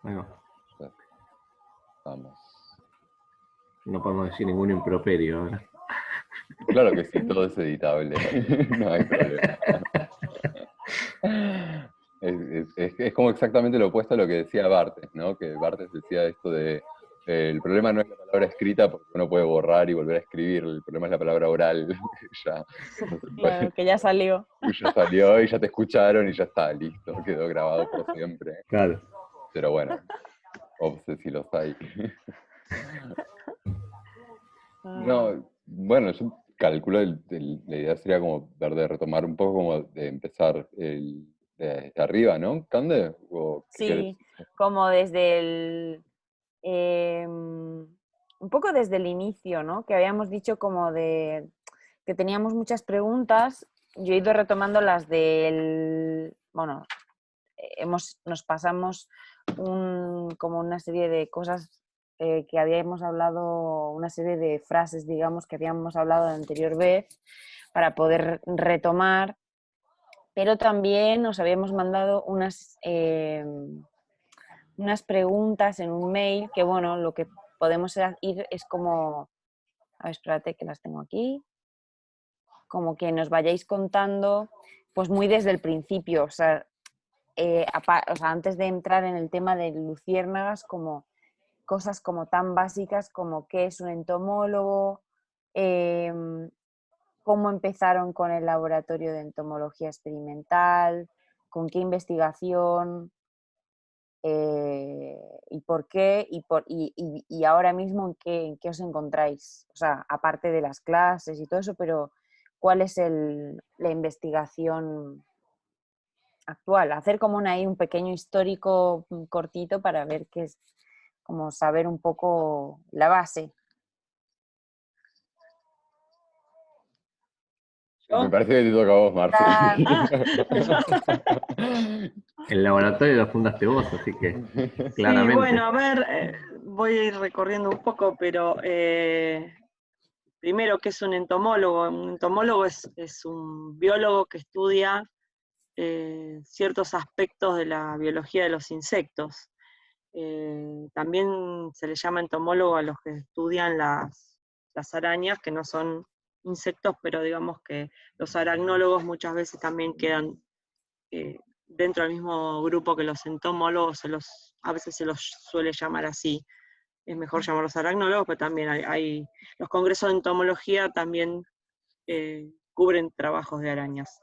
Ahí va. Vamos. No podemos decir ningún improperio ahora. Claro que sí, todo es editable. No hay problema. Es como exactamente lo opuesto a lo que decía Barthes, ¿no? Que Barthes decía esto de el problema no es la palabra escrita porque uno puede borrar y volver a escribir, el problema es la palabra oral, que ya no se Claro, puede, que ya salió. ya salió y ya te escucharon y ya está, listo, quedó grabado por siempre. Claro. Pero bueno, obses si los hay. No, bueno, yo calculo, la idea sería como ver de retomar un poco, como de empezar de arriba, ¿no, Cande? ¿O qué querés? Sí, como desde el... un poco desde el inicio, ¿no? Que habíamos dicho como de que teníamos muchas preguntas. Yo he ido retomando las del... Bueno, nos pasamos como una serie de cosas que habíamos hablado, una serie de frases, digamos, que habíamos hablado la anterior vez para poder retomar, pero también nos habíamos mandado unas preguntas en un mail que, bueno, lo que podemos ir es como, a ver, espérate que las tengo aquí, como que nos vayáis contando, pues muy desde el principio, o sea, antes de entrar en el tema de luciérnagas, como cosas como tan básicas como qué es un entomólogo, cómo empezaron con el laboratorio de entomología experimental, con qué investigación, y por qué, y ahora mismo en qué os encontráis. O sea, aparte de las clases y todo eso, pero ¿cuál es la investigación actual? Hacer como un pequeño histórico cortito para ver qué es, como saber un poco la base. Me parece que te toca a vos, Marce. El laboratorio lo fundaste vos, así que Sí, claramente. bueno, a ver, voy a ir recorriendo un poco, pero primero, ¿qué es un entomólogo? Un entomólogo es un biólogo que estudia ciertos aspectos de la biología de los insectos. También se le llama entomólogo a los que estudian las arañas, que no son insectos, pero digamos que los aracnólogos muchas veces también quedan dentro del mismo grupo que los entomólogos, a veces se los suele llamar así. Es mejor llamarlos aracnólogos, pero también hay los congresos de entomología también cubren trabajos de arañas.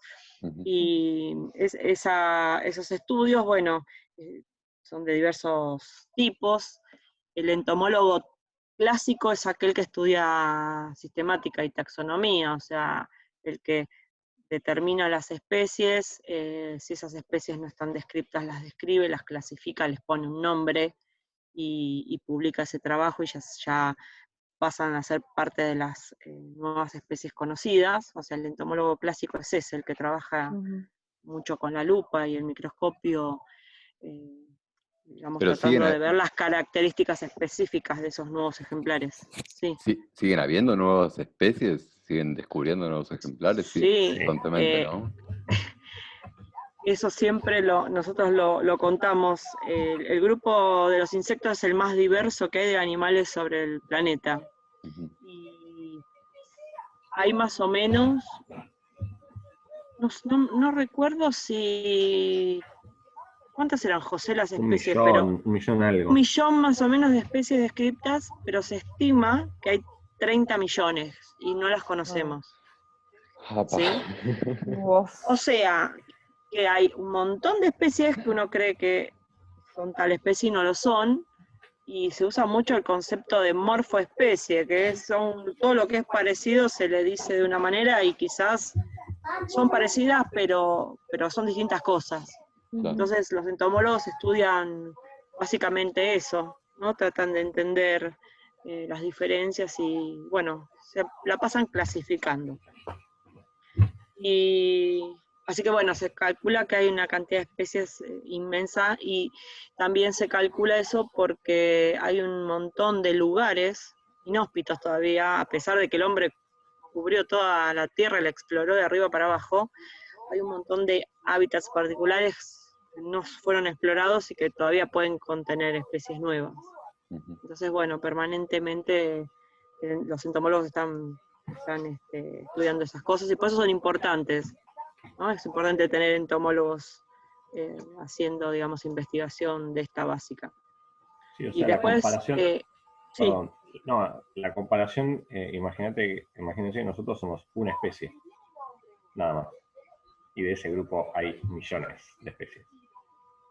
Y esos estudios, bueno, son de diversos tipos. El entomólogo clásico es aquel que estudia sistemática y taxonomía, o sea, el que determina las especies, si esas especies no están descritas, las describe, las clasifica, les pone un nombre y publica ese trabajo y ya pasan a ser parte de las nuevas especies conocidas. O sea, el entomólogo clásico es ese, el que trabaja mucho con la lupa y el microscopio, digamos, Pero tratando de ver las características específicas de esos nuevos ejemplares. Sí. ¿Siguen habiendo nuevas especies? ¿Siguen descubriendo nuevos ejemplares? Sí, Constantemente, ¿no? eso siempre nosotros lo contamos. El grupo de los insectos es el más diverso que hay de animales sobre el planeta. Y hay más o menos, no recuerdo si, ¿cuántas eran, José, las especies? Un millón algo. Un millón más o menos de especies descritas, pero se estima que hay 30 millones y no las conocemos. ¿Sí? O sea, que hay un montón de especies que uno cree que son tal especie y no lo son, y se usa mucho el concepto de morfoespecie, que son todo lo que es parecido se le dice de una manera y quizás son parecidas, pero son distintas cosas. Entonces los entomólogos estudian básicamente eso, ¿no? Tratan de entender las diferencias y, bueno, se la pasan clasificando. Y así que, bueno, se calcula que hay una cantidad de especies inmensa y también se calcula eso porque hay un montón de lugares inhóspitos todavía, a pesar de que el hombre cubrió toda la Tierra y la exploró de arriba para abajo. Hay un montón de hábitats particulares no fueron explorados y que todavía pueden contener especies nuevas. Entonces, bueno, permanentemente los entomólogos están estudiando esas cosas y por eso son importantes, ¿no? Es importante tener entomólogos haciendo, digamos, investigación de esta básica. Sí, o Y sea, después, la comparación, sí, perdón, no, la comparación, imagínense, nosotros somos una especie, nada más. Y de ese grupo hay millones de especies.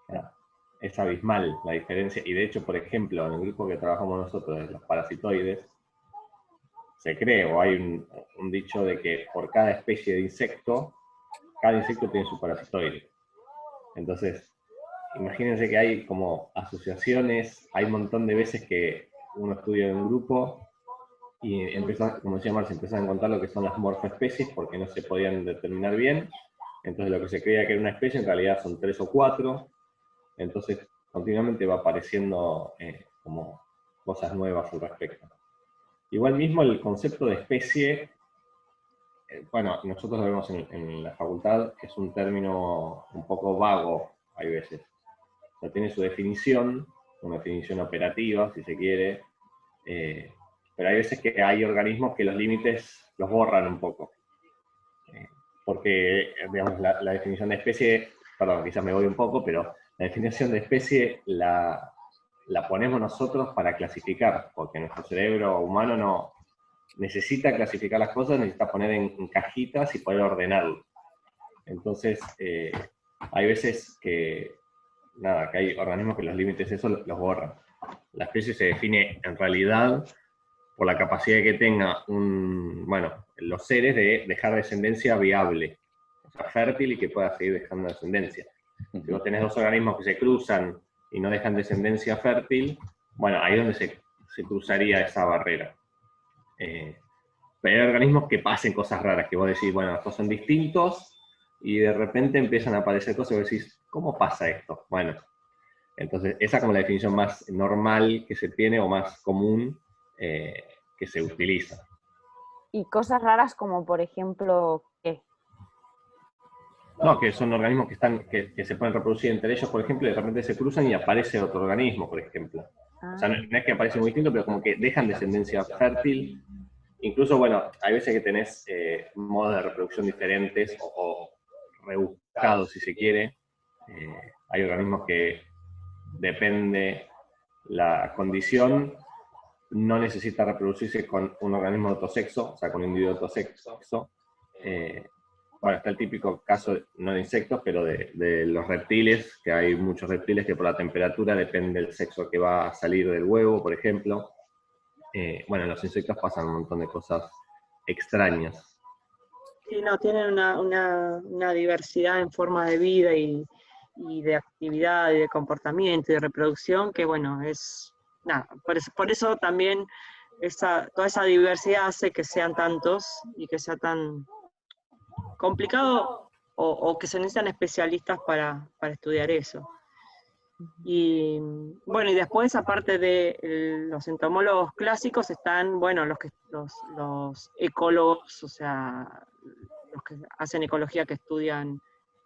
O sea, es abismal la diferencia. Y de hecho, por ejemplo, en el grupo que trabajamos nosotros, de los parasitoides, se cree, o hay un dicho de que por cada especie de insecto, cada insecto tiene su parasitoide. Entonces, imagínense que hay como asociaciones, hay un montón de veces que uno estudia en un grupo y empieza, como decía Marcia, empiezan a encontrar lo que son las morfoespecies porque no se podían determinar bien. Entonces lo que se creía que era una especie en realidad son 3 o 4. Entonces continuamente va apareciendo como cosas nuevas al respecto. Igual mismo el concepto de especie, bueno, nosotros lo vemos en la facultad, es un término un poco vago, hay veces. O sea, tiene su definición, una definición operativa, si se quiere, pero hay veces que hay organismos que los límites los borran un poco. Porque, digamos, la definición de especie, perdón, quizás me voy un poco, pero la definición de especie la ponemos nosotros para clasificar, porque nuestro cerebro humano no necesita clasificar las cosas, necesita poner en cajitas y poder ordenarlo. Entonces, hay veces que, nada, que hay organismos que los límites eso los borran. La especie se define en realidad por la capacidad que tenga los seres de dejar descendencia viable, o sea, fértil y que pueda seguir dejando descendencia. Si vos tenés dos organismos que se cruzan y no dejan descendencia fértil, bueno, ahí es donde se cruzaría esa barrera. Pero hay organismos que pasen cosas raras, que vos decís, bueno, estos son distintos, y de repente empiezan a aparecer cosas y vos decís, ¿cómo pasa esto? Bueno, entonces esa es como la definición más normal que se tiene o más común que se utiliza. Y cosas raras como, por ejemplo, ¿qué? No, que son organismos que se pueden reproducir entre ellos, por ejemplo, y de repente se cruzan y aparece otro organismo, por ejemplo. O sea, no es que aparece muy distinto, pero como que dejan descendencia fértil. Incluso, bueno, hay veces que tenés modos de reproducción diferentes o rebuscados, si se quiere. Hay organismos que depende la condición, no necesita reproducirse con un organismo de otro sexo, o sea, con un individuo de otro sexo. Bueno, está el típico caso, no de insectos, pero de los reptiles, que hay muchos reptiles que por la temperatura depende del sexo que va a salir del huevo, por ejemplo. Bueno, en los insectos pasan un montón de cosas extrañas. Sí, no, tienen una diversidad en forma de vida y de actividad y de comportamiento y de reproducción que, bueno, es nada. Por eso también toda esa diversidad hace que sean tantos y que sea tan complicado o que se necesitan especialistas para estudiar eso. Y bueno, y después, aparte de los entomólogos clásicos, están, bueno, los ecólogos, o sea, los que hacen ecología, que estudian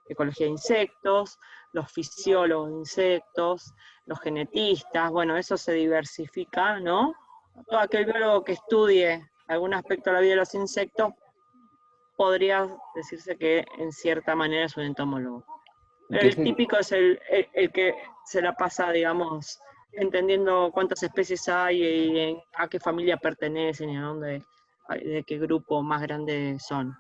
ecología de insectos, los fisiólogos de insectos, los genetistas, bueno, eso se diversifica, ¿no? Todo aquel biólogo que estudie algún aspecto de la vida de los insectos podría decirse que en cierta manera es un entomólogo. Pero el típico es el que se la pasa, digamos, entendiendo cuántas especies hay y a qué familia pertenecen y de qué grupo más grande son.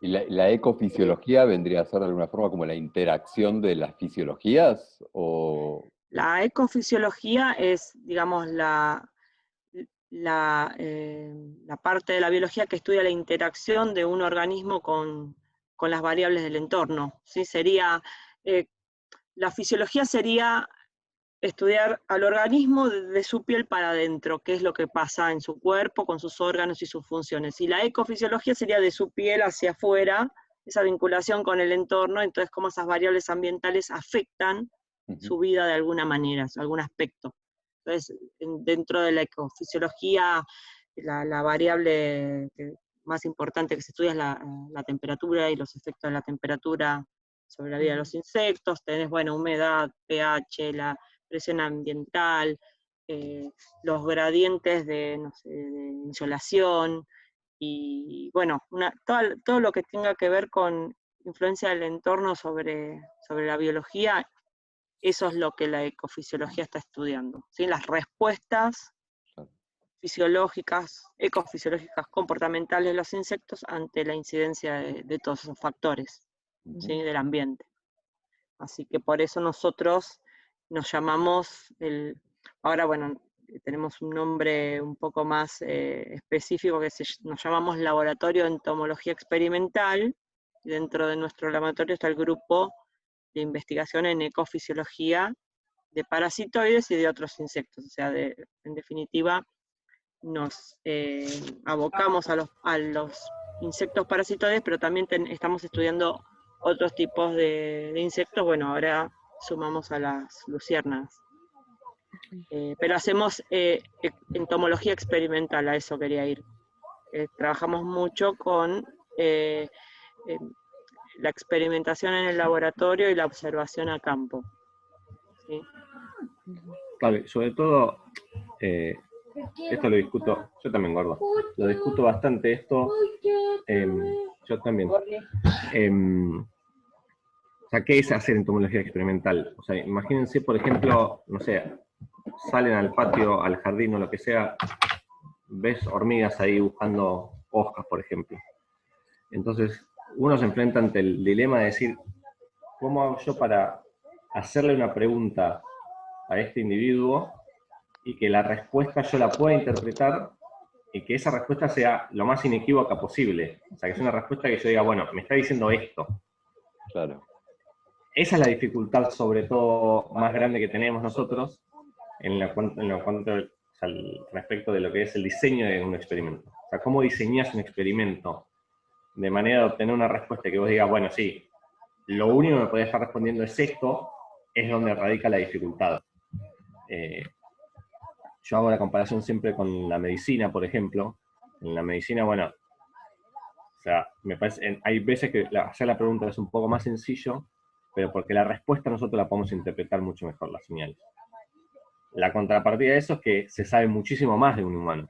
¿Y la ecofisiología vendría a ser de alguna forma como la interacción de las fisiologías? ¿O? La ecofisiología es, digamos, la parte de la biología que estudia la interacción de un organismo con las variables del entorno. ¿Sí? La fisiología sería estudiar al organismo de su piel para adentro, qué es lo que pasa en su cuerpo, con sus órganos y sus funciones. Y la ecofisiología sería de su piel hacia afuera, esa vinculación con el entorno, entonces cómo esas variables ambientales afectan su vida de alguna manera, algún aspecto. Entonces, dentro de la ecofisiología, la variable más importante que se estudia es la temperatura y los efectos de la temperatura sobre la vida de los insectos, tenés, bueno, humedad, pH, la presión ambiental, los gradientes de, no sé, de insolación, y bueno, todo lo que tenga que ver con influencia del entorno sobre la biología, eso es lo que la ecofisiología está estudiando, ¿sí? Las respuestas fisiológicas, ecofisiológicas, comportamentales de los insectos ante la incidencia de todos esos factores, ¿sí? Del ambiente. Así que por eso nosotros nos llamamos, ahora bueno, tenemos un nombre un poco más específico, que nos llamamos Laboratorio de Entomología Experimental, y dentro de nuestro laboratorio está el grupo de investigación en ecofisiología de parasitoides y de otros insectos. O sea, en definitiva, nos abocamos a los insectos parasitoides, pero también estamos estudiando otros tipos de insectos. Bueno, ahora sumamos a las luciérnagas. Pero hacemos entomología experimental, a eso quería ir. Trabajamos mucho con la experimentación en el laboratorio y la observación a campo. ¿Sí? Vale, sobre todo, esto lo discuto, yo también, gordo, lo discuto bastante esto, yo también. O sea, ¿qué es hacer entomología experimental? O sea, imagínense, por ejemplo, no sé, salen al patio, al jardín o lo que sea, ves hormigas ahí buscando hojas, por ejemplo. Entonces, uno se enfrenta ante el dilema de decir, ¿cómo hago yo para hacerle una pregunta a este individuo y que la respuesta yo la pueda interpretar y que esa respuesta sea lo más inequívoca posible? O sea, que sea una respuesta que yo diga, bueno, me está diciendo esto. Claro. Esa es la dificultad, sobre todo, más grande que tenemos nosotros respecto de lo que es el diseño de un experimento. O sea, ¿cómo diseñas un experimento de manera de obtener una respuesta que vos digas, bueno, sí, lo único que me podés estar respondiendo es esto, es donde radica la dificultad. Yo hago la comparación siempre con la medicina, por ejemplo. En la medicina, bueno, o sea, me parece, hay veces que hacer la pregunta es un poco más sencillo, pero porque la respuesta nosotros la podemos interpretar mucho mejor, las señales. La contrapartida de eso es que se sabe muchísimo más de un humano.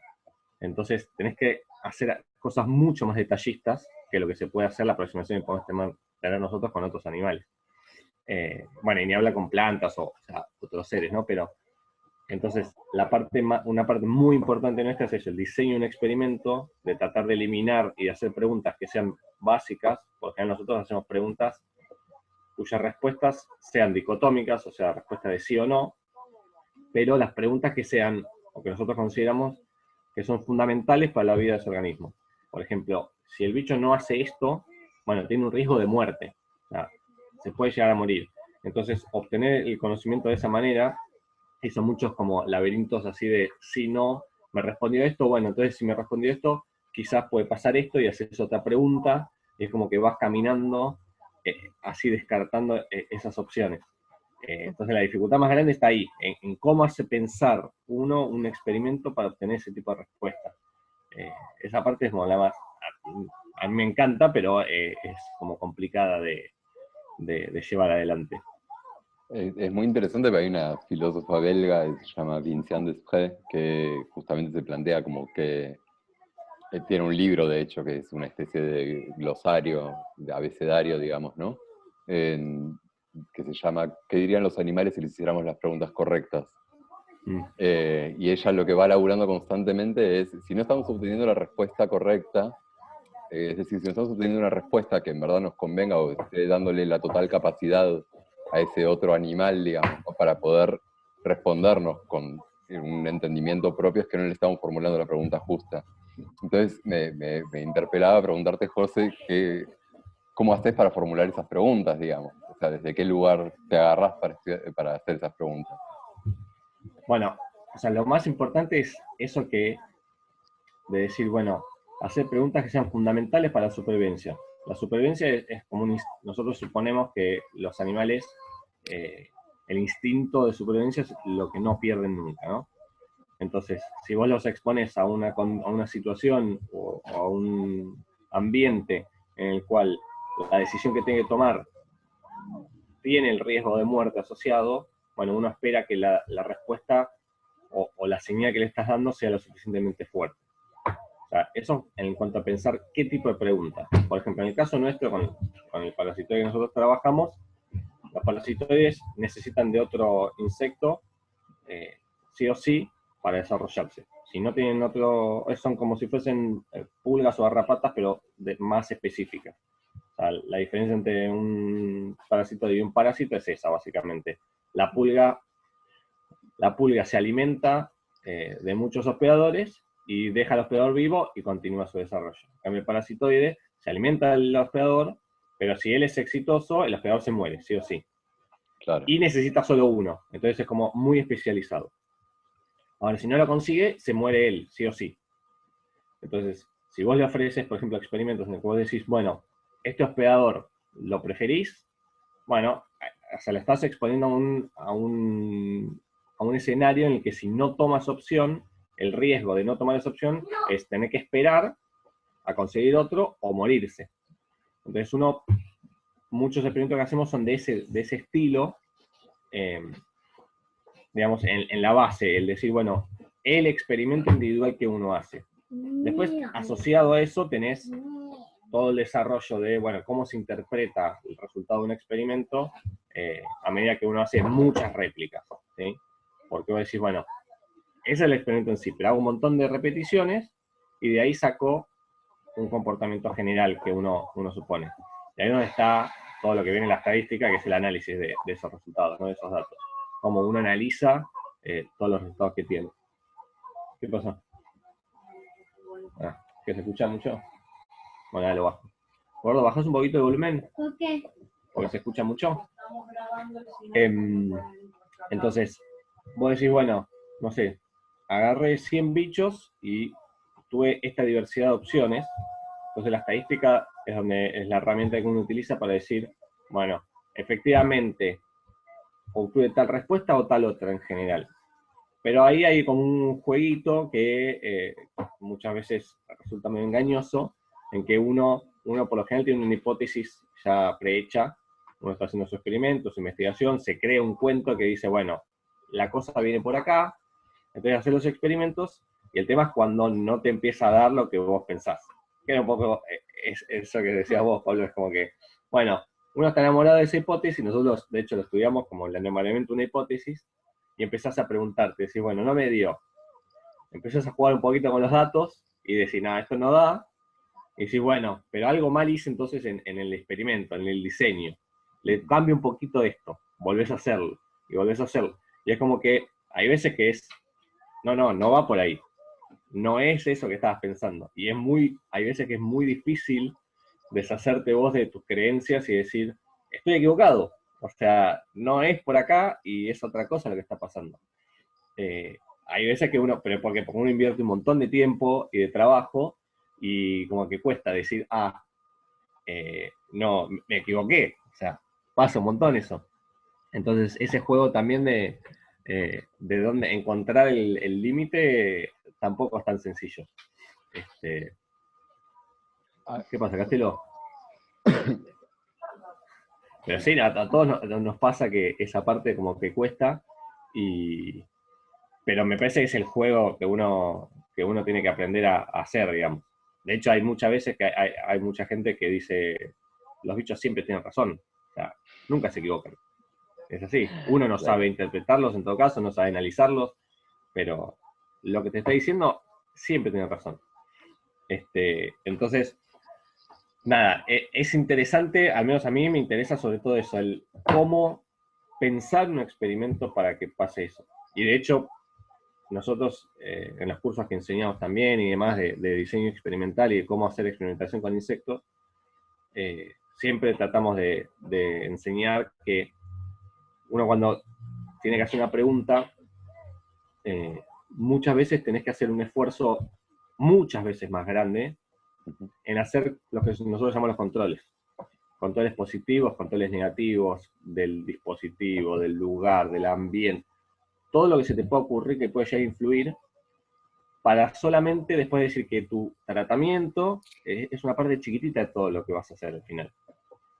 Entonces tenés que hacer cosas mucho más detallistas que lo que se puede hacer la aproximación que podemos tener nosotros con otros animales. Bueno, y ni habla con plantas o sea, otros seres, ¿no? Pero entonces una parte muy importante nuestra es eso, el diseño de un experimento, de tratar de eliminar y de hacer preguntas que sean básicas, porque nosotros hacemos preguntas cuyas respuestas sean dicotómicas, o sea, respuesta de sí o no, pero las preguntas que sean, o que nosotros consideramos que son fundamentales para la vida de ese organismo. Por ejemplo, si el bicho no hace esto, bueno, tiene un riesgo de muerte, o sea, se puede llegar a morir. Entonces, obtener el conocimiento de esa manera hizo muchos como laberintos así de, si no, me respondió esto, bueno, entonces si me respondió esto, quizás puede pasar esto y haces otra pregunta, y es como que vas caminando, así descartando esas opciones. Entonces la dificultad más grande está ahí, en cómo hace pensar uno un experimento para obtener ese tipo de respuesta. Esa parte es como la más, a mí me encanta, pero es como complicada de llevar adelante. Es muy interesante, pero hay una filósofa belga que se llama Vinciane Desprez, que justamente se plantea como que tiene un libro, de hecho, que es una especie de glosario, de abecedario, digamos, ¿no? Que se llama ¿Qué dirían los animales si les hiciéramos las preguntas correctas? Y ella lo que va laburando constantemente es, si no estamos obteniendo la respuesta correcta, es decir, si no estamos obteniendo una respuesta que en verdad nos convenga o esté dándole la total capacidad a ese otro animal, digamos, ¿no? Para poder respondernos con un entendimiento propio, es que no le estamos formulando la pregunta justa. Entonces me interpelaba preguntarte, José, ¿cómo haces para formular esas preguntas, digamos? O sea, ¿desde qué lugar te agarras para hacer esas preguntas? Bueno, o sea, lo más importante es eso de decir, bueno, hacer preguntas que sean fundamentales para la supervivencia. La supervivencia es como nosotros suponemos que los animales, el instinto de supervivencia es lo que no pierden nunca, ¿no? Entonces, si vos los expones a una situación o a un ambiente en el cual la decisión que tiene que tomar tiene el riesgo de muerte asociado, bueno, uno espera que la respuesta o la señal que le estás dando sea lo suficientemente fuerte. O sea, eso en cuanto a pensar qué tipo de pregunta. Por ejemplo, en el caso nuestro, con el parasitoide que nosotros trabajamos, los parasitoides necesitan de otro insecto, sí o sí, para desarrollarse. Si no tienen otro, son como si fuesen pulgas o garrapatas, pero más específicas. O sea, la diferencia entre un parasitoide y un parásito es esa, básicamente. La pulga se alimenta de muchos hospedadores y deja al hospedador vivo y continúa su desarrollo. En cambio, el parasitoide se alimenta del hospedador, pero si él es exitoso, el hospedador se muere, sí o sí. Claro. Y necesita solo uno, entonces es como muy especializado. Ahora, si no lo consigue, se muere él, sí o sí. Entonces, si vos le ofreces, por ejemplo, experimentos en los que vos decís, bueno, este hospedador, ¿lo preferís? Bueno, se le estás exponiendo a un escenario en el que si no tomas opción, el riesgo de no tomar esa opción es tener que esperar a conseguir otro o morirse. Entonces muchos experimentos que hacemos son de ese estilo, digamos, en la base, el decir, bueno, el experimento individual que uno hace. Después, asociado a eso, tenés todo el desarrollo de, bueno, cómo se interpreta el resultado de un experimento a medida que uno hace muchas réplicas, ¿sí? Porque vos decís, bueno, ese es el experimento en sí, pero hago un montón de repeticiones y de ahí saco un comportamiento general que uno supone. Y ahí es donde está todo lo que viene en la estadística, que es el análisis de esos resultados, ¿no? De esos datos. Cómo uno analiza todos los resultados que tiene. ¿Qué pasó? ¿Que se escucha mucho? Bueno, ya lo bajo. Gordo, ¿bajás un poquito de volumen? ¿Por qué? Porque se escucha mucho. Entonces, vos decís, bueno, no sé, agarré 100 bichos y tuve esta diversidad de opciones. Entonces la estadística es la herramienta que uno utiliza para decir, bueno, efectivamente, obtuve tal respuesta o tal otra en general. Pero ahí hay como un jueguito que muchas veces resulta muy engañoso, en que uno por lo general tiene una hipótesis ya prehecha, uno está haciendo su experimento, su investigación, se crea un cuento que dice, bueno, la cosa viene por acá, entonces hacer los experimentos, y el tema es cuando no te empieza a dar lo que vos pensás. Que era un poco eso que decías vos, Pablo, es como que, bueno, uno está enamorado de esa hipótesis, nosotros de hecho lo estudiamos como el enamoramiento de una hipótesis, y empezás a preguntarte, decís, bueno, no me dio. Empezás a jugar un poquito con los datos, y decís, nada, esto no da, y decís, bueno, pero algo mal hice entonces en el experimento, en el diseño. Le cambio un poquito esto, volvés a hacerlo, y volvés a hacerlo. Y es como que hay veces que es, no va por ahí. No es eso que estabas pensando. Y hay veces que es muy difícil deshacerte vos de tus creencias y decir, estoy equivocado. O sea, no es por acá y es otra cosa lo que está pasando. Hay veces que pero porque uno invierte un montón de tiempo y de trabajo y como que cuesta decir, no, me equivoqué. O sea, pasa un montón eso. Entonces, ese juego también de dónde encontrar el límite tampoco es tan sencillo. ¿Qué pasa, Castelo? Pero sí, a todos nos pasa que esa parte como que cuesta, pero me parece que es el juego que uno tiene que aprender a hacer, digamos. De hecho, hay muchas veces que hay mucha gente que dice, los bichos siempre tienen razón, o sea, nunca se equivocan. Es así, uno no sabe interpretarlos en todo caso, no sabe analizarlos, pero lo que te está diciendo siempre tiene razón. Entonces, nada, es interesante, al menos a mí me interesa sobre todo eso, el cómo pensar un experimento para que pase eso. Y de hecho, nosotros en los cursos que enseñamos también y demás de diseño experimental y de cómo hacer experimentación con insectos, siempre tratamos de enseñar que uno cuando tiene que hacer una pregunta, muchas veces tenés que hacer un esfuerzo muchas veces más grande en hacer lo que nosotros llamamos los controles. Controles positivos, controles negativos del dispositivo, del lugar, del ambiente. Todo lo que se te pueda ocurrir que puede llegar a influir para solamente después decir que tu tratamiento es una parte chiquitita de todo lo que vas a hacer al final.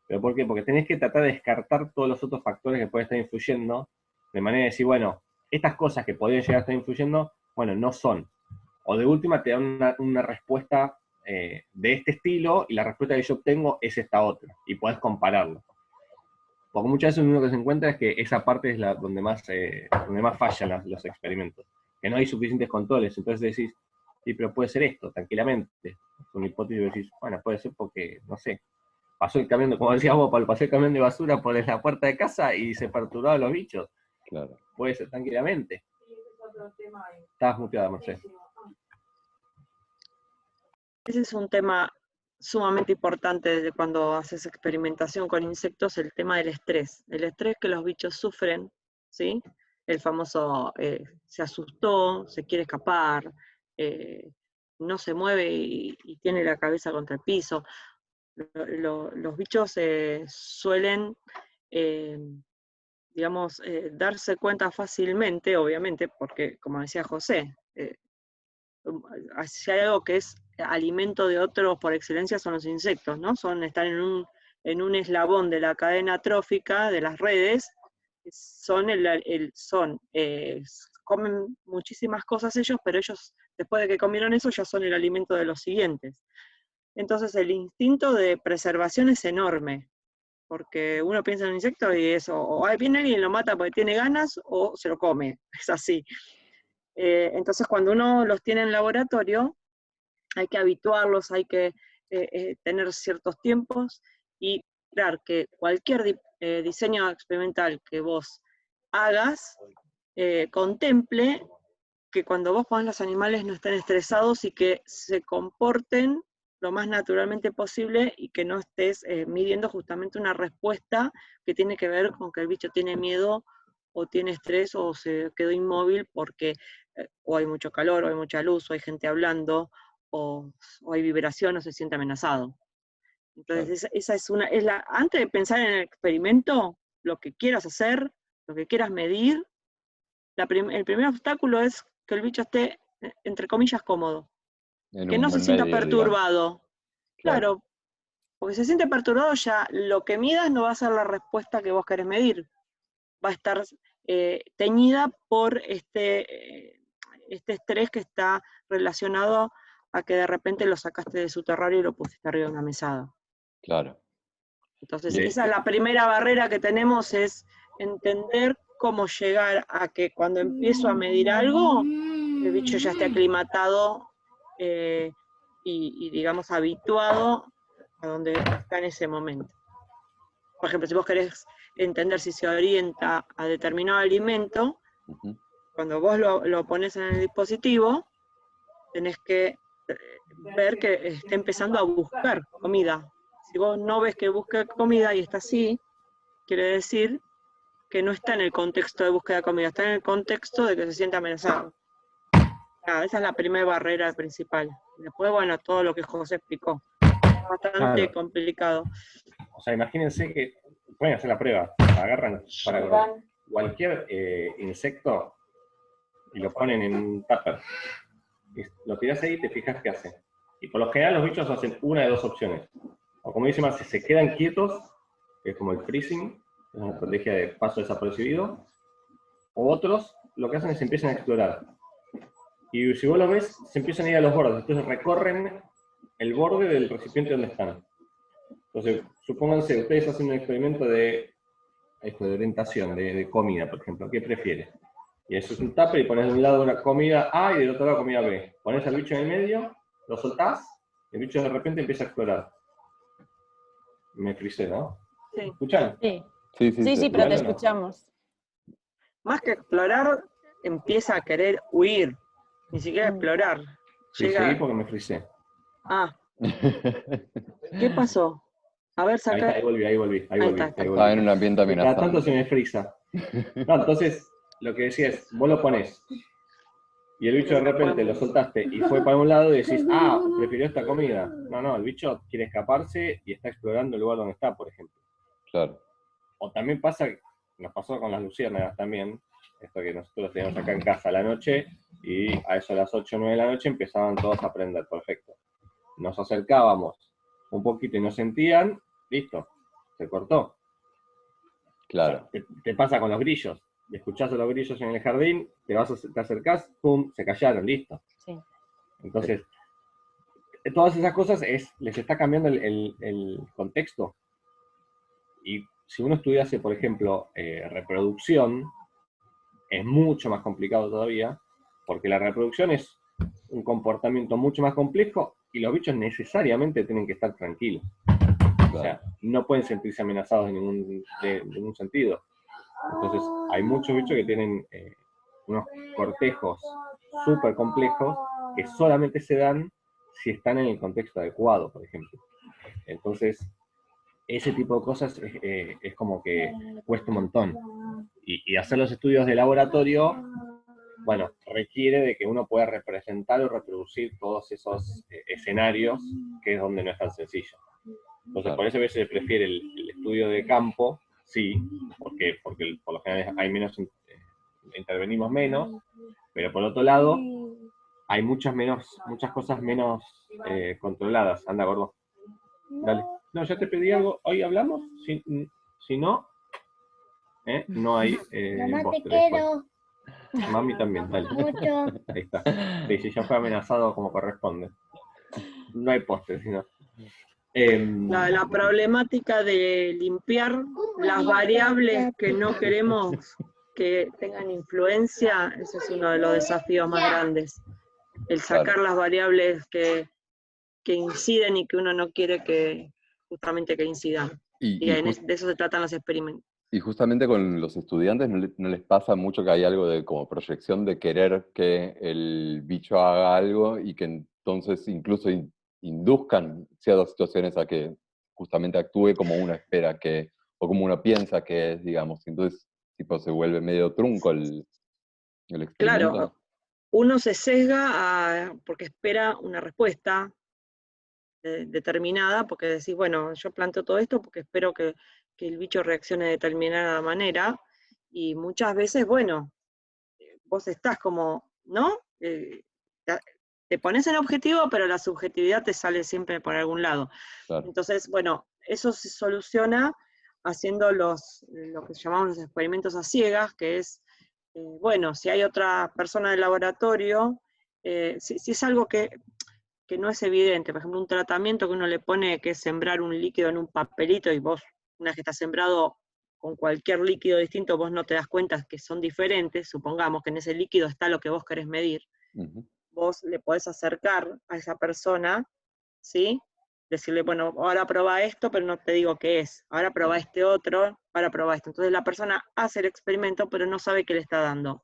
¿Pero por qué? Porque tenés que tratar de descartar todos los otros factores que pueden estar influyendo, de manera de decir, bueno, estas cosas que podrían llegar a estar influyendo, bueno, no son. O de última te dan una respuesta de este estilo, y la respuesta que yo obtengo es esta otra, y podés compararlo. Porque muchas veces uno que se encuentra es que esa parte es donde más fallan los experimentos, que no hay suficientes controles, entonces decís, sí, pero puede ser esto, tranquilamente. Es una hipótesis que decís, bueno, puede ser porque, no sé, pasó el camión, como decías vos, pasó el camión de basura por la puerta de casa y se perturbaron los bichos. Claro. Puede ser tranquilamente. Estabas muteada, Mercedes. Ese es un tema sumamente importante desde cuando haces experimentación con insectos, el tema del estrés. El estrés que los bichos sufren, ¿sí? El famoso se asustó, se quiere escapar, no se mueve y tiene la cabeza contra el piso. Los bichos suelen, digamos, darse cuenta fácilmente, obviamente, porque, como decía José, si hay algo que es alimento de otros por excelencia son los insectos, ¿no? Están en un eslabón de la cadena trófica de las redes, comen muchísimas cosas ellos, pero ellos, después de que comieron eso, ya son el alimento de los siguientes. Entonces el instinto de preservación es enorme, porque uno piensa en un insecto y eso, o viene alguien y lo mata porque tiene ganas, o se lo come, es así. Entonces cuando uno los tiene en laboratorio, hay que habituarlos, hay que tener ciertos tiempos y claro, que cualquier diseño experimental que vos hagas contemple que cuando vos pones los animales no estén estresados y que se comporten lo más naturalmente posible y que no estés midiendo justamente una respuesta que tiene que ver con que el bicho tiene miedo o tiene estrés o se quedó inmóvil porque o hay mucho calor, o hay mucha luz, o hay gente hablando, o hay vibración, o se siente amenazado. Entonces, claro, esa es antes de pensar en el experimento, lo que quieras hacer, lo que quieras medir, el primer obstáculo es que el bicho esté, entre comillas, cómodo. Que no se sienta perturbado. Claro, porque si se siente perturbado ya lo que midas no va a ser la respuesta que vos querés medir. Va a estar teñida por este estrés que está relacionado a que de repente lo sacaste de su terrario y lo pusiste arriba de una mesada. Claro. Entonces, esa es la primera barrera que tenemos, es entender cómo llegar a que cuando empiezo a medir algo, el bicho ya esté aclimatado y digamos, habituado a donde está en ese momento. Por ejemplo, si vos querés entender si se orienta a determinado alimento, cuando vos lo pones en el dispositivo, tenés que ver que esté empezando a buscar comida. Si vos no ves que busque comida y está así, quiere decir que no está en el contexto de búsqueda de comida, está en el contexto de que se siente amenazado. Esa es la primera barrera principal. Después, bueno, todo lo que José explicó. Es bastante complicado. O sea, imagínense que pueden hacer la prueba, agarran para cualquier insecto y lo ponen en un tupper. Lo tirás ahí y te fijas qué hacen. Y por lo general los bichos hacen una de dos opciones. O como dice Marce, se quedan quietos, que es como el freezing, es una estrategia de paso desapercibido. O otros, lo que hacen es empiezan a explorar. Y si vos lo ves, se empiezan a ir a los bordes. Entonces recorren el borde del recipiente donde están. Entonces, supónganse, ustedes hacen un experimento de orientación, de comida, por ejemplo. ¿Qué prefieres? Y eso es un tupper y pones de un lado una comida A y del otro lado comida B. Pones al bicho en el medio, lo soltás, y el bicho de repente empieza a explorar. Me frisé, ¿no? Sí. ¿Escuchan? Sí, pero te escuchamos. Más que explorar, empieza a querer huir. Ni siquiera explorar. Sí, seguí porque me frisé. ¿Qué pasó? A ver, saca. Ahí volví. Estaba en un ambiente amenazante. Cada tanto se me frisa. No, entonces, lo que decía es, vos lo ponés, y el bicho de repente lo soltaste y fue para un lado y decís, prefirió esta comida. No, el bicho quiere escaparse y está explorando el lugar donde está, por ejemplo. Claro. O también nos pasó con las luciérnagas también, esto que nosotros teníamos acá en casa a la noche, y a eso a las 8 o 9 de la noche empezaban todos a aprender, perfecto. Nos acercábamos un poquito y nos sentían, listo. se cortó. Claro. Te pasa con los grillos. Escuchás a los grillos en el jardín, te acercás, pum, se callaron, listo. Sí. Entonces, todas esas cosas les está cambiando el contexto. Y si uno estudiase, por ejemplo, reproducción, es mucho más complicado todavía, porque la reproducción es un comportamiento mucho más complejo y los bichos necesariamente tienen que estar tranquilos. O sea, no pueden sentirse amenazados de ningún sentido. Entonces, hay muchos bichos que tienen unos cortejos súper complejos que solamente se dan si están en el contexto adecuado, por ejemplo. Entonces, ese tipo de cosas es como que cuesta un montón. Y hacer los estudios de laboratorio, bueno, requiere de que uno pueda representar o reproducir todos esos escenarios, que es donde no es tan sencillo. Entonces, por eso a veces se prefiere el estudio de campo, sí, porque por lo general hay menos, intervenimos menos, pero por otro lado, hay muchas cosas menos controladas. Anda, gordo. Dale. No, ya te pedí algo. ¿Hoy hablamos? Si no, no hay Mamá, te postre quiero después. Mami también, dale. mucho. Ahí está. Sí, ya fue amenazado como corresponde. No hay postre, sino. La problemática de limpiar las variables que no queremos que tengan influencia, ese es uno de los desafíos más grandes. El sacar las variables que inciden y que uno no quiere que justamente que incidan. Y de eso se tratan los experimentos. Y justamente con los estudiantes no les pasa mucho que hay algo de como proyección de querer que el bicho haga algo y que entonces incluso induzcan ciertas situaciones a que justamente actúe como uno espera que, o como uno piensa que es, digamos. Entonces, tipo, se vuelve medio trunco el experimento. Claro, uno se sesga porque espera una respuesta determinada, porque decís, bueno, yo planteo todo esto porque espero que el bicho reaccione de determinada manera, y muchas veces, bueno, vos estás como, ¿no? Te pones en objetivo, pero la subjetividad te sale siempre por algún lado. Claro. Entonces, bueno, eso se soluciona haciendo lo que llamamos los experimentos a ciegas, que es, bueno, si hay otra persona del laboratorio, si es algo que no es evidente, por ejemplo, un tratamiento que uno le pone que es sembrar un líquido en un papelito y vos, una vez que está sembrado con cualquier líquido distinto, vos no te das cuenta que son diferentes, supongamos que en ese líquido está lo que vos querés medir, vos le podés acercar a esa persona, ¿sí? Decirle, bueno, ahora probá esto, pero no te digo qué es, ahora probá este otro, ahora probá esto. Entonces la persona hace el experimento, pero no sabe qué le está dando.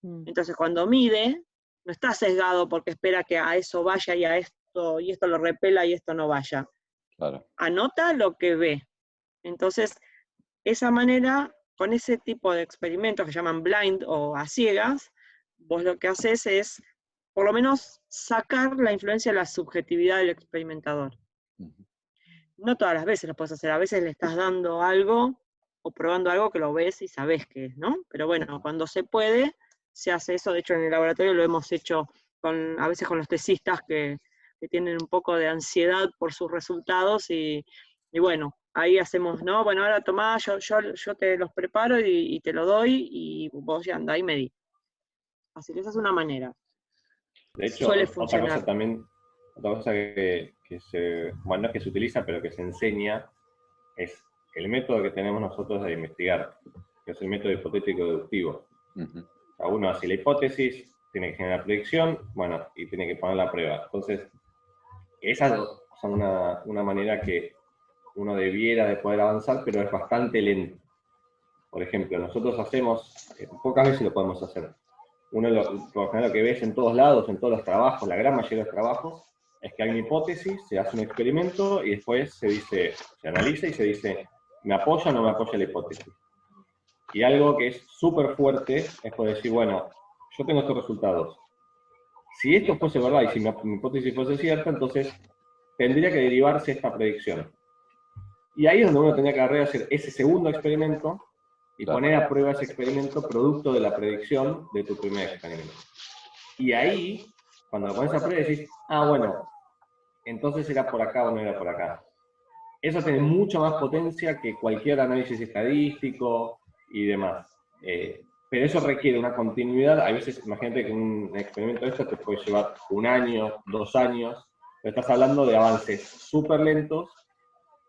Entonces cuando mide, no está sesgado porque espera que a eso vaya y a esto, y esto lo repela y esto no vaya. Claro. Anota lo que ve. Entonces, esa manera, con ese tipo de experimentos que llaman blind o a ciegas, vos lo que haces es, por lo menos, sacar la influencia de la subjetividad del experimentador. No todas las veces lo puedes hacer, a veces le estás dando algo o probando algo que lo ves y sabés qué es, ¿no? Pero bueno, cuando se puede, se hace eso. De hecho, en el laboratorio lo hemos hecho a veces con los tesistas que tienen un poco de ansiedad por sus resultados y bueno, ahí hacemos, ¿no? Bueno, ahora tomá, yo te los preparo y te lo doy y vos ya andá y medí. Así que esa es una manera. De hecho, suele otra funcionar. cosa también, otra cosa que bueno, no es que se utiliza, pero que se enseña, es el método que tenemos nosotros de investigar, que es el método hipotético deductivo. O sea, uno hace la hipótesis, tiene que generar predicción, bueno, y tiene que poner la prueba. Entonces, esas son una manera que uno debiera de poder avanzar, pero es bastante lento. Por ejemplo, nosotros hacemos, pocas veces lo podemos hacer. Uno por lo general lo que ves en todos lados, en todos los trabajos, la gran mayoría de los trabajos, es que hay una hipótesis, se hace un experimento y después se analiza y se dice, ¿me apoya o no me apoya la hipótesis? Y algo que es súper fuerte es poder decir, bueno, yo tengo estos resultados. Si esto fuese verdad y si mi hipótesis fuese cierta, entonces tendría que derivarse esta predicción. Y ahí es donde uno tendría que agarrar hacer ese segundo experimento y poner a prueba ese experimento producto de la predicción de tu primer experimento. Y ahí, cuando lo pones a prueba, decís, bueno, entonces era por acá o no era por acá. eso tiene mucha más potencia que cualquier análisis estadístico y demás. Pero eso requiere una continuidad. A veces, imagínate que un experimento de esto te puede llevar 1 año, 2 años, pero estás hablando de avances súper lentos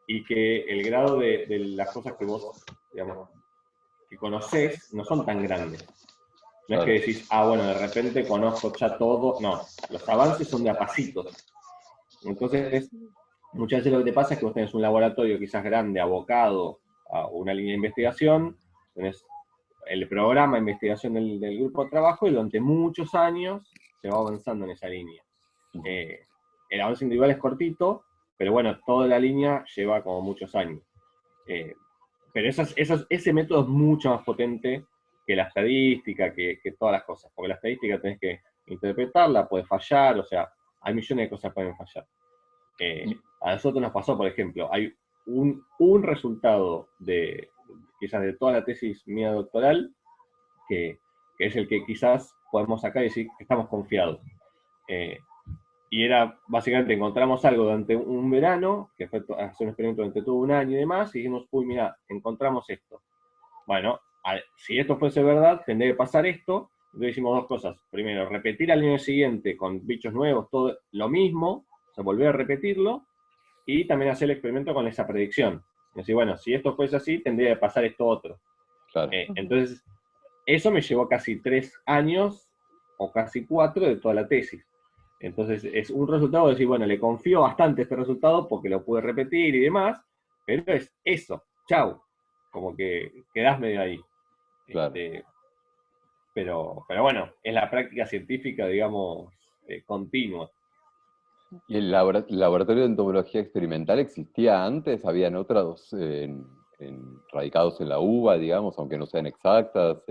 y que el grado de las cosas que vos, digamos, que conocés no son tan grandes. No es que decís, bueno, de repente conozco ya todo. No, los avances son de a pasitos. Entonces, muchas veces lo que te pasa es que vos tenés un laboratorio quizás grande, abocado a una línea de investigación, tenés el programa de investigación del grupo de trabajo y durante muchos años se va avanzando en esa línea. El avance individual es cortito, pero bueno, toda la línea lleva como muchos años. Pero ese método es mucho más potente que la estadística, que todas las cosas, porque la estadística tenés que interpretarla, puede fallar, o sea, hay millones de cosas que pueden fallar. A nosotros nos pasó, por ejemplo, hay un resultado quizás de toda la tesis mía doctoral, que es el que quizás podemos sacar y decir que estamos confiados. Y era, básicamente, encontramos algo durante un verano, que fue hacer un experimento durante todo un año y demás, y dijimos, uy, mira, encontramos esto. Bueno, si esto fuese verdad, tendría que pasar esto. Entonces hicimos dos cosas. Primero, repetir al año siguiente con bichos nuevos, todo lo mismo, o sea, volver a repetirlo, y también hacer el experimento con esa predicción. Es decir, bueno, si esto fuese así, tendría que pasar esto otro. Claro. Entonces, eso me llevó casi 3 años, o casi 4, de toda la tesis. Entonces, es un resultado de decir, bueno, le confío bastante a este resultado porque lo pude repetir y demás, pero es eso, chau. Como que quedás medio ahí. Claro. Pero bueno, es la práctica científica, digamos, continua. ¿Y el laboratorio de entomología experimental existía antes? ¿Habían otros radicados en la UBA, digamos, aunque no sean exactas?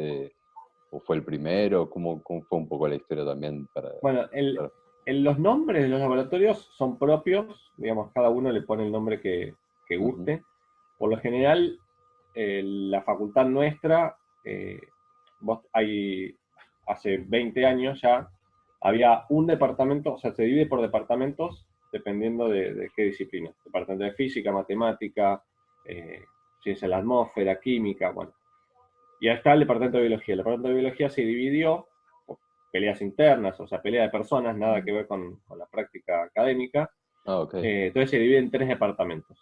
¿O fue el primero? ¿Cómo fue un poco la historia también? Bueno, los nombres de los laboratorios son propios, digamos, cada uno le pone el nombre que guste. Por lo general, la facultad nuestra, hace 20 años ya, había un departamento, o sea, se divide por departamentos dependiendo de qué disciplina. Departamento de física, matemática, ciencia de la atmósfera, química, bueno. Y ahí está el departamento de biología. El departamento de biología se dividió por peleas internas, o sea, pelea de personas, nada que ver con la práctica académica. Okay. Entonces se divide en 3 departamentos.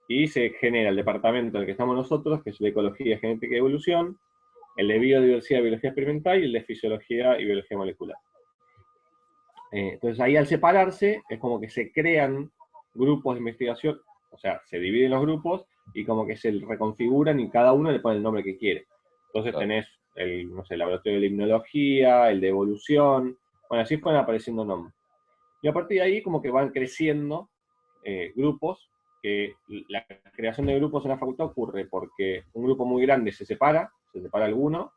Y se genera el departamento en el que estamos nosotros, que es de Ecología, Genética y Evolución, el de Biodiversidad y Biología Experimental, y el de Fisiología y Biología Molecular. Entonces ahí, al separarse, es como que se crean grupos de investigación, o sea, se dividen los grupos y como que se reconfiguran y cada uno le pone el nombre que quiere. Entonces tenés el laboratorio de limnología, el de evolución, bueno, así fueron apareciendo nombres. Y a partir de ahí como que van creciendo grupos, que la creación de grupos en la facultad ocurre porque un grupo muy grande se separa alguno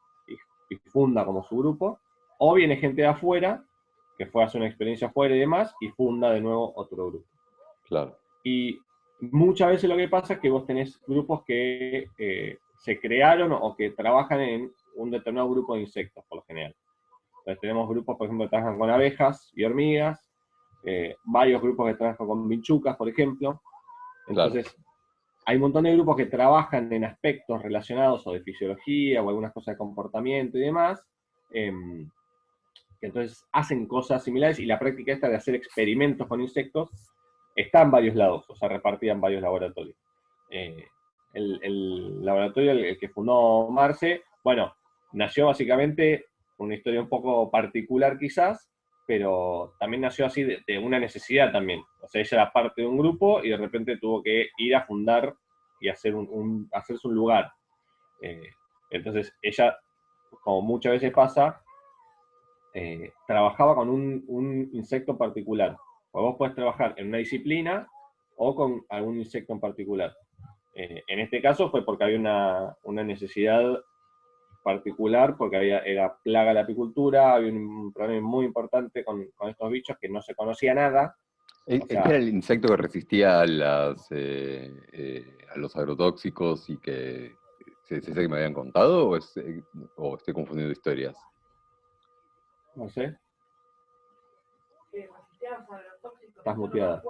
y funda como su grupo, o viene gente de afuera que fue a hacer una experiencia afuera y demás, y funda de nuevo otro grupo. Claro. Y muchas veces lo que pasa es que vos tenés grupos que se crearon o que trabajan en un determinado grupo de insectos, por lo general. Entonces tenemos grupos, por ejemplo, que trabajan con abejas y hormigas, varios grupos que trabajan con vinchucas, por ejemplo. Entonces, hay un montón de grupos que trabajan en aspectos relacionados o de fisiología o algunas cosas de comportamiento y demás, que entonces hacen cosas similares, y la práctica esta de hacer experimentos con insectos está en varios lados, o sea, repartida en varios laboratorios. El laboratorio, el que fundó Marce, bueno, nació básicamente una historia un poco particular quizás, pero también nació así de una necesidad también. O sea, ella era parte de un grupo y de repente tuvo que ir a fundar y hacerse un lugar. Entonces, ella, como muchas veces pasa, trabajaba con un insecto particular. O vos podés trabajar en una disciplina o con algún insecto en particular. En este caso fue porque había una necesidad particular, porque era plaga de la apicultura, había un problema muy importante con estos bichos que no se conocía nada. ¿Este era el insecto que resistía a los agrotóxicos y que es ese que me habían contado, o estoy confundiendo historias? No sé. Estás muteada.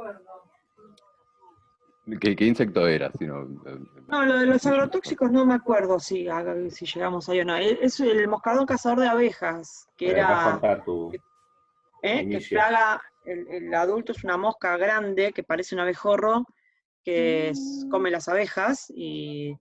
¿Qué insecto era? No, lo de los agrotóxicos no me acuerdo si llegamos ahí o no. Es el moscardón cazador de abejas, que Para acá era, falta tu que inicio. plaga, el adulto es una mosca grande que parece un abejorro, que come las abejas y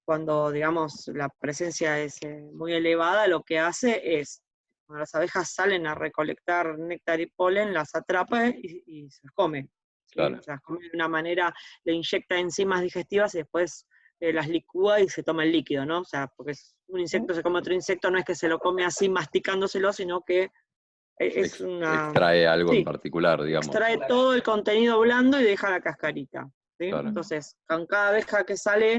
cuando, digamos, la presencia es muy elevada, lo que hace es, cuando las abejas salen a recolectar néctar y polen, las atrapa y se las come. ¿Sí? Claro. Se las come de una manera, le inyecta enzimas digestivas y después las licúa y se toma el líquido, ¿no? O sea, porque un insecto se come otro insecto, no es que se lo come así masticándoselo, sino que es una... Extrae algo en Sí, particular, digamos. extrae todo el contenido blando y deja la cascarita. ¿Sí? Claro. Entonces, con cada abeja que sale,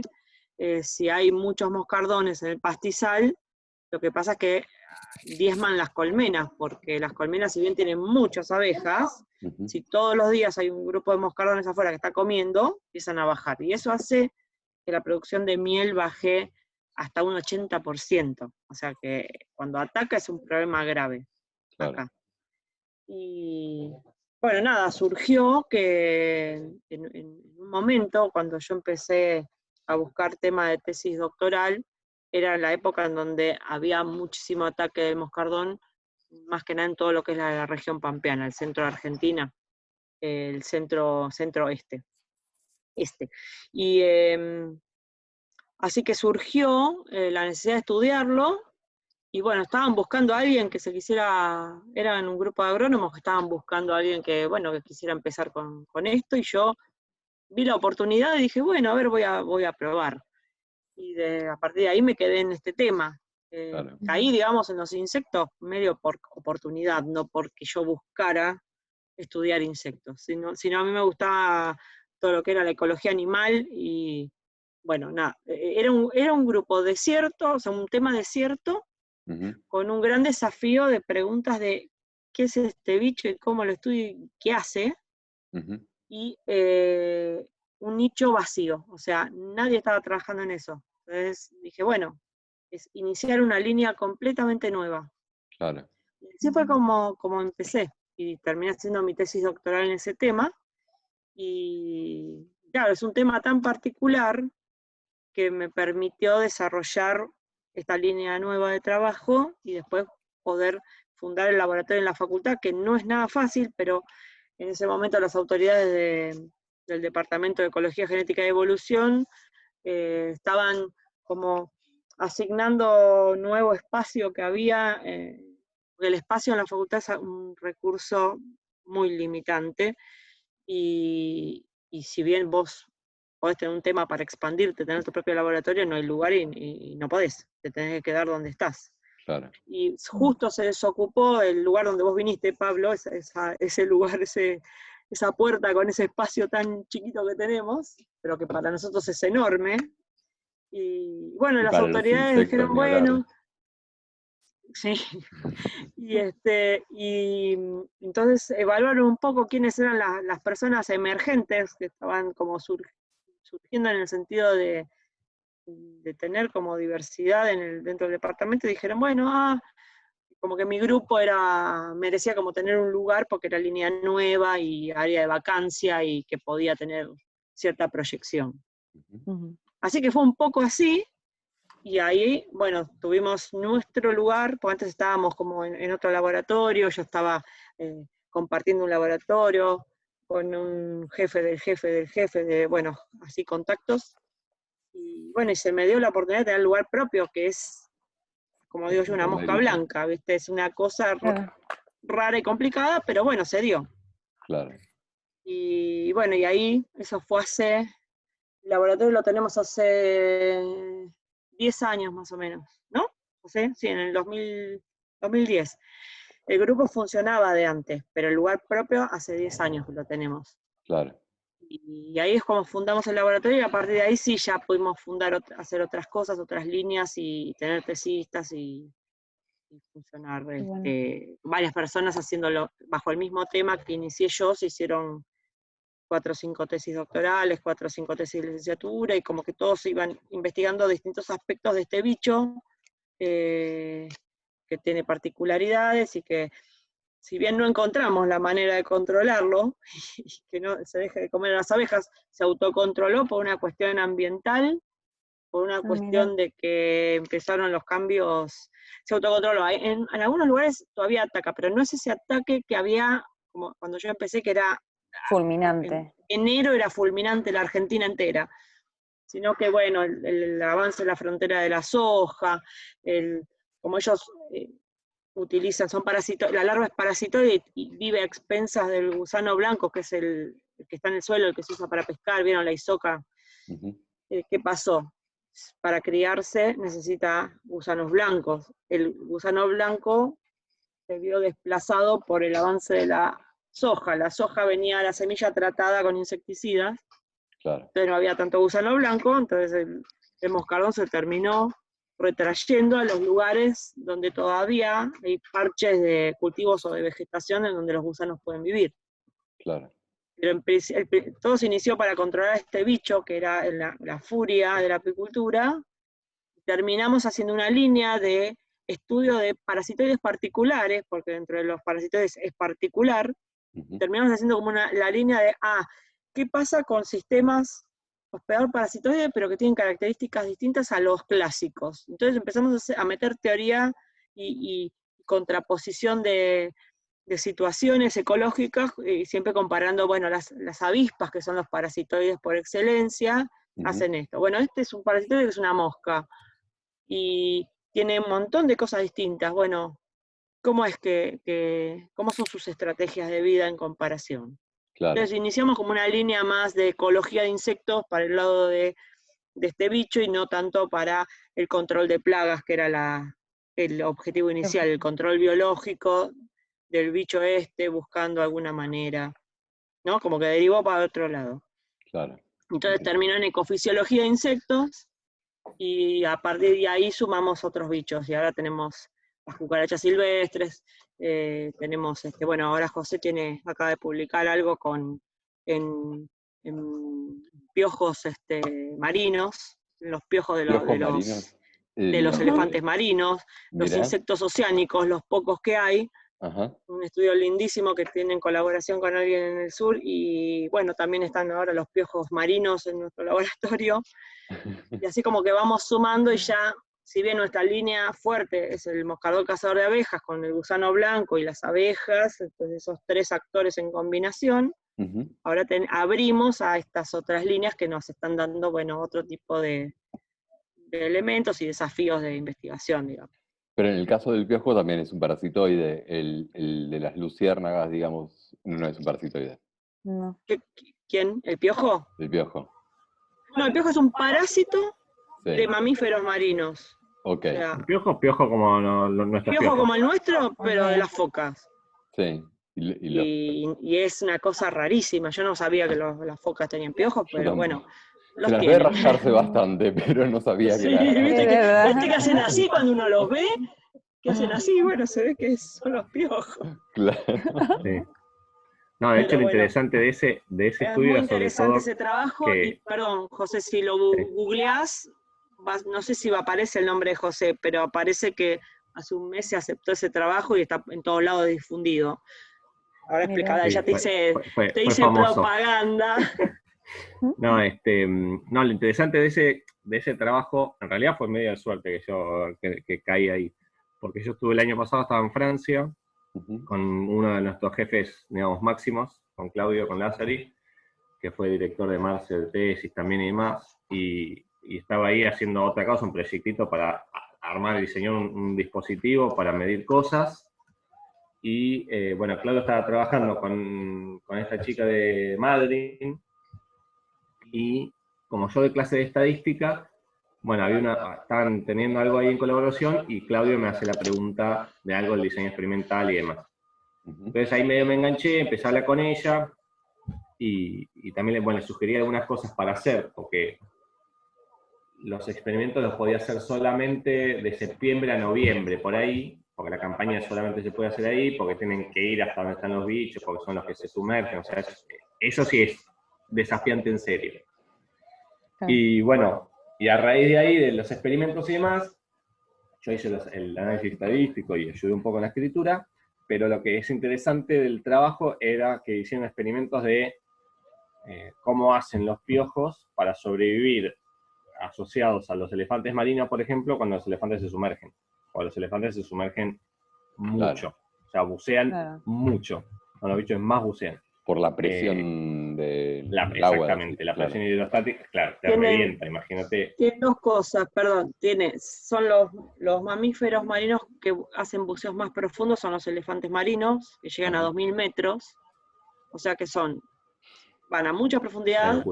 si hay muchos moscardones en el pastizal, lo que pasa es que diezman las colmenas, porque las colmenas, si bien tienen muchas abejas, Ujú. si todos los días hay un grupo de moscardones afuera que está comiendo, empiezan a bajar. Y eso hace que la producción de miel baje hasta un 80%. O sea que cuando ataca es un problema grave Claro. acá. Y bueno, nada, surgió que en un momento, cuando yo empecé a buscar tema de tesis doctoral, era la época en donde había muchísimo ataque del moscardón, más que nada en todo lo que es la región pampeana, el centro de Argentina, el centro-oeste. Y así que surgió la necesidad de estudiarlo. Y bueno, estaban buscando a alguien que se quisiera, eran un grupo de agrónomos que estaban buscando a alguien que, bueno, que quisiera empezar con esto, y yo vi la oportunidad y dije, bueno, a ver, voy a probar. Y a partir de ahí me quedé en este tema. Claro. Caí, digamos, en los insectos medio por oportunidad, no porque yo buscara estudiar insectos, sino a mí me gustaba todo lo que era la ecología animal y, bueno, nada, era un grupo desierto, o sea, un tema desierto, Ujú. con un gran desafío de preguntas de qué es este bicho y cómo lo estudio y qué hace, Ujú. y un nicho vacío, o sea, nadie estaba trabajando en eso. Entonces dije, bueno, es iniciar una línea completamente nueva. Claro. Y así fue como empecé, y terminé haciendo mi tesis doctoral en ese tema, y claro, es un tema tan particular que me permitió desarrollar esta línea nueva de trabajo y después poder fundar el laboratorio en la facultad, que no es nada fácil, pero en ese momento las autoridades del Departamento de Ecología, Genética y Evolución estaban como asignando nuevo espacio que había, porque el espacio en la facultad es un recurso muy limitante, y si bien vos podés tener un tema para expandirte, tener tu propio laboratorio, no hay lugar y no podés, te tenés que quedar donde estás. Claro. Y justo se desocupó el lugar donde vos viniste, Pablo, ese lugar, esa puerta con ese espacio tan chiquito que tenemos, pero que para nosotros es enorme. Y bueno, Y las para los autoridades insectos, dijeron, ni hablar. bueno, sí, y entonces evaluaron un poco quiénes eran las personas emergentes que estaban como surgiendo en el sentido de tener como diversidad dentro del departamento, y dijeron, bueno, como que mi grupo merecía como tener un lugar porque era línea nueva y área de vacancia y que podía tener cierta proyección. Ujú. Así que fue un poco así, y ahí, bueno, tuvimos nuestro lugar, porque antes estábamos como en otro laboratorio, yo estaba compartiendo un laboratorio con un jefe del jefe del jefe, bueno, así contactos, y bueno, y se me dio la oportunidad de tener lugar propio, que es, como digo yo, una Un mosca banderito. blanca, ¿viste? Es una cosa Claro. rara y complicada, pero bueno, se dio. Claro. Y bueno, y ahí, eso fue el laboratorio lo tenemos hace 10 años más o menos, ¿no? No sé, sí, en el 2010. El grupo funcionaba de antes, pero el lugar propio hace 10 años que lo tenemos. Claro. Y ahí es como fundamos el laboratorio, y a partir de ahí sí ya pudimos hacer otras cosas, otras líneas, y tener tesistas y funcionar. Bueno. Varias personas haciéndolo bajo el mismo tema que inicié yo, se hicieron 4 o 5 tesis doctorales, 4 o 5 tesis de licenciatura, y como que todos iban investigando distintos aspectos de este bicho, que tiene particularidades y que si bien no encontramos la manera de controlarlo, y que no se deje de comer a las abejas, se autocontroló por una cuestión ambiental, por una cuestión de que empezaron los cambios, se autocontroló. En algunos lugares todavía ataca, pero no es ese ataque que había, como cuando yo empecé, que era fulminante. En enero era fulminante la Argentina entera, sino que bueno, el avance de la frontera de la soja, como ellos utilizan, son parásitos, la larva es parasitoide y vive a expensas del gusano blanco, que es el que está en el suelo, el que se usa para pescar, ¿vieron la isoca? ¿Qué pasó? Para criarse necesita gusanos blancos. El gusano blanco se vio desplazado por el avance de la soja. La soja venía, la semilla tratada con insecticidas, Claro. entonces no había tanto gusano blanco, entonces el moscardón se terminó retrayendo a los lugares donde todavía hay parches de cultivos o de vegetación en donde los gusanos pueden vivir. Claro. Pero todo se inició para controlar a este bicho, que era la furia de la apicultura. Terminamos haciendo una línea de estudio de parasitoides particulares, porque dentro de los parasitoides es particular. Terminamos haciendo como la línea de, ¿qué pasa con sistemas hospedador parasitoide, pero que tienen características distintas a los clásicos? Entonces empezamos a meter teoría y contraposición de situaciones ecológicas, y siempre comparando, bueno, las avispas, que son los parasitoides por excelencia, hacen esto. Bueno, este es un parasitoide que es una mosca, y tiene un montón de cosas distintas. Bueno, ¿cómo son sus estrategias de vida en comparación? Claro. Entonces iniciamos como una línea más de ecología de insectos para el lado de este bicho, y no tanto para el control de plagas, que era el objetivo inicial, el control biológico del bicho buscando alguna manera, ¿no? Como que derivó para otro lado. Claro. Entonces terminó en ecofisiología de insectos, y a partir de ahí sumamos otros bichos, y ahora tenemos las cucarachas silvestres, tenemos, bueno, ahora José acaba de publicar algo en piojos marinos, los piojos de los elefantes marinos, los insectos oceánicos, los pocos que hay. Un estudio lindísimo que tiene en colaboración con alguien en el sur, y bueno, también están ahora los piojos marinos en nuestro laboratorio, y así como que vamos sumando, y ya, si bien nuestra línea fuerte es el moscardón cazador de abejas con el gusano blanco y las abejas, entonces esos tres actores en combinación, ahora abrimos a estas otras líneas que nos están dando, bueno, otro tipo de elementos y desafíos de investigación, digamos. Pero en el caso del piojo también es un parasitoide, el de las luciérnagas, digamos, no es un parasitoide. No. ¿Quién? ¿El piojo? El piojo. No, el piojo es un parásito de mamíferos marinos. Ok. O sea, Piojo como nuestros piojo piojos. como el nuestro, pero de las focas. Sí. Y es una cosa rarísima. Yo no sabía que las focas tenían piojos, pero bueno, los se las tienen. ve rascarse bastante, pero no sabía que era. ¿Viste que hacen así cuando uno los ve? Que hacen así, bueno, se ve que son los piojos. Claro. Sí. No, de hecho lo interesante de ese estudio era sobre todo ese trabajo, y perdón, José, si lo googleás, no sé si aparece el nombre de José, pero aparece que hace un mes se aceptó ese trajo y está en todos lados difundido. Ahora explicará, ya te hice propaganda. No, lo interesante de ese trabajo, en realidad fue medio de suerte que caí ahí, porque yo estuve el año pasado, estaba en Francia, con uno de nuestros jefes, digamos, máximos, con Claudio, con Lázari, que fue director de Marce de tesis también y demás, y estaba ahí haciendo otra cosa, un proyectito para armar y diseñar un dispositivo para medir cosas, y bueno, Claudio estaba trabajando con esta chica de Madrid, y como yo de clase de estadística, bueno, estaban teniendo algo ahí en colaboración, y Claudio me hace la pregunta de algo del diseño experimental y demás. Entonces ahí medio me enganché, empecé a hablar con ella, y también le sugerí algunas cosas para hacer, porque los experimentos los podía hacer solamente de septiembre a noviembre, por ahí, porque la campaña solamente se puede hacer ahí, porque tienen que ir hasta donde están los bichos, porque son los que se sumergen, o sea, eso sí es desafiante en serio. Y bueno, y a raíz de ahí, de los experimentos y demás, yo hice el análisis estadístico y ayudé un poco en la escritura, pero lo que es interesante del trabajo era que hicieron experimentos de cómo hacen los piojos para sobrevivir asociados a los elefantes marinos, por ejemplo, cuando los elefantes se sumergen. O los elefantes se sumergen mucho. O sea, bucean mucho. Cuando los bichos más bucean. Por la presión del agua. Exactamente, la presión hidrostática, claro, te revienta, imagínate. Tiene dos cosas, perdón. Son los mamíferos marinos que hacen buceos más profundos, son los elefantes marinos, que llegan a 2000 metros. O sea que van a mucha profundidad,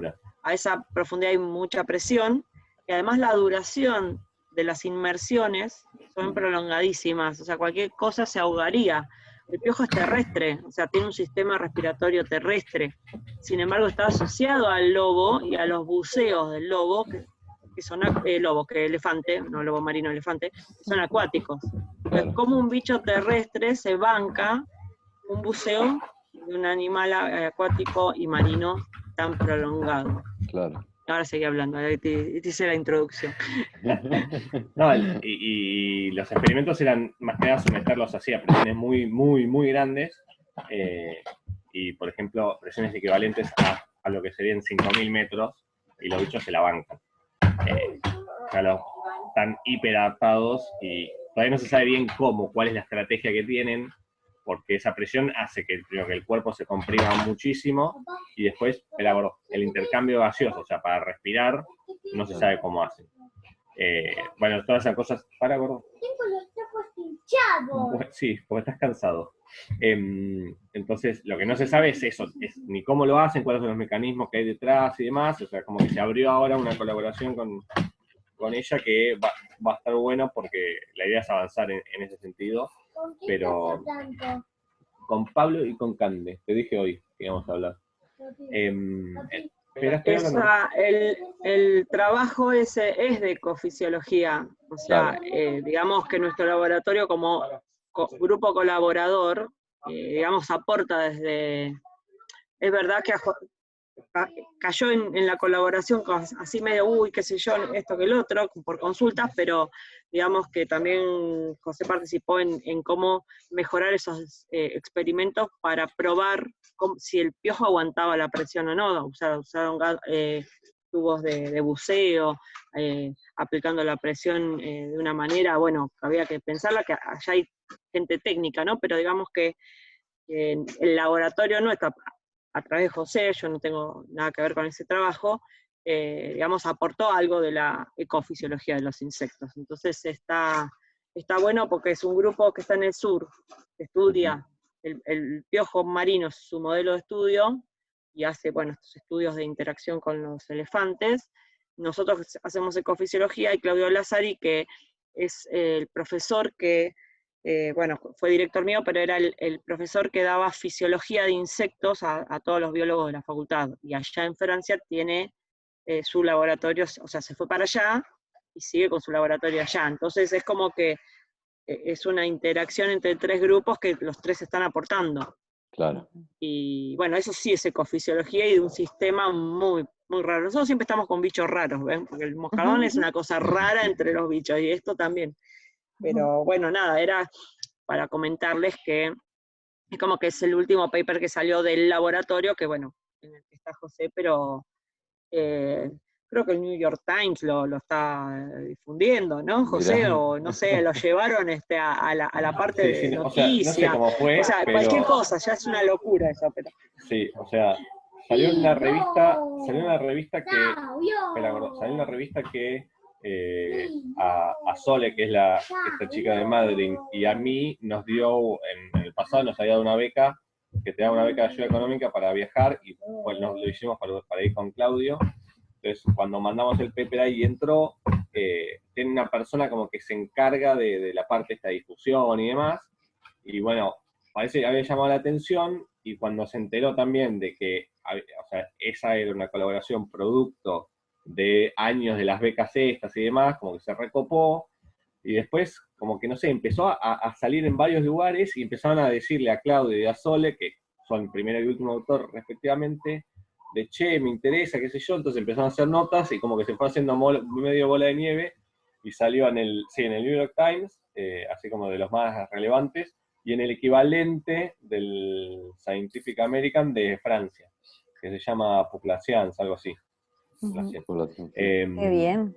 a esa profundidad hay mucha presión, y además la duración de las inmersiones son prolongadísimas, o sea, cualquier cosa se ahogaría. El piojo es terrestre, o sea, tiene un sistema respiratorio terrestre. Sin embargo, está asociado al lobo y a los buceos del lobo, que son elefante, no lobo marino, elefante, que son acuáticos. Entonces, como un bicho terrestre se banca un buceo de un animal acuático y marino tan prolongado. Claro. Ahora seguí hablando, te hice la introducción. No, y los experimentos eran más que nada someterlos así a presiones muy, muy, muy grandes, y por ejemplo, presiones equivalentes a lo que serían 5000 metros, y los bichos se la bancan. O sea, están hiperadaptados, y todavía no se sabe bien cuál es la estrategia que tienen, porque esa presión hace que el cuerpo se comprima muchísimo, y después el intercambio gaseoso, o sea, para respirar, no se sabe cómo hacen. Bueno, todas esas cosas... Gordo. Tengo los trapos hinchados. Sí, porque estás cansado. Entonces, lo que no se sabe es eso, ni cómo lo hacen, cuáles son los mecanismos que hay detrás y demás. O sea, como que se abrió ahora una colaboración con ella que va a estar bueno, porque la idea es avanzar en ese sentido. Pero con Pablo y con Cande, te dije hoy que íbamos a hablar. El trabajo ese es de ecofisiología, o sea, digamos que nuestro laboratorio como grupo colaborador, digamos, aporta desde... Es verdad que cayó en la colaboración así medio, qué sé yo, esto que el otro, por consultas, pero digamos que también José participó en cómo mejorar esos experimentos para probar si el piojo aguantaba la presión o no. Usaron tubos de buceo, aplicando la presión de una manera, bueno, había que pensarla, que allá hay gente técnica, ¿no? Pero digamos que el laboratorio no está... A través de José, yo no tengo nada que ver con ese trabajo, digamos, aportó algo de la ecofisiología de los insectos. Entonces está bueno porque es un grupo que está en el sur, que estudia el piojo marino, es su modelo de estudio, y hace, bueno, estos estudios de interacción con los elefantes. Nosotros hacemos ecofisiología, y Claudio Lazzari, que es el profesor que... bueno, fue director mío, pero era el profesor que daba fisiología de insectos a todos los biólogos de la facultad. Y allá en Francia tiene su laboratorio, o sea, se fue para allá y sigue con su laboratorio allá. Entonces es como que es una interacción entre tres grupos que los tres están aportando. Claro. Y bueno, eso sí es ecofisiología y de un sistema muy, muy raro. Nosotros siempre estamos con bichos raros, ¿ven? Porque el moscardón es una cosa rara entre los bichos, y esto también. Pero bueno, nada, era para comentarles que es como que es el último paper que salió del laboratorio, que bueno, en el que está José, pero creo que el New York Times lo está difundiendo, ¿no, José? Mirá. O no sé, lo llevaron a la parte de noticias. O sea, no sé cómo fue, o sea, pero... cualquier cosa, ya es una locura eso. Pero... Sí, o sea, salió en una revista que a Sole, que es esta chica de Madrid, y a mí nos dio, en el pasado nos había dado una beca, que te da una beca de ayuda económica para viajar, y pues lo hicimos para ir con Claudio. Entonces, cuando mandamos el paper ahí y entró, tiene una persona como que se encarga de la parte de esta difusión y demás, y bueno, parece que había llamado la atención, y cuando se enteró también de que, o sea, esa era una colaboración producto de años de las becas estas y demás, como que se recopó, y después, como que no sé, empezó a salir en varios lugares, y empezaron a decirle a Claudio y a Sole, que son primero y último autor respectivamente, de che, me interesa, qué sé yo. Entonces empezaron a hacer notas, y como que se fue haciendo medio bola de nieve, y salió en el New York Times, así como de los más relevantes, y en el equivalente del Scientific American de Francia, que se llama Populations, algo así. Ujú. Población, sí. Qué bien.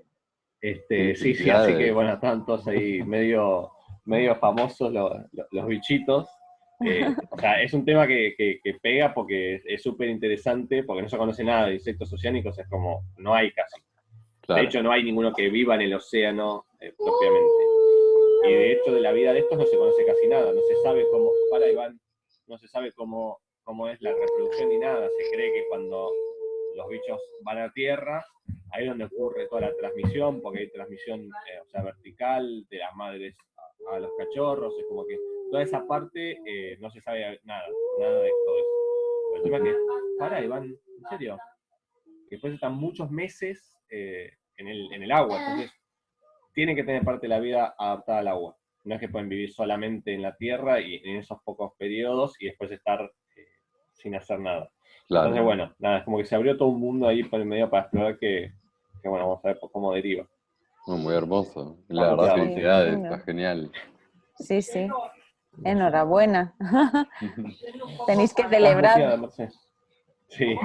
Sí, así que bueno, están todos ahí medio famosos los bichitos. O sea, es un tema que pega porque es súper interesante, porque no se conoce nada de insectos oceánicos, es como, no hay casi. De Claro, hecho, no hay ninguno que viva en el océano propiamente. Y de hecho, de la vida de estos no se conoce casi nada, no se sabe cómo, para Iván, no se sabe cómo es la reproducción ni nada. Se cree que cuando los bichos van a tierra, ahí es donde ocurre toda la transmisión, porque hay transmisión o sea, vertical de las madres a los cachorros, es como que toda esa parte no se sabe nada de todo eso. Pero el tema es que, para Iván, en serio, que después están muchos meses en el agua, entonces tienen que tener parte de la vida adaptada al agua. No es que pueden vivir solamente en la tierra y en esos pocos periodos y después estar sin hacer nada. claro. Entonces, bueno, nada, es como que se abrió todo un mundo ahí por el medio para explorar que bueno, vamos a ver cómo deriva. Muy hermoso. La Vamos, verdad, ya, felicidades, lindo. está genial. Sí, sí. Enhorabuena. Tenéis que Estás celebrar. muteada, Mercedes. Sí.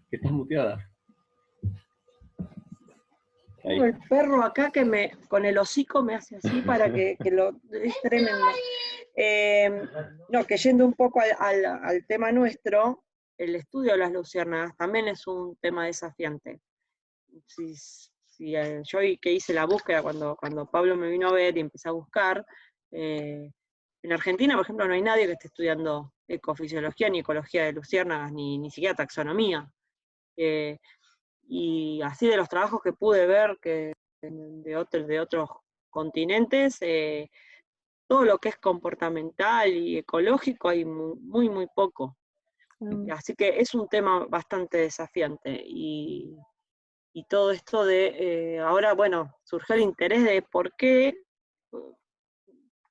Que estás muteada. Ahí. Tengo el perro acá que con el hocico me hace así para que lo... Es tremendo. No, que yendo un poco al tema nuestro, el estudio de las luciérnagas también es un tema desafiante. Yo que hice la búsqueda cuando Pablo me vino a ver y empecé a buscar, en Argentina, por ejemplo, no hay nadie que esté estudiando ecofisiología ni ecología de luciérnagas, ni siquiera taxonomía. Y así de los trabajos que pude ver de otros continentes, todo lo que es comportamental y ecológico hay muy, muy poco. Así que es un tema bastante desafiante. Y todo esto ahora, bueno, surgió el interés de por qué,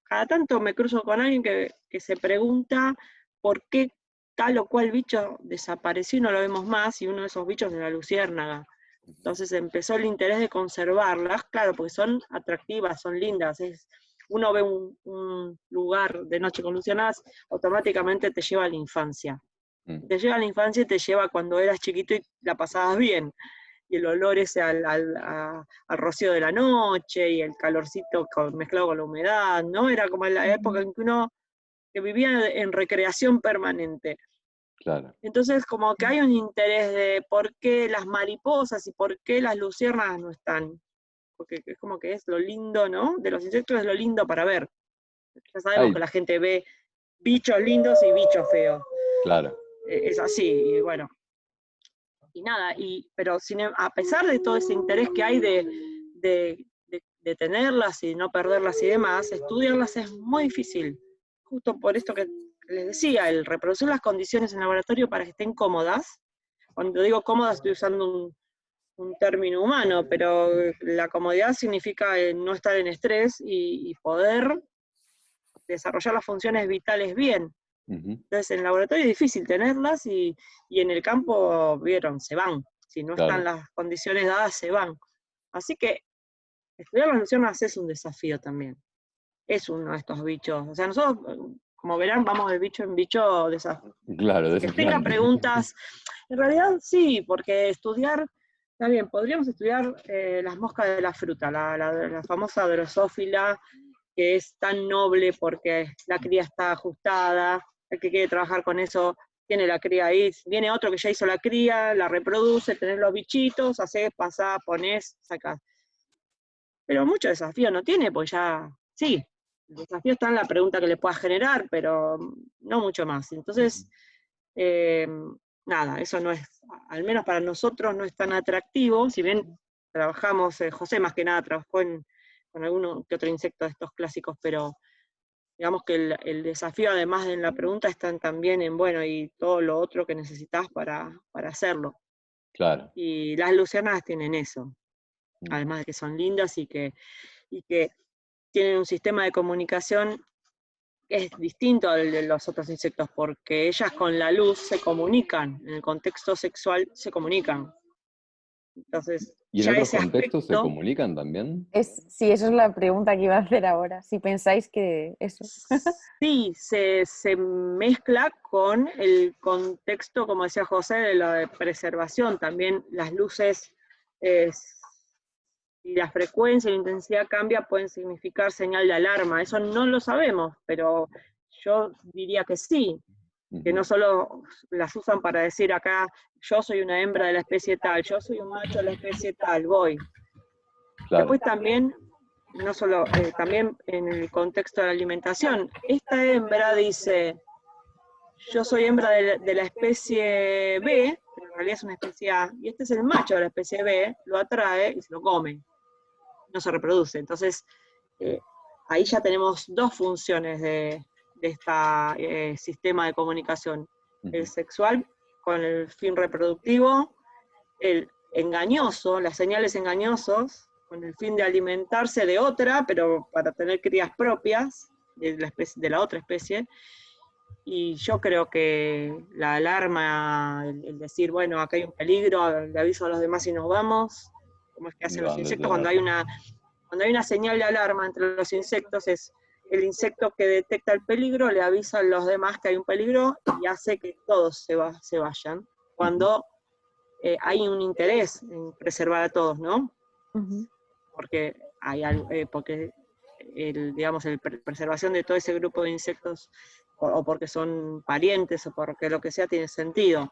cada tanto me cruzo con alguien que se pregunta por qué tal o cual bicho desapareció y no lo vemos más, y uno de esos bichos es la luciérnaga. Entonces empezó el interés de conservarlas, claro, porque son atractivas, son lindas. Uno ve un lugar de noche con luciérnagas, automáticamente te lleva a la infancia. Te lleva a la infancia y te lleva cuando eras chiquito y la pasabas bien. Y el olor ese al rocío de la noche, y el calorcito mezclado con la humedad, ¿no? Era como en la época en que uno que vivía en recreación permanente. Claro. Entonces, como que hay un interés de por qué las mariposas y por qué las luciérnagas no están. Porque es como que es lo lindo, ¿no? De los insectos es lo lindo para ver. Ya sabemos Ay, que la gente ve bichos lindos y bichos feos. claro. Es así, y bueno. Y nada, pero a pesar de todo ese interés que hay de tenerlas y no perderlas y demás, estudiarlas es muy difícil. Justo por esto que les decía, el reproducir las condiciones en laboratorio para que estén cómodas. Cuando digo cómodas estoy usando un término humano, pero la comodidad significa no estar en estrés y poder desarrollar las funciones vitales bien. Entonces en el laboratorio es difícil tenerlas y en el campo, vieron, se van. Si no están las condiciones dadas, se van. Así que estudiar las luciérnagas es un desafío también. Es uno de estos bichos. O sea, nosotros, como verán, vamos de bicho en bicho desafío. Claro, Que tenga desafiante. preguntas. En realidad sí, porque estudiar, está bien, podríamos estudiar las moscas de la fruta, la famosa drosófila, que es tan noble porque la cría está ajustada, el que quiere trabajar con eso tiene la cría ahí, viene otro que ya hizo la cría, la reproduce, tenés los bichitos, haces, pasás, ponés, sacás. Pero mucho desafío no tiene, pues ya, sí, el desafío está en la pregunta que le puedas generar, pero no mucho más. Entonces, nada, eso no es, al menos para nosotros no es tan atractivo, si bien trabajamos, José más que nada trabajó con alguno que otro insecto de estos clásicos, pero digamos que el desafío, además de en la pregunta, está también en, bueno, y todo lo otro que necesitas para hacerlo. Claro. Y las luciérnagas tienen eso, además de que son lindas y que tienen un sistema de comunicación que es distinto al de los otros insectos, porque ellas con la luz se comunican, en el contexto sexual se comunican. Entonces, ¿Y en ya otros ese contextos se aspecto, comunican también? Sí, eso es la pregunta que iba a hacer ahora. Si pensáis que eso. sí, se mezcla con el contexto, como decía José, de la de preservación. También las luces, si la frecuencia y la intensidad cambia, pueden significar señal de alarma. Eso no lo sabemos, pero yo diría que sí, que no solo las usan para decir acá, yo soy una hembra de la especie tal, yo soy un macho de la especie tal, voy. Claro. Después también, no solo, también en el contexto de la alimentación, esta hembra dice, yo soy hembra de la especie B, pero en realidad es una especie A, y este es el macho de la especie B, lo atrae y se lo come, no se reproduce. Entonces, ahí ya tenemos dos funciones de este sistema de comunicación, el sexual con el fin reproductivo, el engañoso, las señales engañosos, con el fin de alimentarse de otra, pero para tener crías propias de la otra especie. Y yo creo que la alarma, el decir, bueno, acá hay un peligro, le aviso a los demás y nos vamos, como es que hacen los insectos, cuando hay una señal de alarma entre los insectos, es el insecto que detecta el peligro, le avisa a los demás que hay un peligro y hace que todos se vayan. Cuando hay un interés en preservar a todos, ¿no? Porque hay algo, porque digamos, la preservación de todo ese grupo de insectos, o porque son parientes, o porque lo que sea, tiene sentido.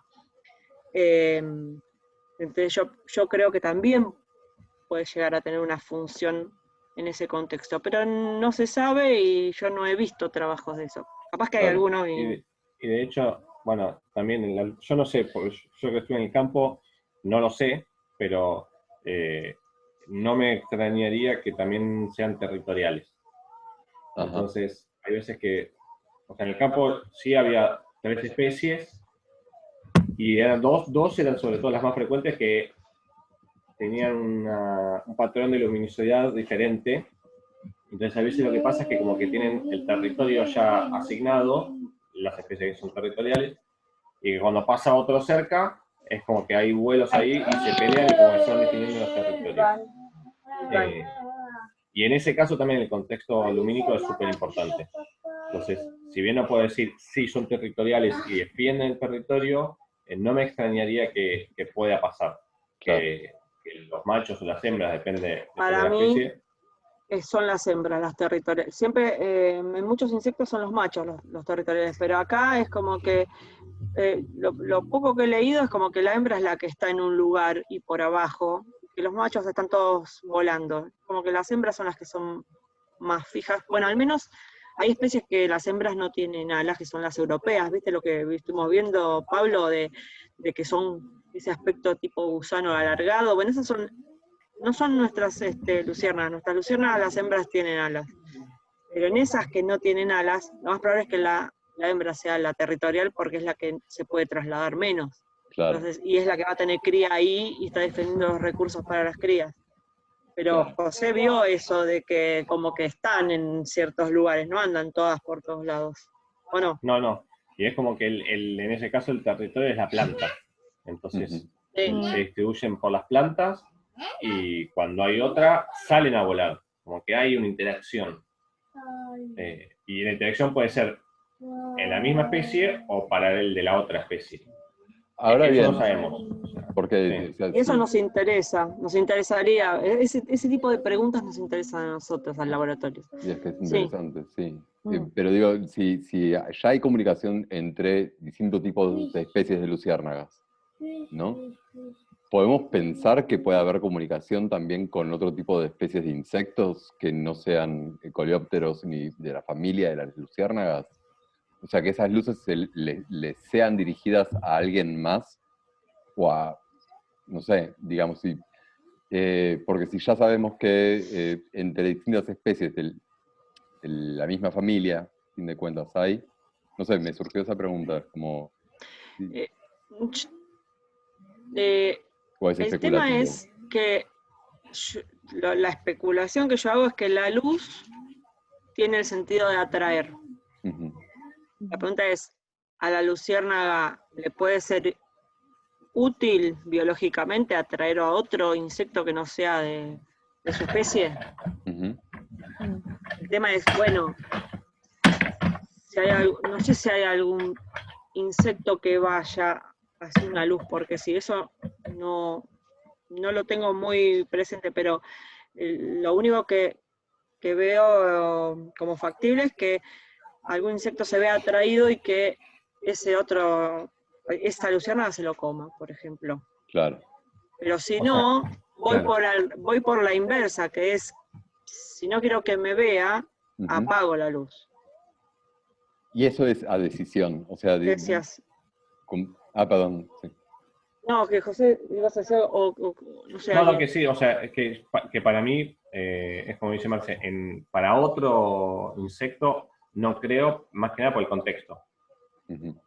Entonces yo creo que también puede llegar a tener una función en ese contexto, pero no se sabe y yo no he visto trabajos de eso. Capaz que hay algunos y de hecho, bueno, también, yo no sé, porque yo que estuve en el campo, no lo sé, pero no me extrañaría que también sean territoriales. Ajá. Entonces, hay veces que, o sea, en el campo sí había 3 especies, y eran dos eran sobre todo las más frecuentes, que tenían un patrón de luminosidad diferente. Entonces, a veces lo que pasa es que como que tienen el territorio ya asignado, las especies que son territoriales, y que cuando pasa otro cerca, es como que hay vuelos ahí y se pelean y como que se van definiendo los territorios. Y en ese caso también el contexto lumínico es súper importante. Entonces, si bien no puedo decir sí son territoriales y defienden el territorio, no me extrañaría que pueda pasar. Claro. Que los machos o las hembras, depende de para la mí especie. Son las hembras las territoriales. Siempre, en muchos insectos son los machos los territoriales, pero acá es como que lo poco que he leído es como que la hembra es la que está en un lugar y por abajo, que los machos están todos volando. Como que las hembras son las que son más fijas. Bueno, al menos hay especies que las hembras no tienen alas, que son las europeas. ¿Viste lo que estuvimos viendo, Pablo, de que son ese aspecto tipo gusano alargado? Bueno, esas no son nuestras luciérnagas. Nuestras luciérnagas, las hembras tienen alas. Pero en esas que no tienen alas, lo más probable es que la hembra sea la territorial, porque es la que se puede trasladar menos. Claro. Entonces, y es la que va a tener cría ahí y está defendiendo los recursos para las crías. Pero Claro. José vio eso de que como que están en ciertos lugares, no andan todas por todos lados. ¿O no? No. Y es como que en ese caso el territorio es la planta. Entonces, se distribuyen por las plantas y cuando hay otra, salen a volar. Como que hay una interacción. Y la interacción puede ser en la misma especie o paralela de la otra especie. Ahora eso bien, no sabemos. porque Sí. Y eso nos interesaría, ese tipo de preguntas nos interesan a nosotros, al laboratorio. Y es que es Sí. interesante, sí. Pero digo, si ya hay comunicación entre distintos tipos de especies de luciérnagas, ¿no? ¿Podemos pensar que puede haber comunicación también con otro tipo de especies de insectos que no sean coleópteros ni de la familia de las luciérnagas? O sea, que esas luces le sean dirigidas a alguien más o a, no sé, digamos, porque si ya sabemos que entre distintas especies de la misma familia, a fin de cuentas, hay, no sé, me surgió esa pregunta, como... ¿O es El especulativo? tema es que la especulación que yo hago es que la luz tiene el sentido de atraer. La pregunta es, ¿a la luciérnaga le puede ser útil biológicamente atraer a otro insecto que no sea de su especie? Ujú. El tema es, bueno, no sé si hay algún insecto que vaya hacia una luz, porque si eso no lo tengo muy presente, pero lo único que veo como factible es que algún insecto se vea atraído y que esa luciérnaga se lo coma, por ejemplo. Claro. Pero si O no, claro. voy por la inversa, que es, si no quiero que me vea, Ujú. apago la luz. Y eso es a decisión, o sea, ¿Qué decías? perdón. Sí. No, que José, ibas a hacer, no sé, No, alguien. que sí, o sea, es que para mí, es como dice Marce, para otro insecto no creo, más que nada por el contexto. Ujú.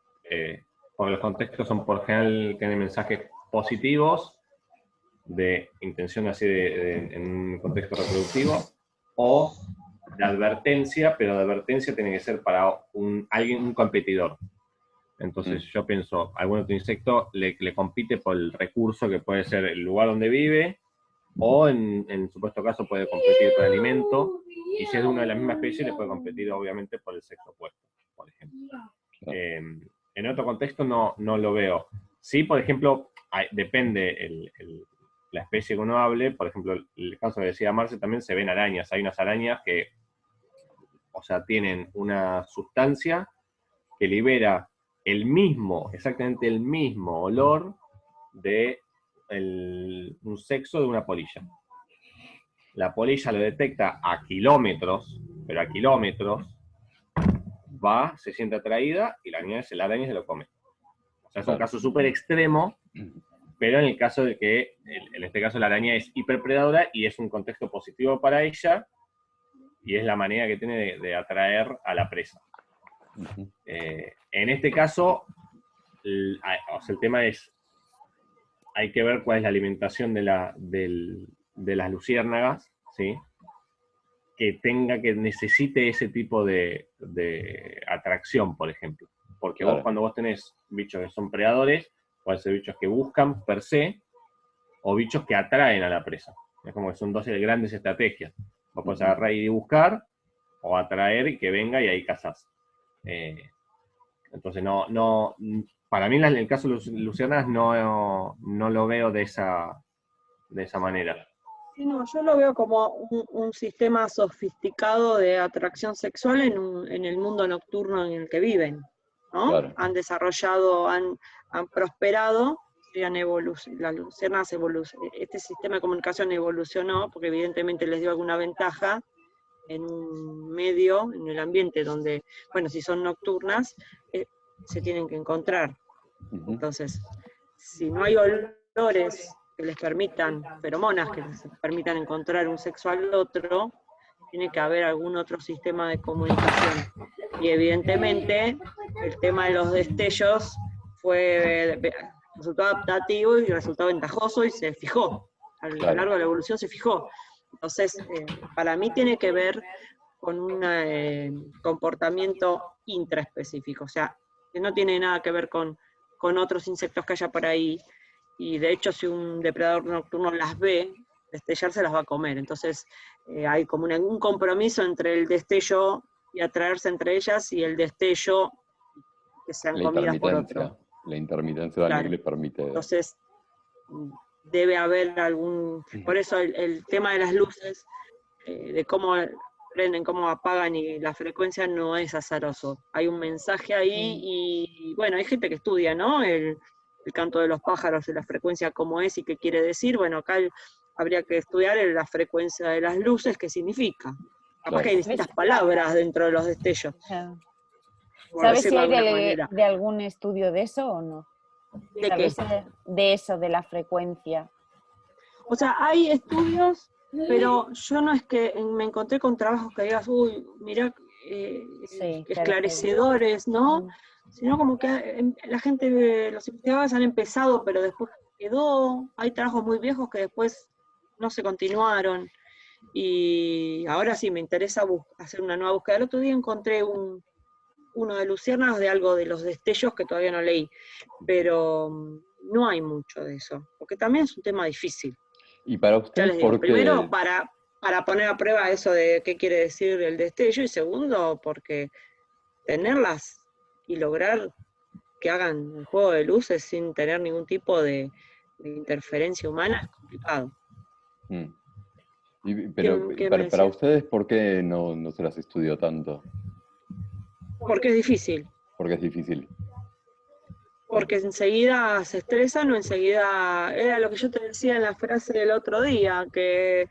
Porque los contextos son por general, tienen mensajes positivos de intención así en un contexto reproductivo, o de advertencia, pero de advertencia tiene que ser para un competidor. Entonces yo pienso, algún otro insecto le compite por el recurso que puede ser el lugar donde vive, o en supuesto caso puede competir por alimento, y si es de una de la misma especie le puede competir obviamente por el sexo opuesto, por ejemplo. En otro contexto no lo veo. Sí, por ejemplo, depende la especie que uno hable, por ejemplo, el caso que decía Marce, también se ven arañas. Hay unas arañas que, o sea, tienen una sustancia que libera exactamente el mismo olor de un sexo de una polilla. La polilla lo detecta a kilómetros, pero a kilómetros, va, se siente atraída y la araña se lo come. O sea, es un caso súper extremo, pero en el caso de que, en este caso la araña es hiperpredadora y es un contexto positivo para ella, y es la manera que tiene de atraer a la presa. Ujú. En este caso, el tema es, hay que ver cuál es la alimentación de las luciérnagas, ¿sí? Que necesite ese tipo de atracción, por ejemplo. Porque Claro. cuando vos tenés bichos que son predadores, pueden ser bichos que buscan per se, o bichos que atraen a la presa. Es como que son dos grandes estrategias. Vos podés agarrar y buscar, o atraer y que venga y ahí cazás. Entonces, para mí en el caso de luciérnagas no lo veo de esa manera. Sí, no, yo lo veo como un sistema sofisticado de atracción sexual en el mundo nocturno en el que viven, ¿no? Claro. Han desarrollado, han prosperado, las luciérnagas este sistema de comunicación evolucionó porque evidentemente les dio alguna ventaja en un medio, en el ambiente donde, bueno, si son nocturnas, se tienen que encontrar. Ujú. Entonces, si no hay olores que les permitan, feromonas que les permitan encontrar un sexo al otro, tiene que haber algún otro sistema de comunicación. Y evidentemente, el tema de los destellos resultó adaptativo y resultó ventajoso y se fijó. A lo largo de la evolución se fijó. Entonces, para mí tiene que ver con un comportamiento intraespecífico, o sea, que no tiene nada que ver con otros insectos que haya por ahí, y de hecho si un depredador nocturno las ve, destellar se las va a comer. Entonces hay como un compromiso entre el destello y atraerse entre ellas y el destello que sean comidas por otro. La intermitencia también les permite. Entonces debe haber por eso el tema de las luces, de cómo prenden, cómo apagan y la frecuencia no es azaroso. Hay un mensaje ahí y bueno, hay gente que estudia, ¿no? El canto de los pájaros, la frecuencia cómo es y qué quiere decir. Bueno, acá habría que estudiar la frecuencia de las luces, qué significa. Capaz que hay distintas palabras dentro de los destellos. ¿Sabes si hay de algún estudio de eso o no? ¿De qué? De eso, de la frecuencia. O sea, hay estudios, pero yo no es que me encontré con trabajos que digas, uy, mirá, esclarecedores, ¿no? Sino como que la gente, los investigadores han empezado, pero después quedó. Hay trabajos muy viejos que después no se continuaron. Y ahora sí me interesa hacer una nueva búsqueda. El otro día encontré uno de luciérnagas de algo de los destellos que todavía no leí, pero no hay mucho de eso, porque también es un tema difícil. Y para Ya usted, les digo, ¿por qué? primero para poner a prueba eso de qué quiere decir el destello, y segundo porque tenerlas y lograr que hagan el juego de luces sin tener ningún tipo de interferencia humana es complicado. Mm. Pero ¿Qué me para decías? ustedes, ¿por qué no se las estudió tanto? Porque es difícil, Porque es difícil. porque enseguida se estresan o enseguida, era lo que yo te decía en la frase del otro día, que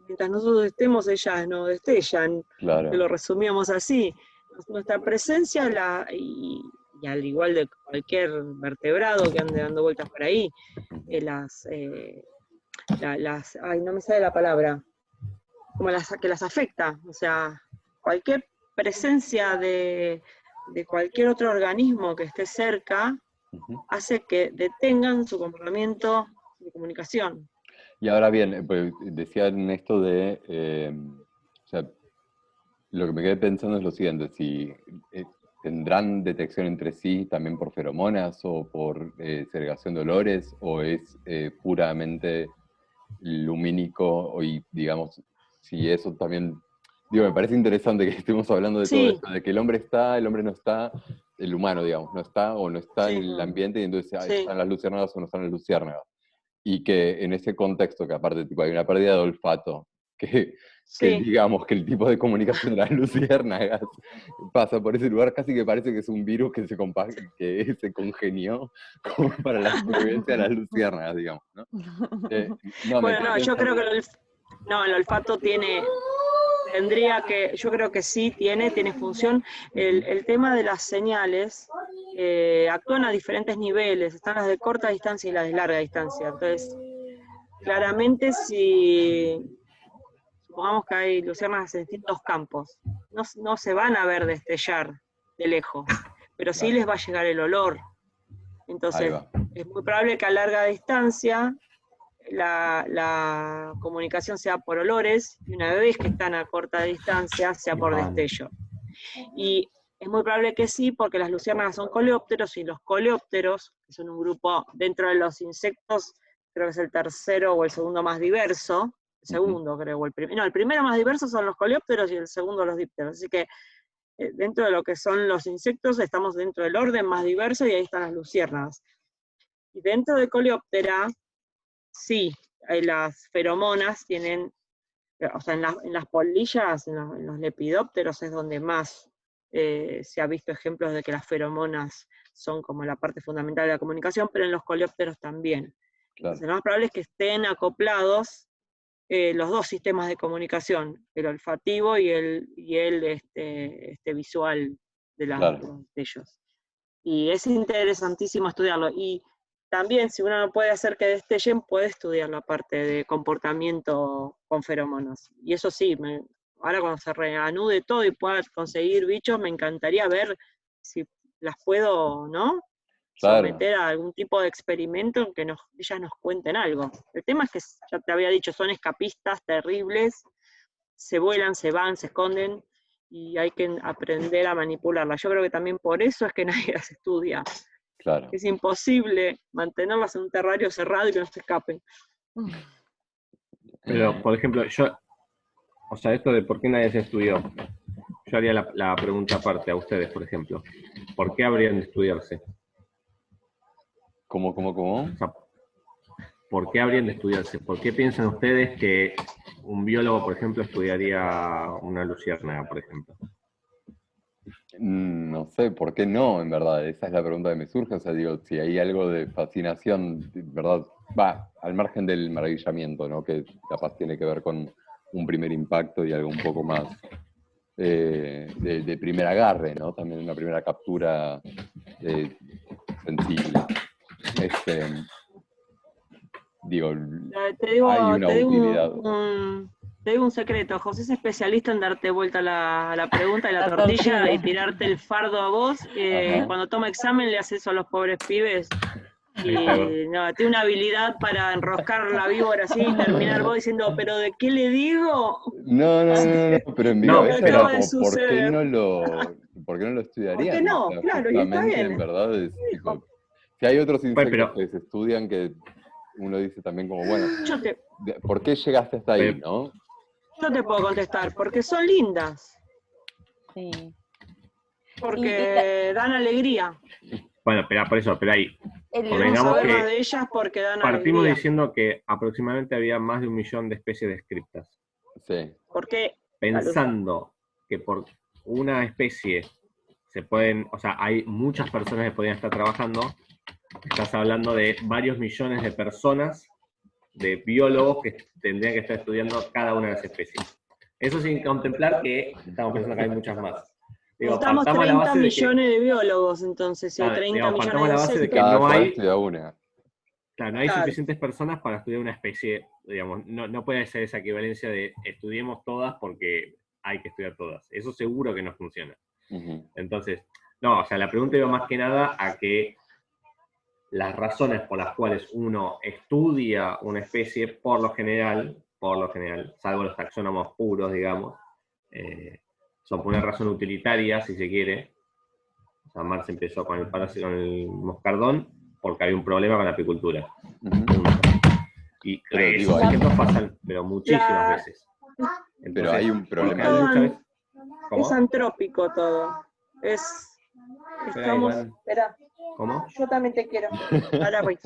mientras nosotros estemos, ellas no destellan, Claro. que lo resumíamos así. Nuestra presencia, y al igual de cualquier vertebrado que ande dando vueltas por ahí, ay, no me sale la palabra, como que las afecta, o sea, cualquier presencia de cualquier otro organismo que esté cerca Ujú. hace que detengan su comportamiento de comunicación. Y ahora bien, pues, decían esto de, o sea, lo que me quedé pensando es lo siguiente, si tendrán detección entre sí también por feromonas o por segregación de olores, o es puramente lumínico, y digamos, si eso también, digo, me parece interesante que estemos hablando de todo Sí, esto, de que el hombre está, el hombre no está, el humano, digamos, no está o no está en sí, el ambiente, y entonces sí, están las luciérnagas o no están las luciérnagas. Y que en ese contexto, que aparte tipo, hay una pérdida de olfato, que sí, digamos que el tipo de comunicación de las luciérnagas pasa por ese lugar, casi que parece que es un virus que que se congenió como para la supervivencia de las luciérnagas, digamos, ¿no? No, me Bueno, quedé no, yo creo pensando. que el olfato yo creo que sí tiene función. El tema de las señales actúan a diferentes niveles, están las de corta distancia y las de larga distancia. Entonces, claramente si supongamos que hay luciérnagas en distintos campos, no se van a ver destellar de lejos, pero sí Claro, les va a llegar el olor. ahí Entonces, va. es muy probable que a larga distancia la comunicación sea por olores, y una vez que están a corta distancia sea por destello. Y es muy probable que sí, porque las luciérnagas son coleópteros, y los coleópteros, que son un grupo dentro de los insectos, creo que es el tercero o el segundo más diverso, el segundo creo, o el primero, no, el primero más diverso son los coleópteros y el segundo los dípteros, así que dentro de lo que son los insectos estamos dentro del orden más diverso, y ahí están las luciérnagas. Y dentro de Coleóptera, sí, las feromonas tienen, o sea, en las polillas, en los lepidópteros es donde más se ha visto ejemplos de que las feromonas son como la parte fundamental de la comunicación, pero en los coleópteros también. Entonces, Claro, lo más probable es que estén acoplados los dos sistemas de comunicación, el olfativo y el visual de claro. ellos. Y es interesantísimo estudiarlo. Y también, si uno no puede hacer que destellen, puede estudiar la parte de comportamiento con feromonas. Y eso sí, ahora cuando se reanude todo y pueda conseguir bichos, me encantaría ver si las puedo, ¿no? Claro, Someter a algún tipo de experimento en que ellas nos cuenten algo. El tema es que, ya te había dicho, son escapistas terribles, se vuelan, se van, se esconden, y hay que aprender a manipularlas. Yo creo que también por eso es que nadie las estudia. claro. Es imposible mantenerlas en un terrario cerrado y que no se escapen. Pero, por ejemplo, o sea, esto de por qué nadie se estudió, yo haría la pregunta aparte a ustedes, por ejemplo. ¿Por qué habrían de estudiarse? ¿Cómo? O sea, ¿por qué habrían de estudiarse? ¿Por qué piensan ustedes que un biólogo, por ejemplo, estudiaría una luciérnaga, por ejemplo? No sé, ¿por qué no? En verdad, esa es la pregunta que me surge. O sea, digo, si hay algo de fascinación, ¿verdad? Va, al margen del maravillamiento, ¿no? Que capaz tiene que ver con un primer impacto y algo un poco más de primer agarre, ¿no? También una primera captura sensible. Digo, hay una Te digo utilidad. te digo un secreto. José es especialista en darte vuelta a la pregunta y la La tortilla, tortilla. y tirarte el fardo a vos. Ajá. Cuando toma examen le hace eso a los pobres pibes. Ahí está. Y no, tiene una habilidad para enroscar la víbora así y terminar vos diciendo, ¿pero de qué le digo? No, pero en mi No, cabeza era Acaba de como, ¿por qué suceder. ¿por qué no lo estudiarían? ¿Por qué no? O sea, Claro, y está justamente, bien. en verdad, es Dijo. tipo, si hay otros insectos pero- que se estudian que uno dice también como, bueno, Yo te, ¿por qué llegaste hasta ahí, Pero- no? yo te puedo contestar, porque son lindas, Sí. porque dan alegría. Bueno, por eso, pero ahí El- Convengamos Saber que más de ellas porque dan partimos alegría. diciendo que aproximadamente había más de 1 millón de especies descritas. Sí. Porque Pensando que por una especie se pueden, o sea, hay muchas personas que podrían estar trabajando, estás hablando de varios millones de personas, de biólogos que tendrían que estar estudiando cada una de las especies. Eso sin contemplar que estamos pensando que hay muchas más. Digo, necesitamos partamos a la 30 base de que, millones de biólogos, entonces, si hay 30 digamos, partamos a millones la de base de insectos. que no Cada cual hay, estudia una. claro, no hay Claro. suficientes personas para estudiar una especie, digamos, no puede ser esa equivalencia de estudiemos todas porque hay que estudiar todas. Eso seguro que no funciona. Ujú. Entonces, no, o sea, la pregunta iba más que nada a que las razones por las cuales uno estudia una especie, por lo general, salvo los taxónomos puros, digamos, son por una razón utilitaria, si se quiere. O sea, Marx empezó con el moscardón porque había un problema con la apicultura. Ujú. Y Pero, esos digo, hay- ejemplos pasan, pero muchísimas La- veces. Pero hay un por lo problema. general, muchas veces- Es ¿Cómo? antrópico todo. Estamos. Iván. Espera, ¿Cómo? yo también te quiero. Ahora voy.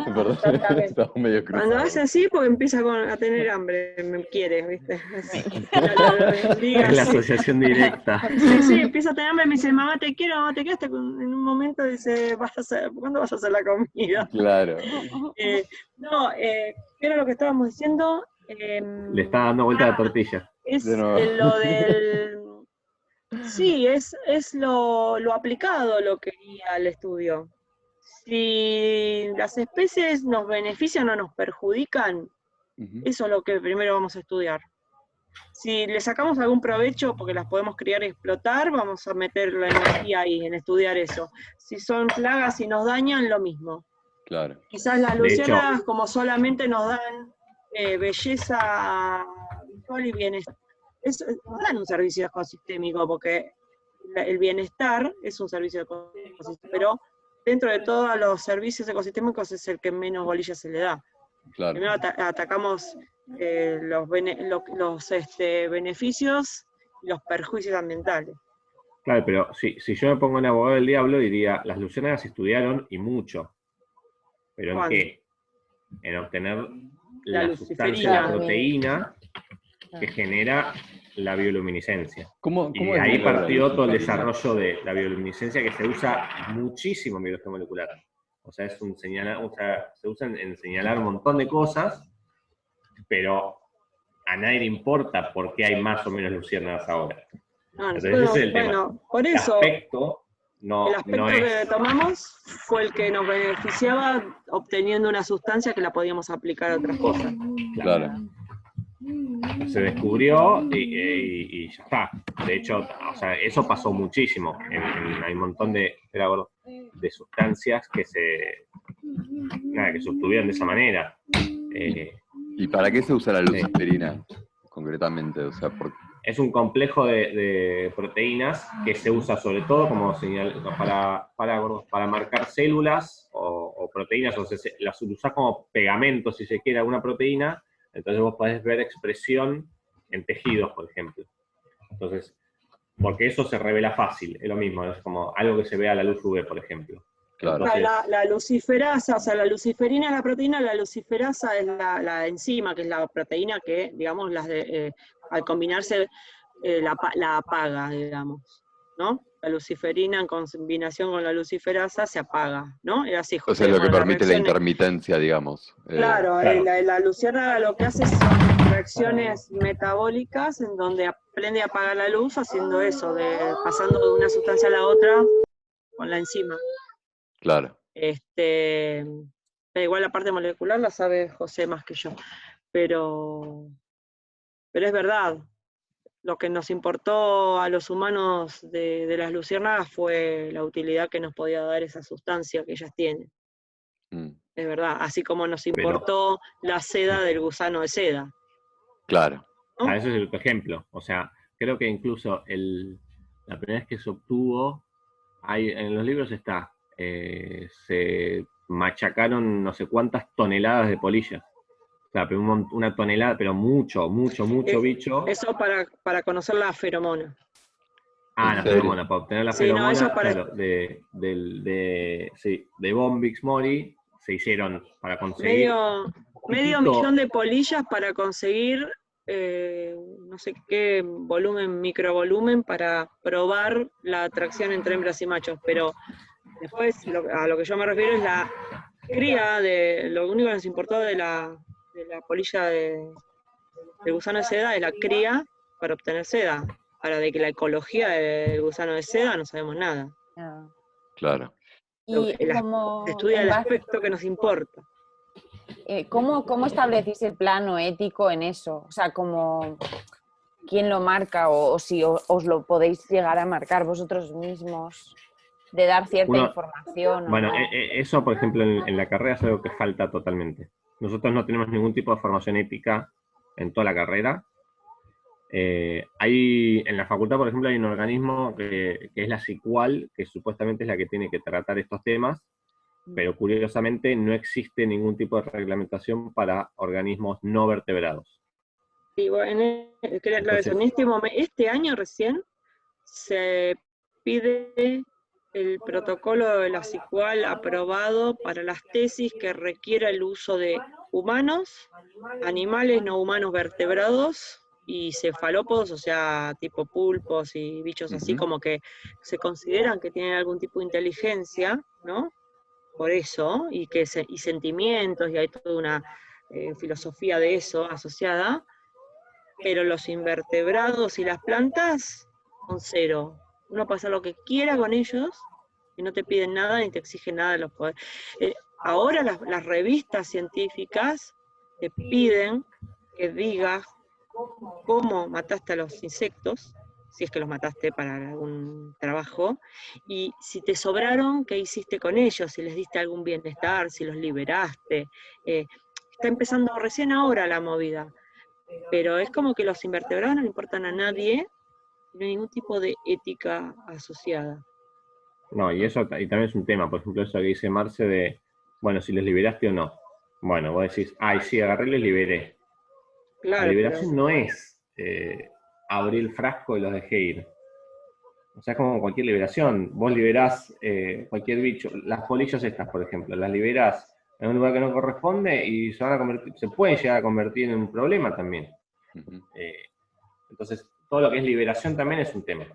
Perdón, Exactamente. estamos medio Cuando cruzados. hace así, porque empieza a tener hambre, me quiere, ¿viste? Así. Diga Es la así. asociación directa. Sí, empieza a tener hambre, me dice, mamá, te quiero, mamá, te quiero. Hasta que en un momento dice, ¿cuándo vas a hacer la comida? Claro. ¿Qué era lo que estábamos diciendo? Le está dando vuelta a la tortilla. Es De nuevo. lo del... Sí, es lo aplicado lo que guía el estudio. Si las especies nos benefician o nos perjudican, Ujú. eso es lo que primero vamos a estudiar. Si le sacamos algún provecho porque las podemos criar y explotar, vamos a meter la energía ahí en estudiar eso. Si son plagas y nos dañan, lo mismo. Claro. Quizás las De hecho- luciérnagas, como solamente nos dan belleza visual y bienestar, nos dan un servicio ecosistémico, porque el bienestar es un servicio ecosistémico, pero dentro de todos los servicios ecosistémicos es el que menos bolilla se le da. Claro. Primero atacamos los beneficios y los perjuicios ambientales. Claro, pero si yo me pongo en abogado del diablo, diría, las luciérnagas estudiaron y mucho. ¿Pero en ¿Cuándo? qué? En obtener La la luciferina. sustancia, la proteína que genera la bioluminiscencia. ¿Cómo Y es ahí lo de la partió todo el luciferina? desarrollo de la bioluminiscencia que se usa muchísimo en biología molecular. O sea, se usa en señalar un montón de cosas, pero a nadie le importa por qué hay más o menos luciérnagas ahora. No, Entonces, nosotros, ese es el tema. bueno, por El eso aspecto no, el aspecto no que es... tomamos fue el que nos beneficiaba obteniendo una sustancia que la podíamos aplicar a otras cosas. Claro. Se descubrió y ya está. De hecho, o sea, eso pasó muchísimo. Hay un montón de sustancias que se obtuvieron de esa manera. ¿Y para qué se usa la luciferina concretamente? O sea, Es un complejo de proteínas que se usa sobre todo como señal para marcar células o proteínas, o sea, las usás como pegamento, si se quiere, alguna proteína. Entonces vos podés ver expresión en tejidos, por ejemplo. Entonces, porque eso se revela fácil, es lo mismo, es como algo que se ve a la luz UV, por ejemplo. claro. Entonces, La luciferasa, o sea, la luciferina es la proteína, la luciferasa es la enzima, que es la proteína que, digamos, al combinarse la apaga, digamos, ¿no? La luciferina en combinación con la luciferasa se apaga, ¿no? Es así, O sea, lo que digamos, las permite la reacciones. intermitencia, digamos. Claro, Claro. la luciérnaga lo que hace son reacciones metabólicas en donde aprende a apagar la luz haciendo eso, pasando de una sustancia a la otra con la enzima. Claro. Pero igual la parte molecular la sabe José más que yo, pero es verdad. Lo que nos importó a los humanos de las luciérnagas fue la utilidad que nos podía dar esa sustancia que ellas tienen. Mm. Es verdad, así como nos importó la seda del gusano de seda. Claro. ¿No? Ese es el ejemplo. O sea, creo que incluso la primera vez que se obtuvo, en los libros está, se machacaron no sé cuántas toneladas de polillas. O sea, pero una tonelada, pero mucho bicho. Eso para conocer la feromona. Ah, ¿En la serio? feromona, para obtener la Sí, no, eso feromona, es para- claro, de Bombix Mori se hicieron para conseguir Medio millón de polillas para conseguir no sé qué volumen, microvolumen para probar la atracción entre hembras y machos, pero después a lo que yo me refiero es la cría lo único que nos importó de la polilla del gusano de seda es la cría para obtener seda. Ahora, de que la ecología del gusano de seda no sabemos nada. Ah. Claro. Y Se como estudia el aspecto que nos importa. ¿cómo establecís el plano ético en eso? O sea, ¿quién lo marca o si os lo podéis llegar a marcar vosotros mismos? De dar cierta información. Bueno, ¿o no? eso, por ejemplo, en la carrera es algo que falta totalmente. Nosotros no tenemos ningún tipo de formación ética en toda la carrera. En la facultad, por ejemplo, hay un organismo que es la SICUAL, que supuestamente es la que tiene que tratar estos temas, pero curiosamente no existe ningún tipo de reglamentación para organismos no vertebrados. Sí, bueno, quería aclarar eso. En este año recién se pide el protocolo de la SICUAL aprobado para las tesis que requiera el uso de humanos, animales no humanos vertebrados y cefalópodos, o sea, tipo pulpos y bichos así Ujú. como que se consideran que tienen algún tipo de inteligencia, ¿no? Por eso, y sentimientos, y hay toda una filosofía de eso asociada, pero los invertebrados y las plantas son cero. Uno puede hacer lo que quiera con ellos y no te piden nada ni te exigen nada de los poderes. Ahora las revistas científicas te piden que digas cómo mataste a los insectos, si es que los mataste para algún trabajo, y si te sobraron, ¿qué hiciste con ellos? Si les diste algún bienestar, si los liberaste. Está empezando recién ahora la movida, pero es como que los invertebrados no le importan a nadie, no hay ningún tipo de ética asociada. No, y también es un tema, por ejemplo, eso que dice Marce de, bueno, si les liberaste o no. Bueno, vos decís, ay, sí, agarré y les liberé. La Claro, pero liberación no es abrir el frasco y los dejé ir. O sea, es como cualquier liberación. Vos liberás cualquier bicho. Las polillas estas, por ejemplo, las liberás en un lugar que no corresponde y se pueden llegar a convertir en un problema también. Ujú. Entonces, todo lo que es liberación también es un tema.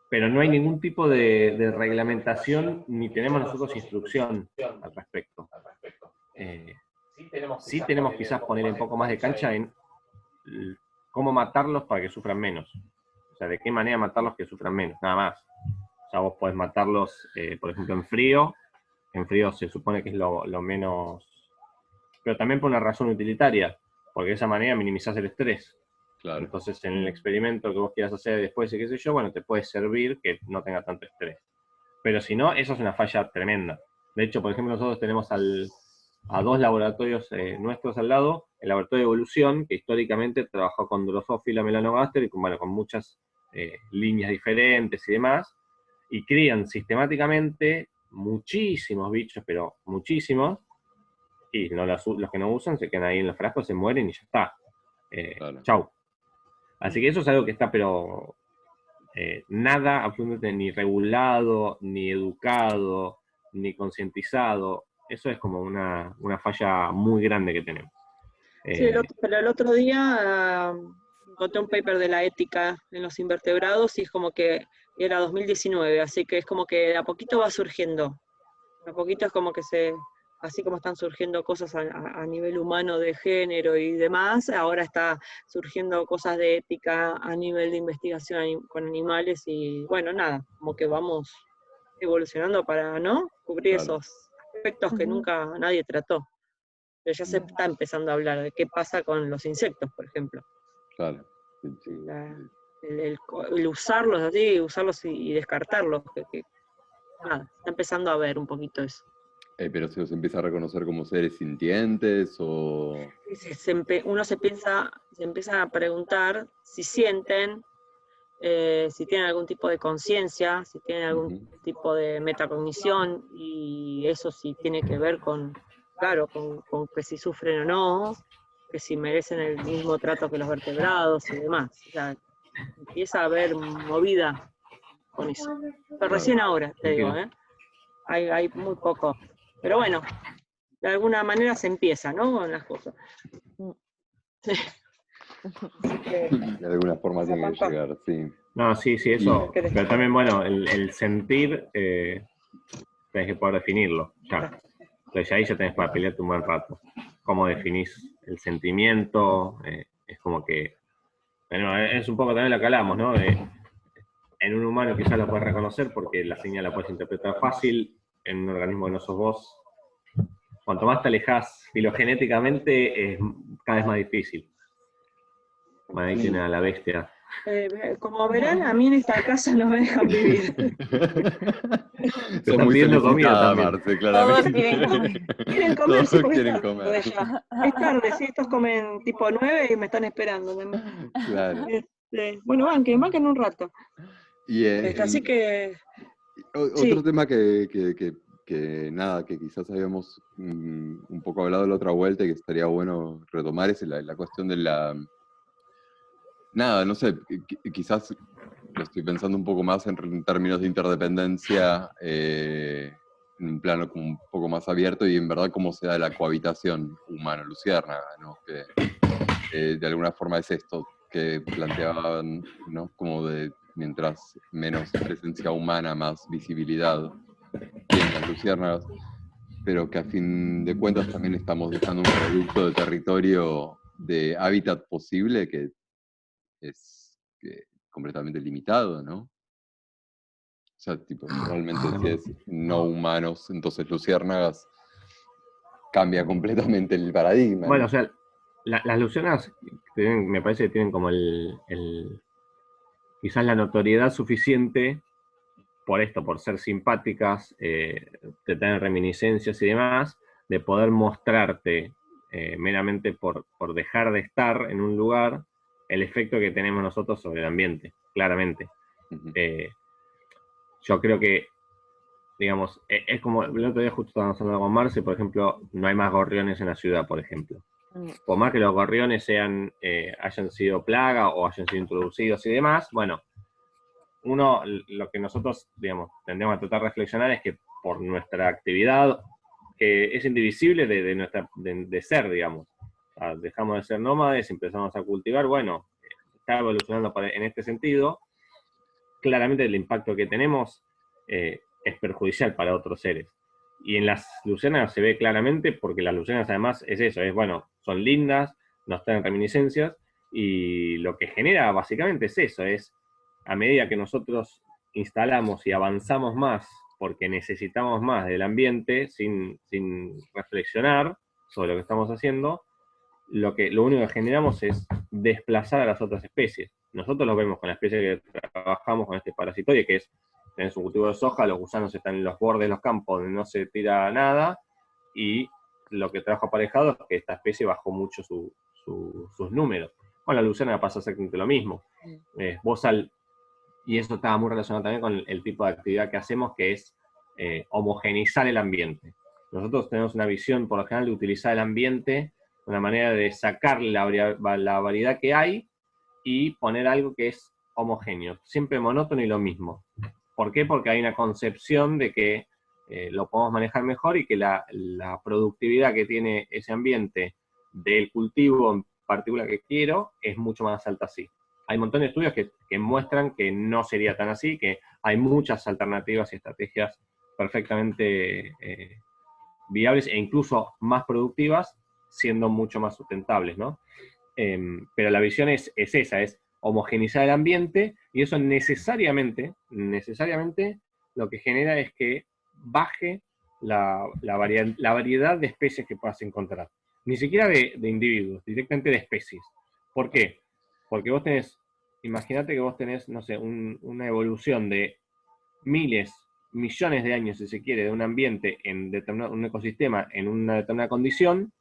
Pero no hay ningún tipo de reglamentación, ni tenemos nosotros instrucción al respecto. Sí tenemos quizás poner un poco más de cancha en cómo matarlos para que sufran menos. O sea, de qué manera matarlos que sufran menos, nada más. O sea, vos podés matarlos, por ejemplo, en frío. En frío se supone que es lo menos... Pero también por una razón utilitaria, porque de esa manera minimizás el estrés. Claro. Entonces, en el experimento que vos quieras hacer después y qué sé yo, bueno, te puede servir que no tenga tanto estrés. Pero si no, eso es una falla tremenda. De hecho, por ejemplo, nosotros tenemos a dos laboratorios nuestros al lado, el laboratorio de evolución, que históricamente trabajó con Drosophila melanogaster y con muchas líneas diferentes y demás, y crían sistemáticamente muchísimos bichos, pero muchísimos, y los que no usan se quedan ahí en los frascos, se mueren y ya está. Claro. Chau. Así que eso es algo que está, pero nada absolutamente ni regulado, ni educado, ni concientizado. Eso es como una falla muy grande que tenemos. sí, pero el otro día encontré un paper de la ética en los invertebrados y es como que era 2019, así que es como que de a poquito va surgiendo. De a poquito es como que así como están surgiendo cosas a nivel humano de género y demás, ahora está surgiendo cosas de ética a nivel de investigación con animales y bueno, nada, como que vamos evolucionando para, ¿no? Cubrir Claro. esos aspectos que nunca nadie trató. Pero ya se está empezando a hablar de qué pasa con los insectos, por ejemplo. Claro. Sí, sí. El usarlos así, usarlos y descartarlos. Nada, está empezando a ver un poquito eso. Pero se los empieza a reconocer como seres sintientes o... Uno se empieza a preguntar si sienten, si tienen algún tipo de conciencia, si tienen algún tipo de metacognición, y eso sí tiene que ver con, claro, con que si sufren o no, que si merecen el mismo trato que los vertebrados y demás. O sea, empieza a haber movida con eso. Pero recién ahora, te digo, hay muy poco. Pero bueno, de alguna manera se empieza, ¿no? Con las cosas. De alguna forma tiene que llegar, sí. No, sí, eso. Pero también, bueno, el sentir, tenés que poder definirlo. Ya. Entonces ahí ya tenés para pelearte un buen rato. ¿Cómo definís el sentimiento? Es como que, bueno, es un poco también lo que hablamos, ¿no? En un humano quizás lo puedes reconocer porque la señal la puedes interpretar fácil. En un organismo que no sos vos, cuanto más te alejás filogenéticamente, es cada vez más difícil. Bueno, ahí tiene a la bestia. Como verán, a mí en esta casa no me dejan vivir. Son muy pidiendo comida solicitada, también. Marce, claramente. Todos quieren comer. Quieren comer, Todos sí, porque quieren es tarde comer. ya. Es tarde, sí, estos comen tipo 9 y me están esperando. Claro. Bueno, banquen un rato. Y, Así que... otro sí. tema que nada, que quizás habíamos un poco hablado de la otra vuelta y que estaría bueno retomar es la cuestión de la... Nada, no sé, quizás lo estoy pensando un poco más en términos de interdependencia, en un plano como un poco más abierto y en verdad cómo se da la cohabitación humano-luciérnaga, ¿no? Que de alguna forma es esto que planteaban, ¿no? Como de mientras menos presencia humana, más visibilidad tienen las luciérnagas, pero que a fin de cuentas también estamos dejando un producto de territorio de hábitat posible que es completamente limitado, ¿no? O sea, tipo, realmente si es no humanos, entonces luciérnagas cambia completamente el paradigma. Bueno, ¿no? o sea, las luciérnagas me parece que tienen como quizás la notoriedad suficiente por esto, por ser simpáticas, de tener reminiscencias y demás, de poder mostrarte meramente por dejar de estar en un lugar el efecto que tenemos nosotros sobre el ambiente, claramente. Uh-huh. Yo creo que, digamos, es como el otro día justo estábamos hablando con Marce, por ejemplo, no hay más gorriones en la ciudad, por ejemplo. Por más que los gorriones hayan sido plaga o hayan sido introducidos y demás, bueno, lo que nosotros, digamos, tendríamos a tratar de reflexionar es que por nuestra actividad, que es indivisible de ser, digamos, o sea, dejamos de ser nómades, empezamos a cultivar, bueno, está evolucionando en este sentido, claramente el impacto que tenemos es perjudicial para otros seres. Y en las luciérnagas se ve claramente, porque las luciérnagas además es eso, bueno, son lindas, nos traen reminiscencias, y lo que genera básicamente es eso, a medida que nosotros instalamos y avanzamos más, porque necesitamos más del ambiente, sin reflexionar sobre lo que estamos haciendo, lo único que generamos es desplazar a las otras especies. Nosotros lo vemos con la especie que trabajamos con este parasitoide, que tenés un cultivo de soja, los gusanos están en los bordes de los campos donde no se tira nada, y lo que trajo aparejado es que esta especie bajó mucho sus números. Bueno, la luciérnaga pasa exactamente lo mismo. Y eso estaba muy relacionado también con el tipo de actividad que hacemos, que es homogeneizar el ambiente. Nosotros tenemos una visión, por lo general, de utilizar el ambiente, una manera de sacar la variedad que hay y poner algo que es homogéneo, siempre monótono y lo mismo. ¿Por qué? Porque hay una concepción de que lo podemos manejar mejor y que la productividad que tiene ese ambiente del cultivo en particular que quiero es mucho más alta así. Hay un montón de estudios que muestran que no sería tan así, que hay muchas alternativas y estrategias perfectamente viables e incluso más productivas, siendo mucho más sustentables, ¿no? Pero la visión es esa, es homogeneizar el ambiente, y eso necesariamente lo que genera es que baje la variedad de especies que puedas encontrar. Ni siquiera de individuos, directamente de especies. ¿Por qué? Porque imagínate que vos tenés, no sé, una evolución de miles, millones de años, si se quiere, de un ambiente en un ecosistema en una determinada condición,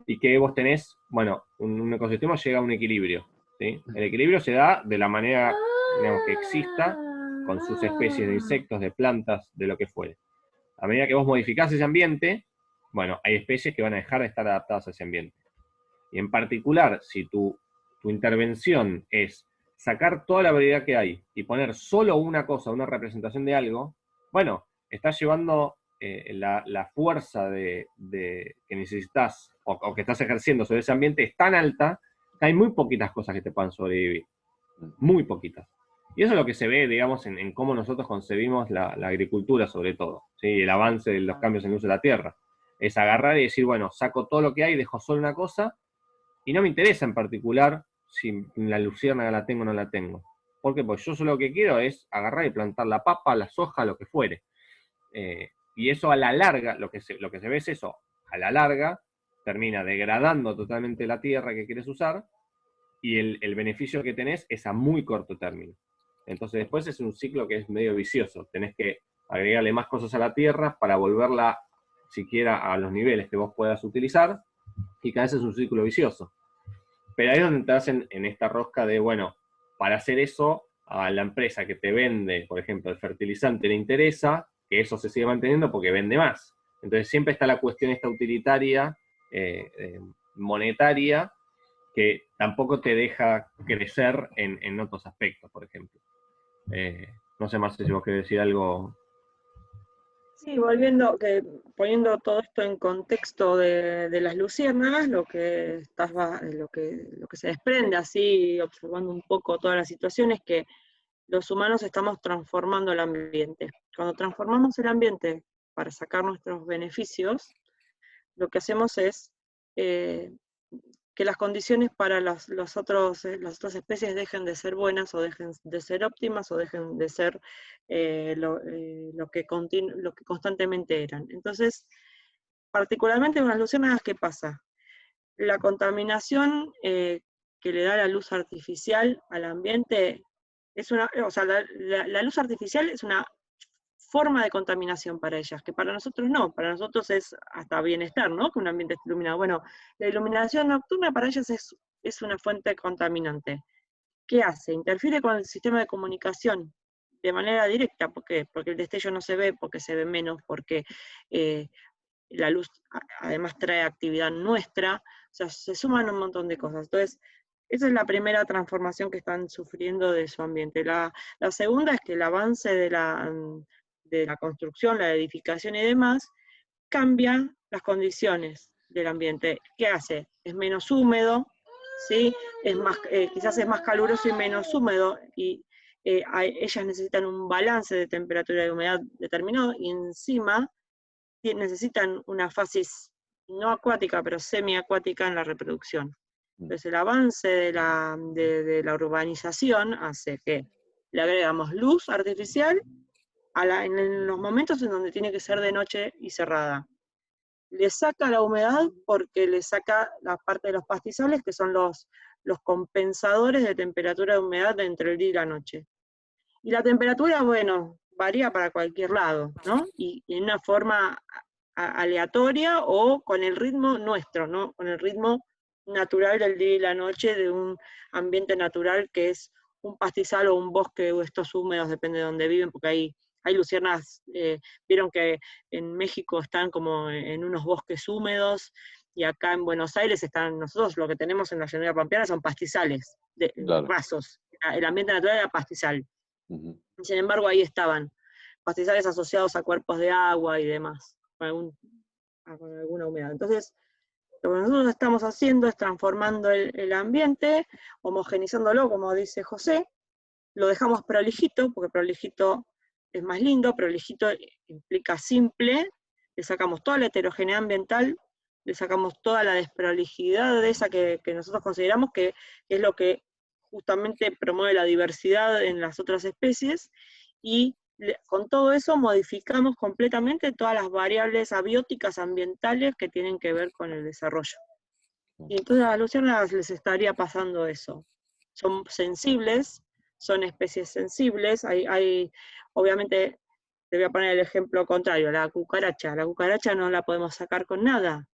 y que vos tenés, bueno, un ecosistema llega a un equilibrio, ¿sí? El equilibrio se da de la manera digamos, que exista con sus especies de insectos, de plantas, de lo que fuere. A medida que vos modificás ese ambiente, bueno, hay especies que van a dejar de estar adaptadas a ese ambiente. Y en particular, si tu intervención es sacar toda la variedad que hay y poner solo una cosa, una representación de algo, bueno, estás llevando la fuerza que necesitas o que estás ejerciendo sobre ese ambiente es tan alta que hay muy poquitas cosas que te puedan sobrevivir. Muy poquitas. Y eso es lo que se ve, digamos, en cómo nosotros concebimos la agricultura, sobre todo, ¿sí? El avance de los cambios en el uso de la tierra. Es agarrar y decir, bueno, saco todo lo que hay, dejo solo una cosa, y no me interesa en particular si la luciérnaga la tengo o no la tengo. ¿Por qué? Porque yo solo lo que quiero es agarrar y plantar la papa, la soja, lo que fuere. Y eso a la larga, lo que se ve es eso, a la larga termina degradando totalmente la tierra que quieres usar, y el beneficio que tenés es a muy corto término. Entonces después es un ciclo que es medio vicioso. Tenés que agregarle más cosas a la tierra para volverla siquiera a los niveles que vos puedas utilizar, y cada vez es un círculo vicioso. Pero ahí es donde entras en esta rosca de, bueno, para hacer eso, a la empresa que te vende, por ejemplo, el fertilizante le interesa que eso se siga manteniendo porque vende más. Entonces siempre está la cuestión esta utilitaria, monetaria, que tampoco te deja crecer en otros aspectos, por ejemplo. No sé más si vos querés decir algo. Sí, poniendo todo esto en contexto de las luciérnagas, lo que se desprende así, observando un poco toda la situación, es que los humanos estamos transformando el ambiente. Cuando transformamos el ambiente para sacar nuestros beneficios, lo que hacemos es que las condiciones para las otras especies dejen de ser buenas, o dejen de ser óptimas, o dejen de ser lo que constantemente eran. Entonces, particularmente con las luciérnagas, ¿qué pasa? La contaminación que le da la luz artificial al ambiente la luz artificial es una forma de contaminación para ellas, que para nosotros no, para nosotros es hasta bienestar, ¿no? Que un ambiente esté iluminado. Bueno, la iluminación nocturna para ellas es una fuente contaminante. ¿Qué hace? Interfiere con el sistema de comunicación de manera directa. ¿Por qué? Porque el destello no se ve, porque se ve menos, porque la luz además trae actividad nuestra, o sea, se suman un montón de cosas. Entonces, esa es la primera transformación que están sufriendo de su ambiente. La segunda es que el avance de la construcción, la edificación y demás, cambia las condiciones del ambiente. ¿Qué hace? Es menos húmedo, ¿sí? Quizás es más caluroso y menos húmedo, y ellas necesitan un balance de temperatura y de humedad determinado, y encima necesitan una fasis no acuática, pero semiacuática en la reproducción. Entonces el avance de la urbanización hace que le agregamos luz artificial en los momentos en donde tiene que ser de noche y cerrada. Le saca la humedad porque le saca la parte de los pastizales, que son los compensadores de temperatura de humedad entre el día y la noche. Y la temperatura, bueno, varía para cualquier lado, ¿no? Y en una forma aleatoria o con el ritmo nuestro, ¿no? Con el ritmo natural del día y la noche, de un ambiente natural que es un pastizal o un bosque, o estos húmedos, depende de dónde viven, porque hay luciérnagas, vieron que en México están como en unos bosques húmedos, y acá en Buenos Aires nosotros lo que tenemos en la llanura pampeana son pastizales, rasos. El ambiente natural era pastizal. Sin embargo, ahí estaban pastizales asociados a cuerpos de agua y demás, con alguna humedad. Entonces, lo que nosotros estamos haciendo es transformando el ambiente, homogenizándolo, como dice José. Lo dejamos prolijito, porque prolijito es más lindo, prolijito implica simple. Le sacamos toda la heterogeneidad ambiental, le sacamos toda la desprolijidad de esa que nosotros consideramos que es lo que justamente promueve la diversidad en las otras especies, y con todo eso modificamos completamente todas las variables abióticas ambientales que tienen que ver con el desarrollo. Y entonces a las luciérnagas les estaría pasando eso. Son sensibles, son especies sensibles, obviamente, te voy a poner el ejemplo contrario, la cucaracha no la podemos sacar con nada,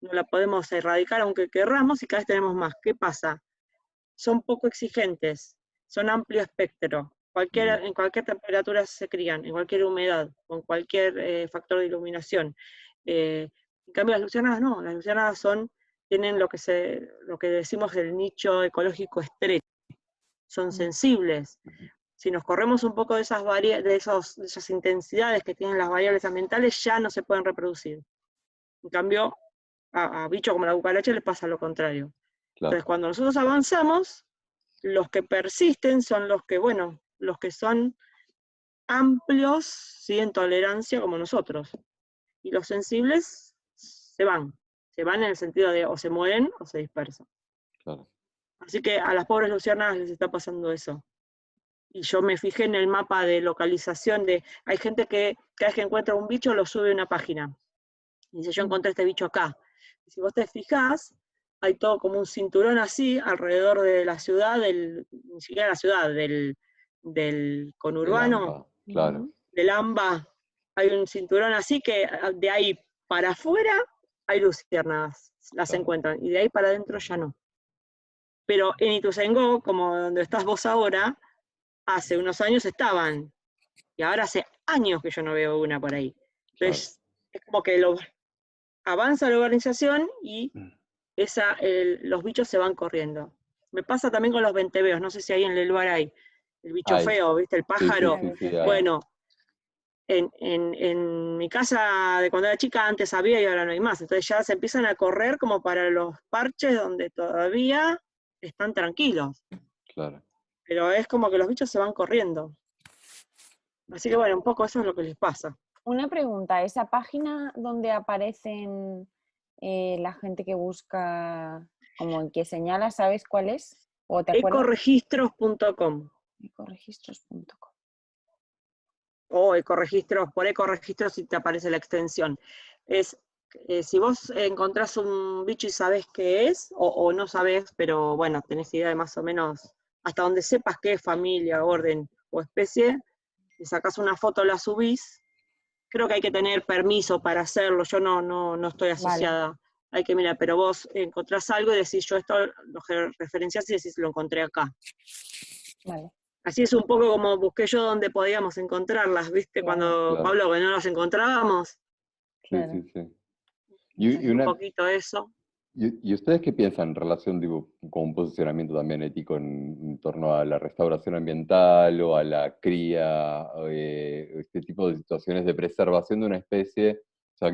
no la podemos erradicar aunque querramos, y cada vez tenemos más. ¿Qué pasa? Son poco exigentes. son amplio espectro. En cualquier temperatura se crían, en cualquier humedad, con cualquier factor de iluminación. En cambio las luciérnagas no, las luciérnagas tienen lo que decimos el nicho ecológico estrecho, son sensibles. Si nos corremos un poco de esas intensidades que tienen las variables ambientales, ya no se pueden reproducir. En cambio, a bichos como la cucaracha les pasa lo contrario. Claro. Entonces, cuando nosotros avanzamos, los que persisten son los que son amplios, ¿sí? En tolerancia como nosotros. Y los sensibles se van en el sentido de o se mueren o se dispersan. Claro. Así que a las pobres luciérnagas les está pasando eso. Y yo me fijé en el mapa de localización hay gente que cada vez que encuentra un bicho lo sube a una página. Y dice, yo encontré este bicho acá. Y si vos te fijás, hay todo como un cinturón así alrededor de la ciudad, ni siquiera la ciudad, del conurbano, Claro. del AMBA. Hay un cinturón así que de ahí para afuera hay luciérnagas, las encuentran, y de ahí para adentro ya no. Pero en Ituzaingó, como donde estás vos ahora, hace unos años estaban, y ahora hace años que yo no veo una por ahí. Entonces, es como que avanza la urbanización y los bichos se van corriendo. Me pasa también con los venteveos, no sé si ahí en el lugar hay el bicho feo, ¿viste? El pájaro. Sí, Bueno, en mi casa de cuando era chica antes había y ahora no hay más. Entonces ya se empiezan a correr como para los parches donde todavía están tranquilos. Claro. Pero es como que los bichos se van corriendo. Así que bueno, un poco eso es lo que les pasa. Una pregunta, ¿esa página donde aparecen la gente que busca, como el que señala, sabes cuál es? ¿O te acuerdas? Ecoregistros.com. Ecoregistros.com. O por ecoregistros si te aparece la extensión. Si vos encontrás un bicho y sabés qué es, o no sabés, pero bueno, tenés idea de más o menos, hasta donde sepas qué es familia, orden o especie, le sacás una foto, la subís. Creo que hay que tener permiso para hacerlo, yo no estoy asociada. Vale. Hay que mirar, pero vos encontrás algo y decís, yo esto lo referenciás y decís, lo encontré acá. Vale. Así es un poco como busqué yo donde podíamos encontrarlas, ¿viste? Cuando, Pablo, que no las encontrábamos. Claro. Sí. Y un poquito eso. ¿Y ustedes qué piensan en relación, digo, con un posicionamiento también ético en torno a la restauración ambiental o a la cría, este tipo de situaciones de preservación de una especie? O sea,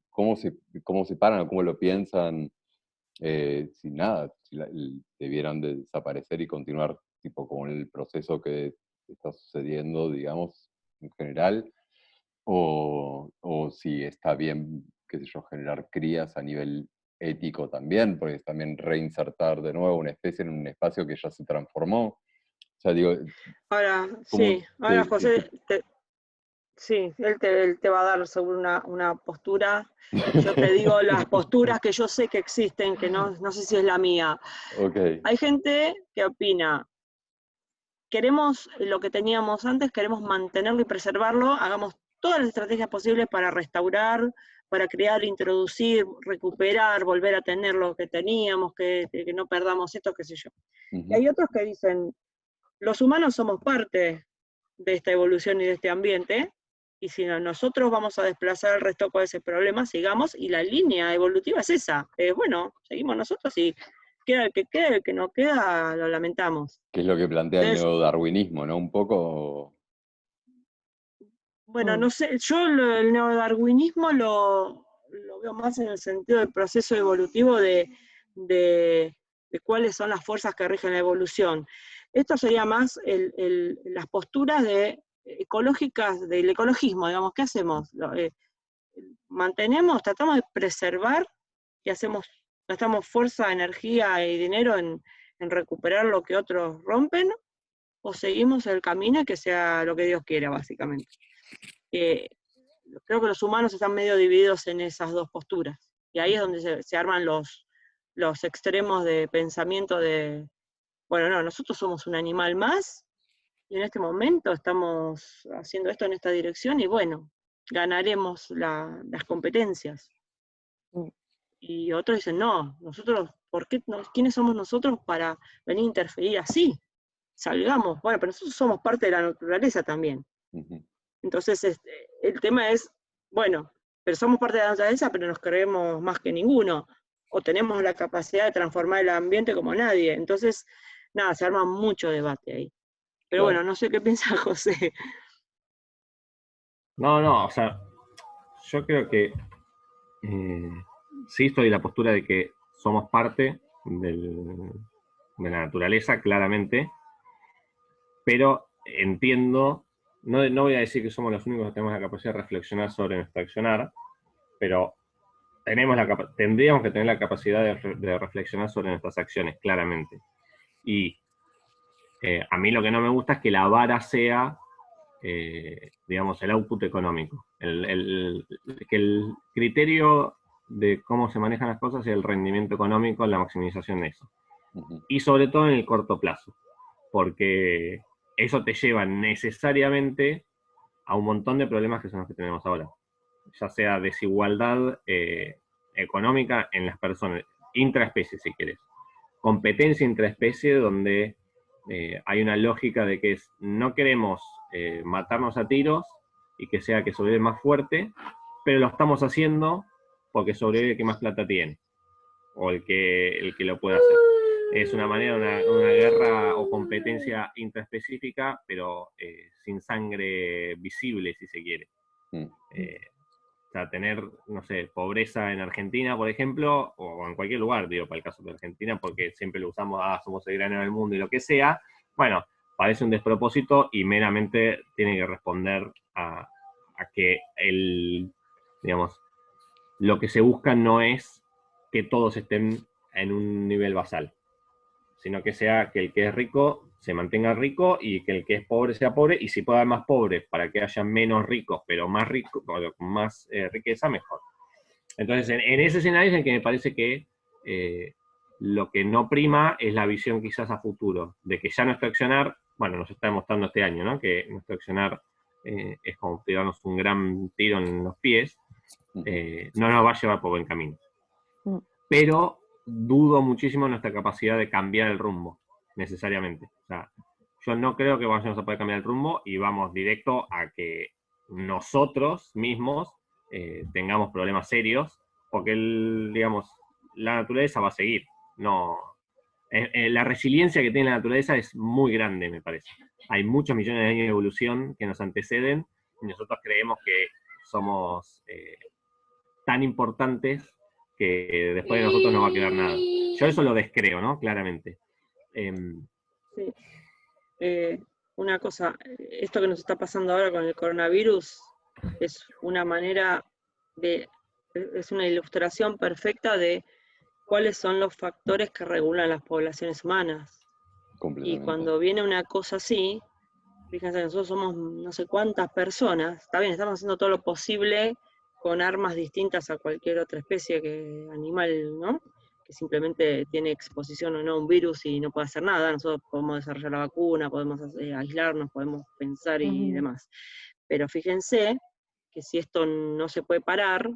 cómo se paran o cómo lo piensan, si debieran de desaparecer y continuar tipo con el proceso que está sucediendo, digamos, en general, o si está bien, qué sé yo, generar crías a nivel ético también, porque es también reinsertar de nuevo una especie en un espacio que ya se transformó. O sea, digo... Ahora, sí, ahora José, sí, él te va a dar sobre una postura. Yo te digo las posturas que yo sé que existen, que no sé si es la mía. Okay. Hay gente que opina, queremos lo que teníamos antes, queremos mantenerlo y preservarlo, hagamos todas las estrategias posibles para restaurar, para crear, introducir, recuperar, volver a tener lo que teníamos, que no perdamos esto, qué sé yo. Y hay otros que dicen, los humanos somos parte de esta evolución y de este ambiente, y si nosotros vamos a desplazar el resto con ese problema, sigamos, y la línea evolutiva es esa. Bueno, seguimos nosotros y queda el que no queda, lo lamentamos. ¿Qué es lo que plantea el neodarwinismo, no? Un poco... Bueno, no sé, yo el neodarwinismo lo veo más en el sentido del proceso evolutivo de cuáles son las fuerzas que rigen la evolución. Esto sería más las posturas ecológicas del ecologismo, digamos, ¿qué hacemos? Tratamos de preservar y gastamos fuerza, energía y dinero en recuperar lo que otros rompen, o seguimos el camino y que sea lo que Dios quiera, básicamente. Creo que los humanos están medio divididos en esas dos posturas, y ahí es donde se arman los extremos de pensamiento de, bueno, no, nosotros somos un animal más, y en este momento estamos haciendo esto en esta dirección, y bueno, ganaremos las competencias. Y otros dicen, no, nosotros, ¿quiénes somos nosotros para venir a interferir así? salgamos. Bueno, pero nosotros somos parte de la naturaleza también. Ujú. Entonces, el tema es, bueno, pero somos parte de la naturaleza, pero nos creemos más que ninguno, o tenemos la capacidad de transformar el ambiente como nadie. Entonces, nada, se arma mucho debate ahí. Pero Claro. bueno, no sé qué piensa José. No, o sea, yo creo que sí estoy en la postura de que somos parte de la naturaleza, claramente, pero entiendo, no voy a decir que somos los únicos que tenemos la capacidad de reflexionar sobre nuestro accionar, pero tendríamos que tener la capacidad de reflexionar sobre nuestras acciones, claramente. Y a mí lo que no me gusta es que la vara sea, digamos, el output económico. Que el criterio de cómo se manejan las cosas es el rendimiento económico, la maximización de eso. Ujú. Y sobre todo en el corto plazo, porque eso te lleva necesariamente a un montón de problemas que son los que tenemos ahora. Ya sea desigualdad económica en las personas, intraespecies si quieres, competencia intraespecie donde hay una lógica de que no queremos matarnos a tiros y que sea que sobrevive más fuerte, pero lo estamos haciendo porque sobrevive el que más plata tiene, o el que lo puede hacer. Es una manera, una guerra o competencia intraespecífica, pero sin sangre visible, si se quiere. Mm. O sea, tener, no sé, pobreza en Argentina, por ejemplo, o en cualquier lugar, digo, para el caso de Argentina, porque siempre lo usamos, somos el grano del mundo y lo que sea, bueno, parece un despropósito y meramente tiene que responder a que digamos, lo que se busca no es que todos estén en un nivel basal, sino que sea que el que es rico se mantenga rico y que el que es pobre sea pobre, y si puede haber más pobres para que haya menos ricos, pero más ricos, con más riqueza, mejor. Entonces, en ese escenario es en que me parece que lo que no prima es la visión quizás a futuro, de que ya nuestro accionar, bueno, nos está demostrando este año, ¿no? Que nuestro accionar es como tirarnos un gran tiro en los pies, no nos va a llevar por buen camino. Pero dudo muchísimo nuestra capacidad de cambiar el rumbo, necesariamente. O sea, yo no creo que vayamos a poder cambiar el rumbo y vamos directo a que nosotros mismos tengamos problemas serios, porque digamos, la naturaleza va a seguir. No, la resiliencia que tiene la naturaleza es muy grande, me parece. Hay muchos millones de años de evolución que nos anteceden y nosotros creemos que somos tan importantes que después de nosotros no va a quedar nada. Yo eso lo descreo, ¿no? Claramente. Sí. Una cosa, esto que nos está pasando ahora con el coronavirus es una manera es una ilustración perfecta de cuáles son los factores que regulan las poblaciones humanas. Y cuando viene una cosa así, fíjense, nosotros somos no sé cuántas personas, está bien, estamos haciendo todo lo posible con armas distintas a cualquier otra especie que animal, ¿no? Que simplemente tiene exposición o no a un virus y no puede hacer nada. Nosotros podemos desarrollar la vacuna, podemos aislarnos, podemos pensar y demás. Pero fíjense que si esto no se puede parar,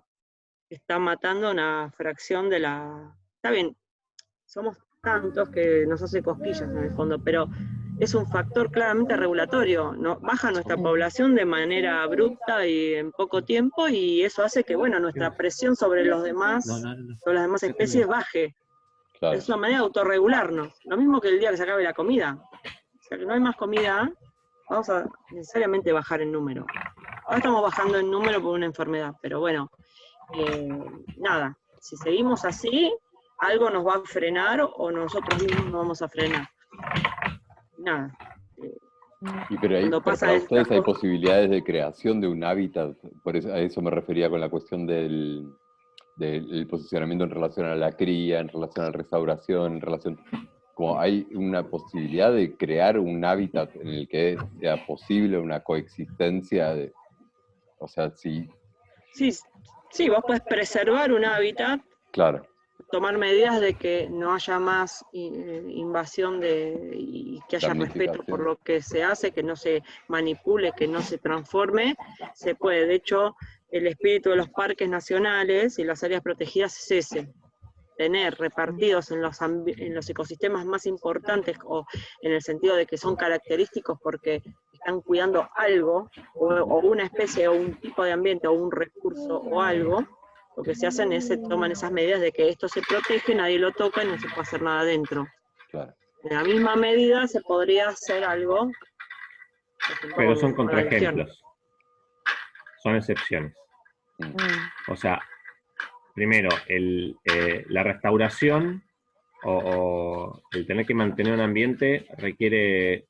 está matando una fracción de la... Está bien, somos tantos que nos hace cosquillas en el fondo, pero es un factor claramente regulatorio, ¿no? Baja nuestra población de manera abrupta y en poco tiempo, y eso hace que, bueno, nuestra presión sobre los demás, sobre las demás especies baje. Claro. Es una manera de autorregularnos. Lo mismo que el día que se acabe la comida. O sea, que no hay más comida, vamos a necesariamente bajar en número. Ahora estamos bajando en número por una enfermedad, pero bueno, nada, si seguimos así, algo nos va a frenar o nosotros mismos nos vamos a frenar. Nada. Y pero para ustedes hay posibilidades de creación de un hábitat, por eso, a eso me refería con la cuestión del posicionamiento en relación a la cría, en relación a la restauración, en relación... Como hay una posibilidad de crear un hábitat en el que sea posible una coexistencia de... O sea, sí... Sí, vos podés preservar un hábitat. Claro. Tomar medidas de que no haya más invasión y que haya respeto por lo que se hace, que no se manipule, que no se transforme, se puede. De hecho, el espíritu de los parques nacionales y las áreas protegidas es ese. tener repartidos en los ecosistemas más importantes, o en el sentido de que son característicos porque están cuidando algo, o una especie, o un tipo de ambiente, o un recurso, o algo, lo que se hacen es se toman esas medidas de que esto se protege, nadie lo toca y no se puede hacer nada adentro. Claro. En la misma medida se podría hacer algo. Pero son con la gestión. contraejemplos. Son excepciones. Mm. O sea, primero, la restauración o el tener que mantener un ambiente requiere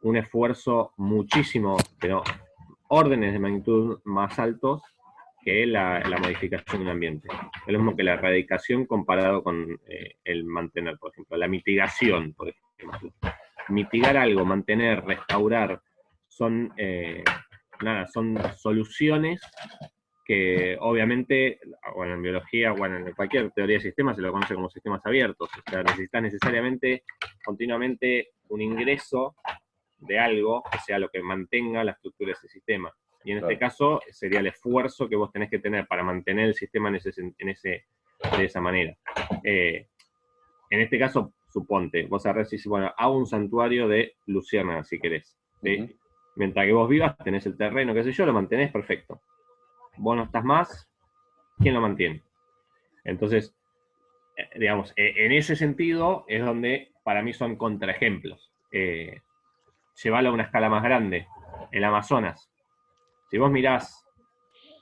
un esfuerzo muchísimo, pero órdenes de magnitud más altos que la modificación de un ambiente. Es lo mismo que la erradicación comparado con el mantener, por ejemplo. La mitigación, por ejemplo. Mitigar algo, mantener, restaurar, son soluciones que obviamente, bueno, en biología, bueno, en cualquier teoría de sistemas se lo conoce como sistemas abiertos. O sea, necesitas necesariamente, continuamente, un ingreso de algo que sea lo que mantenga la estructura de ese sistema. Y en este caso sería el esfuerzo que vos tenés que tener para mantener el sistema de esa manera. En este caso, suponte, vos agarrás y dices, bueno, hago un santuario de luciérnagas si querés. ¿Sí? Mientras que vos vivas, tenés el terreno, qué sé yo, lo mantenés perfecto. Vos no estás más, ¿quién lo mantiene? Entonces, digamos, en ese sentido es donde para mí son contraejemplos. Llevarlo a una escala más grande, el Amazonas. Si vos mirás,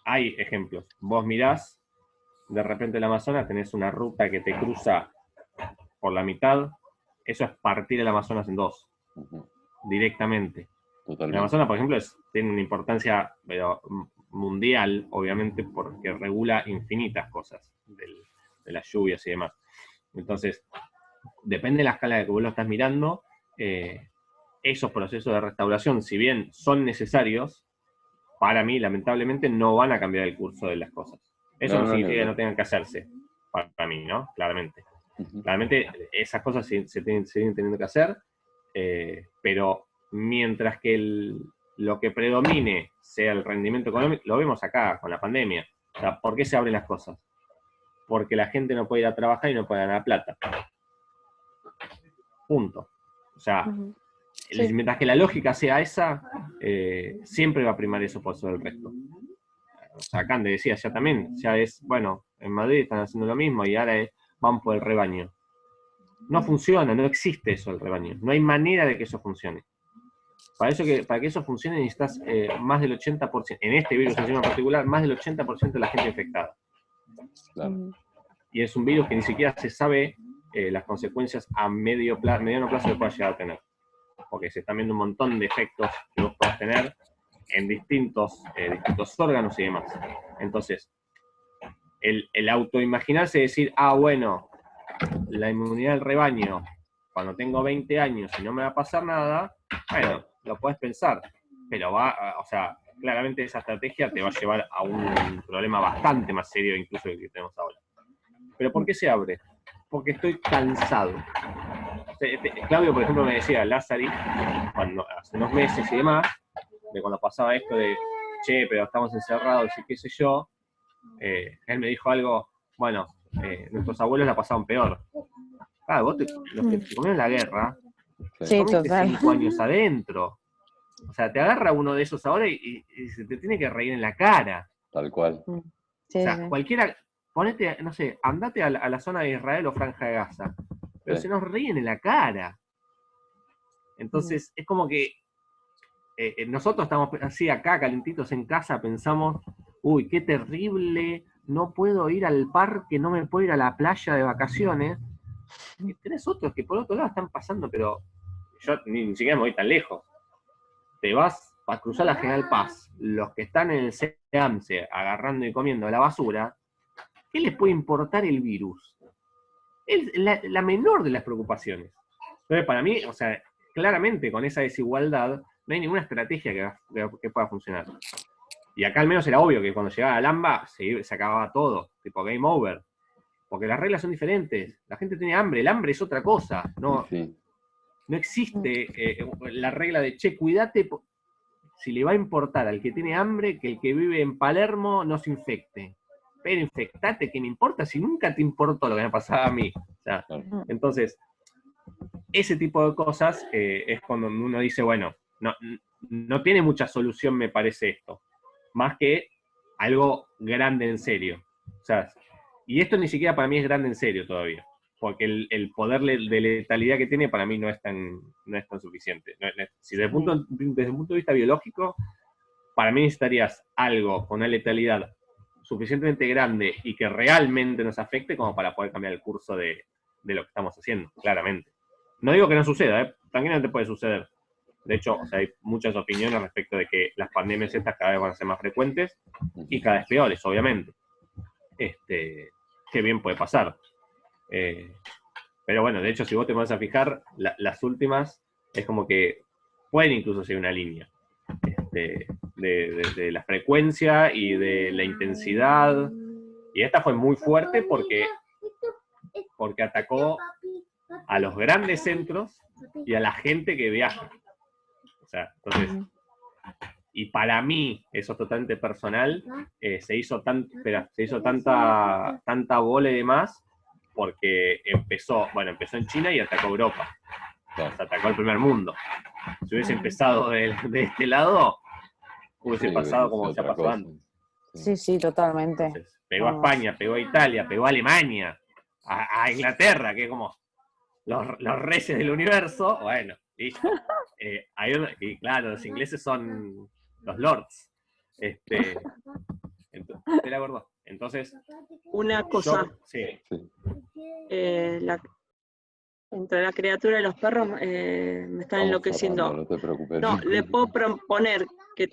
hay ejemplos, vos mirás, de repente el Amazonas tenés una ruta que te cruza por la mitad, eso es partir el Amazonas en dos, directamente. Totalmente. El Amazonas, por ejemplo, tiene una importancia mundial, obviamente, porque regula infinitas cosas de las lluvias y demás. Entonces, depende de la escala de que vos lo estás mirando, esos procesos de restauración, si bien son necesarios, para mí, lamentablemente, no van a cambiar el curso de las cosas. Eso no significa que no tengan que hacerse, para mí, ¿no? Claramente. Claramente, esas cosas se siguen teniendo que hacer, pero mientras que lo que predomine sea el rendimiento económico, lo vemos acá con la pandemia. O sea, ¿por qué se abren las cosas? Porque la gente no puede ir a trabajar y no puede ganar plata. Punto. O sea, sí. Mientras que la lógica sea esa, siempre va a primar eso por sobre el resto. O sea, Cande decía, ya también, ya es, bueno, en Madrid están haciendo lo mismo y ahora van por el rebaño. No funciona, no existe eso el rebaño. No hay manera de que eso funcione. Para que eso funcione necesitas más del 80%, en este virus en particular, más del 80% de la gente infectada. Claro. Y es un virus que ni siquiera se sabe las consecuencias a mediano plazo que pueda llegar a tener. Porque se están viendo un montón de efectos que vos podés tener en distintos órganos y demás. Entonces, el autoimaginarse decir, bueno, la inmunidad del rebaño, cuando tengo 20 años y no me va a pasar nada, bueno, lo podés pensar, pero o sea, claramente esa estrategia te va a llevar a un problema bastante más serio incluso que tenemos ahora. ¿Pero por qué se abre? Porque estoy cansado. Claudio, por ejemplo, me decía, Lázari, hace unos meses y demás, de cuando pasaba esto de, che, pero estamos encerrados y qué sé yo, él me dijo algo, bueno, nuestros abuelos la pasaban peor. Claro, vos los que te comieron la guerra, sí, total. 5 años adentro. O sea, te agarra uno de esos ahora y se te tiene que reír en la cara. Tal cual. Sí, o sea, cualquiera, ponete, no sé, andate a la zona de Israel o Franja de Gaza, pero se nos ríen en la cara. Entonces, es como que nosotros estamos así acá, calentitos en casa, pensamos, uy, qué terrible, no puedo ir al parque, no me puedo ir a la playa de vacaciones. Y tenés otros que por otro lado están pasando, pero yo ni siquiera me voy tan lejos. Te vas a cruzar la General Paz, los que están en el SEAMSE agarrando y comiendo la basura, ¿qué les puede importar el virus? Es la menor de las preocupaciones. Entonces, para mí, o sea, claramente con esa desigualdad no hay ninguna estrategia que pueda funcionar. Y acá al menos era obvio que cuando llegaba la AMBA se acababa todo, tipo game over. Porque las reglas son diferentes. La gente tiene hambre, el hambre es otra cosa. No existe la regla de, che, cuídate si le va a importar al que tiene hambre que el que vive en Palermo no se infecte. pero infectate, ¿qué me importa? Si nunca te importó lo que me pasaba a mí. O sea, entonces, ese tipo de cosas es cuando uno dice, bueno, no tiene mucha solución, me parece esto, más que algo grande en serio. O sea, y esto ni siquiera para mí es grande en serio todavía, porque el poder de letalidad que tiene para mí no es tan suficiente. Si desde el punto de vista biológico, para mí necesitarías algo con una letalidad suficientemente grande y que realmente nos afecte como para poder cambiar el curso de lo que estamos haciendo, claramente. No digo que no suceda, tranquilamente puede suceder. De hecho, o sea, hay muchas opiniones respecto de que las pandemias estas cada vez van a ser más frecuentes y cada vez peores, obviamente. Qué bien puede pasar. Pero bueno, de hecho, si vos te vas a fijar, las últimas es como que pueden incluso ser una línea de la frecuencia y de la intensidad. Y esta fue muy fuerte porque atacó a los grandes centros y a la gente que viaja. O sea, entonces, y para mí, eso es totalmente personal, se hizo tanta bola y demás, porque empezó en China y atacó Europa. O sea, atacó el primer mundo. Si hubiese empezado de este lado, hubiese pasado como se ha pasado antes. Sí, totalmente. Entonces, pegó a España, pegó a Italia, pegó a Alemania, a Inglaterra, que es como los reyes del universo. Bueno, listo. Y claro, los ingleses son los lords. ¿Te la acordó? Entonces, una cosa. Sí. Entre la criatura y los perros me están enloqueciendo. No te preocupes. No, le puedo proponer que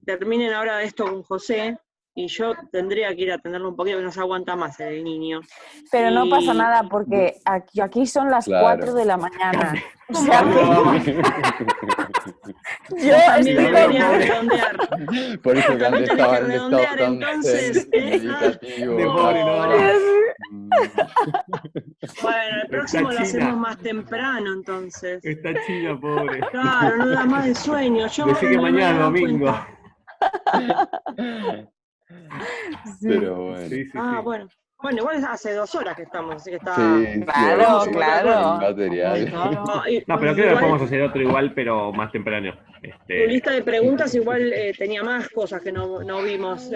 terminen ahora esto con José y yo tendría que ir a atenderlo un poquito, que no se aguanta más el niño. Pero no pasa nada porque aquí son las 4 de la mañana. O sea yo también debería redondear. Por eso que antes estaba en estado tan entonces, Bueno, el próximo lo hacemos más temprano, entonces. Está China, pobre. Claro, no da más de sueño. Decí que mañana domingo. Pero bueno. Sí. Bueno. Bueno, igual hace 2 horas que estamos, así que está... Sí, claro. Material. No, pero creo que podemos hacer otro igual, pero más temprano. Tu lista de preguntas igual tenía más cosas que no vimos.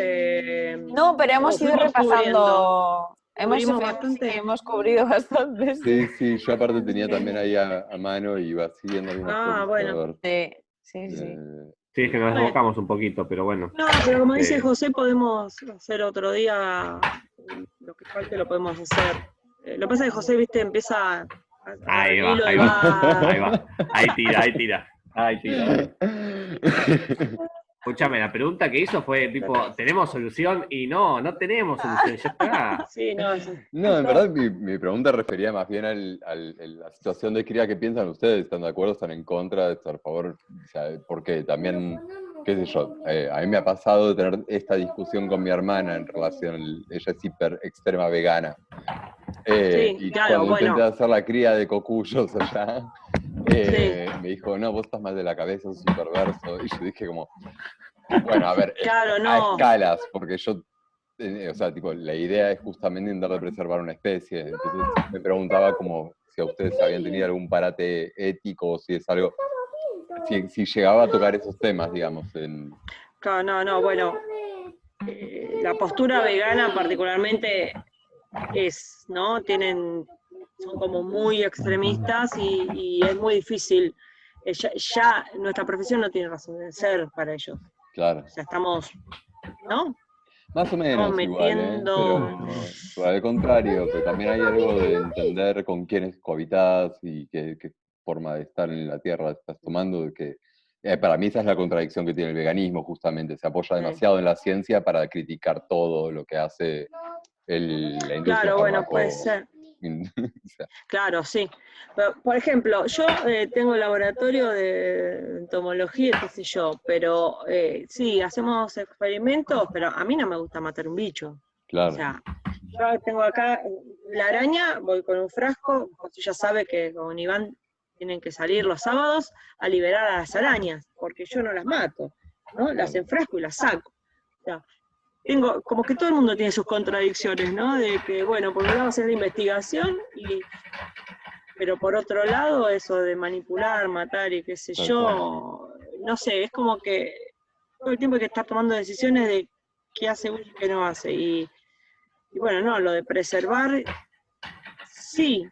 No, pero hemos ido repasando. Hemos cubrido bastante. Sí, yo aparte tenía también ahí a mano y iba siguiendo algunas cosas. Bueno. Sí. Sí, es que nos desbocamos un poquito, pero bueno. No, pero como dice José, podemos hacer otro día, lo que falte lo podemos hacer. Lo que pasa es que José, viste, empieza... Ahí va. Ahí tira. Escúchame, la pregunta que hizo fue tipo, ¿tenemos solución? Y no tenemos solución, ya está. Sí, No, en verdad mi pregunta refería más bien a la situación de cría que piensan ustedes, ¿están de acuerdo, están en contra, están a favor? O sea, porque también, qué sé yo, a mí me ha pasado de tener esta discusión con mi hermana en relación, ella es hiper extrema vegana. Y claro, cuando intenté hacer la cría de cocuyos allá, me dijo, no, vos estás mal de la cabeza, sos un perverso. Y yo dije como, bueno, a ver, a escalas, porque yo, o sea, tipo, la idea es justamente intentar preservar una especie. Entonces me preguntaba como si a ustedes habían tenido algún parate ético, o si es algo, si llegaba a tocar esos temas, digamos. Claro, no, bueno, la postura vegana particularmente ¿no? Son como muy extremistas y es muy difícil. Ya nuestra profesión no tiene razón de ser para ellos. Claro. O sea, estamos, ¿no? Más o menos igual, pero al contrario, que también hay algo de entender con quiénes cohabitas y qué forma de estar en la tierra estás tomando, que para mí esa es la contradicción que tiene el veganismo, justamente, se apoya demasiado en la ciencia para criticar todo lo que hace la industria. Claro, bueno, puede ser. Claro, sí. Pero, por ejemplo, yo tengo laboratorio de entomología, qué sé yo, pero sí, hacemos experimentos, pero a mí no me gusta matar un bicho. Claro. O sea, yo tengo acá la araña, voy con un frasco, José ya sabe que con Iván tienen que salir los sábados a liberar a las arañas, porque yo no las mato, ¿no? Las enfrasco y las saco. O sea, como que todo el mundo tiene sus contradicciones, ¿no? De que, bueno, por un lado hacer la investigación, pero por otro lado eso de manipular, matar y qué sé yo, no sé, es como que todo el tiempo hay que estar tomando decisiones de qué hace uno y qué no hace. Y bueno, no, lo de preservar, sí.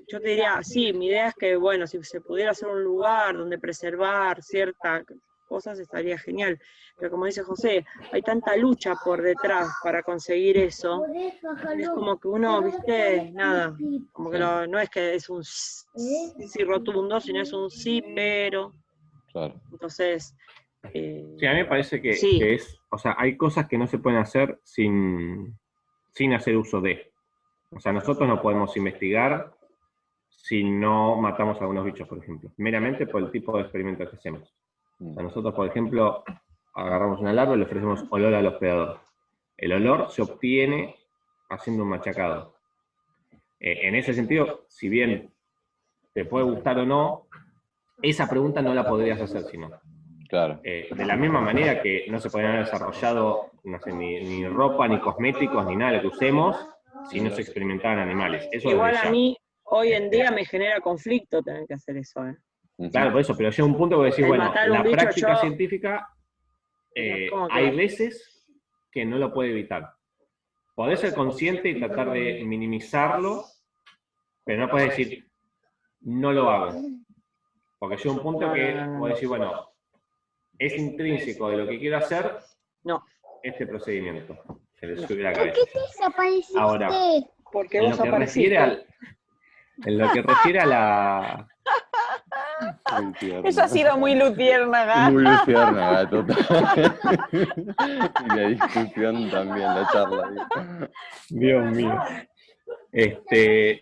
Yo te diría, sí, mi idea es que, bueno, si se pudiera hacer un lugar donde preservar ciertas cosas estaría genial. Pero como dice José, hay tanta lucha por detrás para conseguir eso. Es como que uno, viste, nada, como que no es que es un sí rotundo, sino es un sí, pero. Claro. Entonces. Sí, a mí me parece que sí. es, o sea, hay cosas que no se pueden hacer sin hacer uso de. O sea, nosotros no podemos investigar si no matamos a algunos bichos, por ejemplo, meramente por el tipo de experimentos que hacemos. O sea, nosotros, por ejemplo, agarramos una larva y le ofrecemos olor al hospedador. El olor se obtiene haciendo un machacado. En ese sentido, si bien te puede gustar o no, esa pregunta no la podrías hacer si no. Claro. De la misma manera que no se podrían haber desarrollado, no sé, ni ropa, ni cosméticos, ni nada de lo que usemos, si no se experimentaban animales. Eso igual desde a ya. mí, hoy en día me genera conflicto tener que hacer eso, ¿eh? Claro, por eso, pero llega un punto que decís, bueno, la práctica científica, hay veces que no lo puede evitar. Podés ser consciente y tratar de minimizarlo, pero no podés decir, no lo hago. Porque llega un punto que vos decís, bueno, es intrínseco de lo que quiero hacer este procedimiento. Se le sube la cabeza. ¿Por qué te desapareciste? Ahora, porque en vos lo que refiere a la... Eso ha sido muy luciérnaga. Muy luciérnaga, total. Y la discusión también, la charla. Dios mío.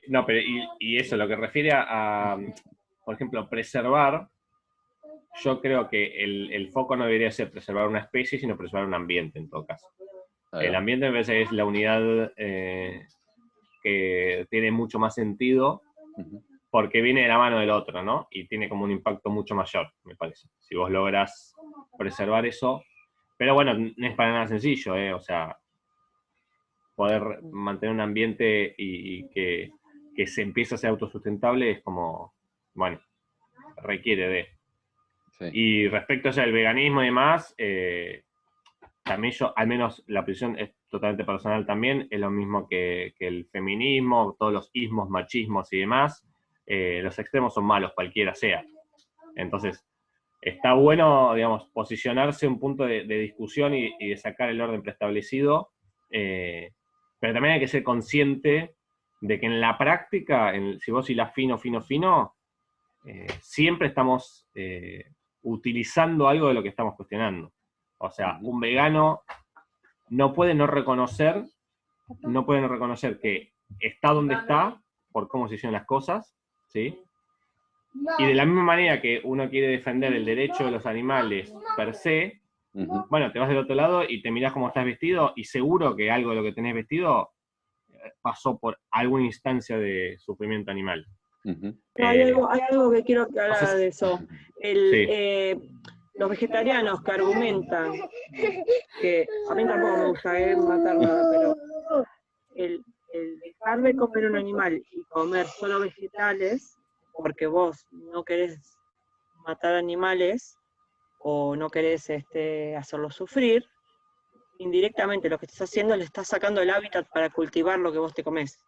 No, pero y eso, lo que refiere a, por ejemplo, preservar, yo creo que el foco no debería ser preservar una especie, sino preservar un ambiente, en todo caso. El ambiente me parece que es la unidad que tiene mucho más sentido, porque viene de la mano del otro, ¿no? Y tiene como un impacto mucho mayor, me parece. Si vos lográs preservar eso, pero bueno, no es para nada sencillo, ¿eh? O sea, poder mantener un ambiente y que se empiece a ser autosustentable es como, bueno, requiere de. Sí. Y respecto a eso del veganismo y demás, también yo, al menos la posición es totalmente personal también, es lo mismo que el feminismo, todos los ismos, machismos y demás. Los extremos son malos, cualquiera sea. Entonces, está bueno, digamos, posicionarse un punto de discusión y de sacar el orden preestablecido, pero también hay que ser consciente de que en la práctica, si vos hilás fino, siempre estamos utilizando algo de lo que estamos cuestionando. O sea, un vegano no puede no reconocer que está donde está por cómo se hicieron las cosas, ¿sí? Y de la misma manera que uno quiere defender el derecho de los animales per se, bueno, te vas del otro lado y te mirás cómo estás vestido y seguro que algo de lo que tenés vestido pasó por alguna instancia de sufrimiento animal. Hay algo que quiero hablar de eso. Los vegetarianos que argumentan, que a mí tampoco me gusta matar nada, pero el dejar de comer un animal y comer solo vegetales, porque vos no querés matar animales o no querés hacerlos sufrir, indirectamente lo que estás haciendo le estás sacando el hábitat para cultivar lo que vos te comés.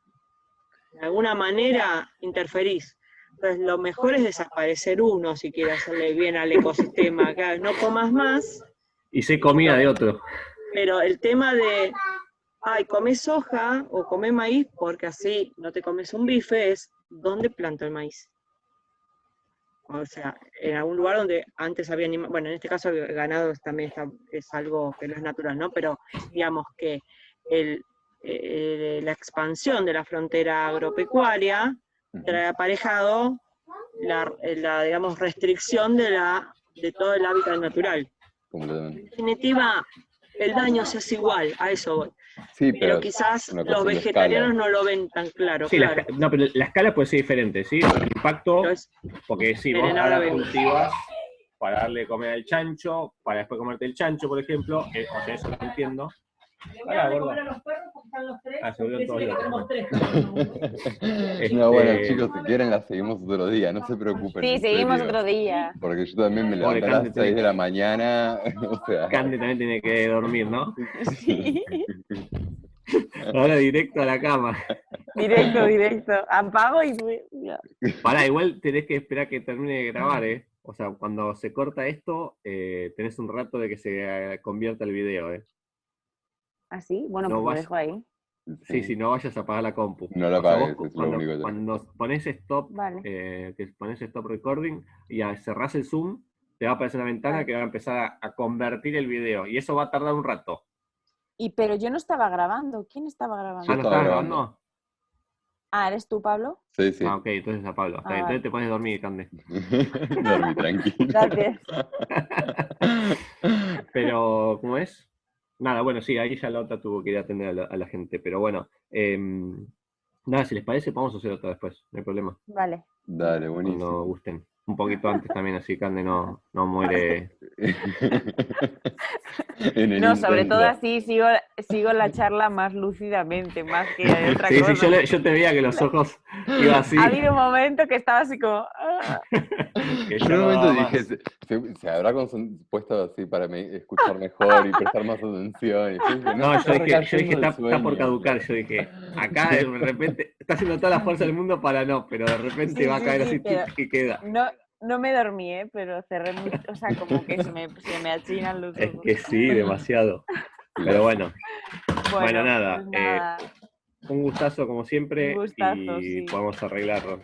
De alguna manera interferís. Entonces lo mejor es desaparecer uno si quieres hacerle bien al ecosistema. Claro, no comas más. Y sé comida de otro. Pero el tema de, comés soja o comés maíz porque así no te comes un bife, es ¿dónde planto el maíz? O sea, en algún lugar donde antes había animales, bueno, en este caso el ganado también es algo que no es natural, ¿no? Pero digamos que la expansión de la frontera agropecuaria trae aparejado la digamos, restricción de todo el hábitat natural. En definitiva, el daño se hace igual, a eso voy. Sí, pero quizás los vegetarianos no lo ven tan claro. Sí, claro. No, pero la escala puede ser diferente, ¿sí? El impacto, porque sí, vos ahora cultivas, para darle de comer al chancho, para después comerte el chancho, por ejemplo. O sea, eso lo entiendo. Pará, gordo. Se volvió todo loco. No, bueno, chicos, si quieren la seguimos otro día, no se preocupen. Sí, en seguimos serio. otro día. Porque yo también me Pobre levanto a las Cande, 6 de la mañana, o sea... Cande también tiene que dormir, ¿no? Sí. Ahora directo a la cama. Directo. Apago y... ya. Pará, igual tenés que esperar que termine de grabar, ¿eh? O sea, cuando se corta esto, tenés un rato de que se convierta el video, ¿eh? ¿Ah, sí? Bueno, No pues lo vas- dejo ahí. Sí, no vayas a apagar la compu. No la O sea, apagues, vos es lo único que tenés. cuando pones stop, Vale. que pones stop recording y cerrás el zoom, te va a aparecer una ventana Vale. que va a empezar a convertir el video. Y eso va a tardar un rato. Pero yo no estaba grabando. ¿Quién estaba grabando? Yo ¿No estaba estabas grabando. grabando? Ah, ¿eres tú, Pablo? Sí, sí. Ah, ok, entonces a Pablo. Ah, Entonces vale. te pones a dormir, Cande. Dormí tranquilo. Gracias. Pero, ¿cómo es? Nada, bueno, sí, ahí ya la otra tuvo que ir a atender a la gente. Pero bueno, nada, si les parece, podemos hacer otra después, no hay problema. Vale. Dale, Cuando buenísimo. gusten. Un poquito antes también, así Cande no muere. En el No, sobre intento. todo así sigo la charla más lúcidamente, más que de otra Sí, cosa. sí, yo te veía que los ojos iban así. Ha habido un momento que estaba así como... "Ah". Que Yo ya en un no momento daba dije, más. se habrá puesto así para escuchar mejor y prestar más atención. Y yo dije, No, está yo dije, recayendo el está por sueño". caducar. Yo dije, acá de repente está haciendo toda la fuerza del mundo para no, pero de repente Sí, va a sí, caer sí, así pero y queda. no me dormí, pero cerré mucho, o sea, como que se me achinan los Es ojos. que sí, demasiado. Pero bueno, Bueno, nada, pues nada, un gustazo como siempre un gustazo, y sí. podemos arreglarlo.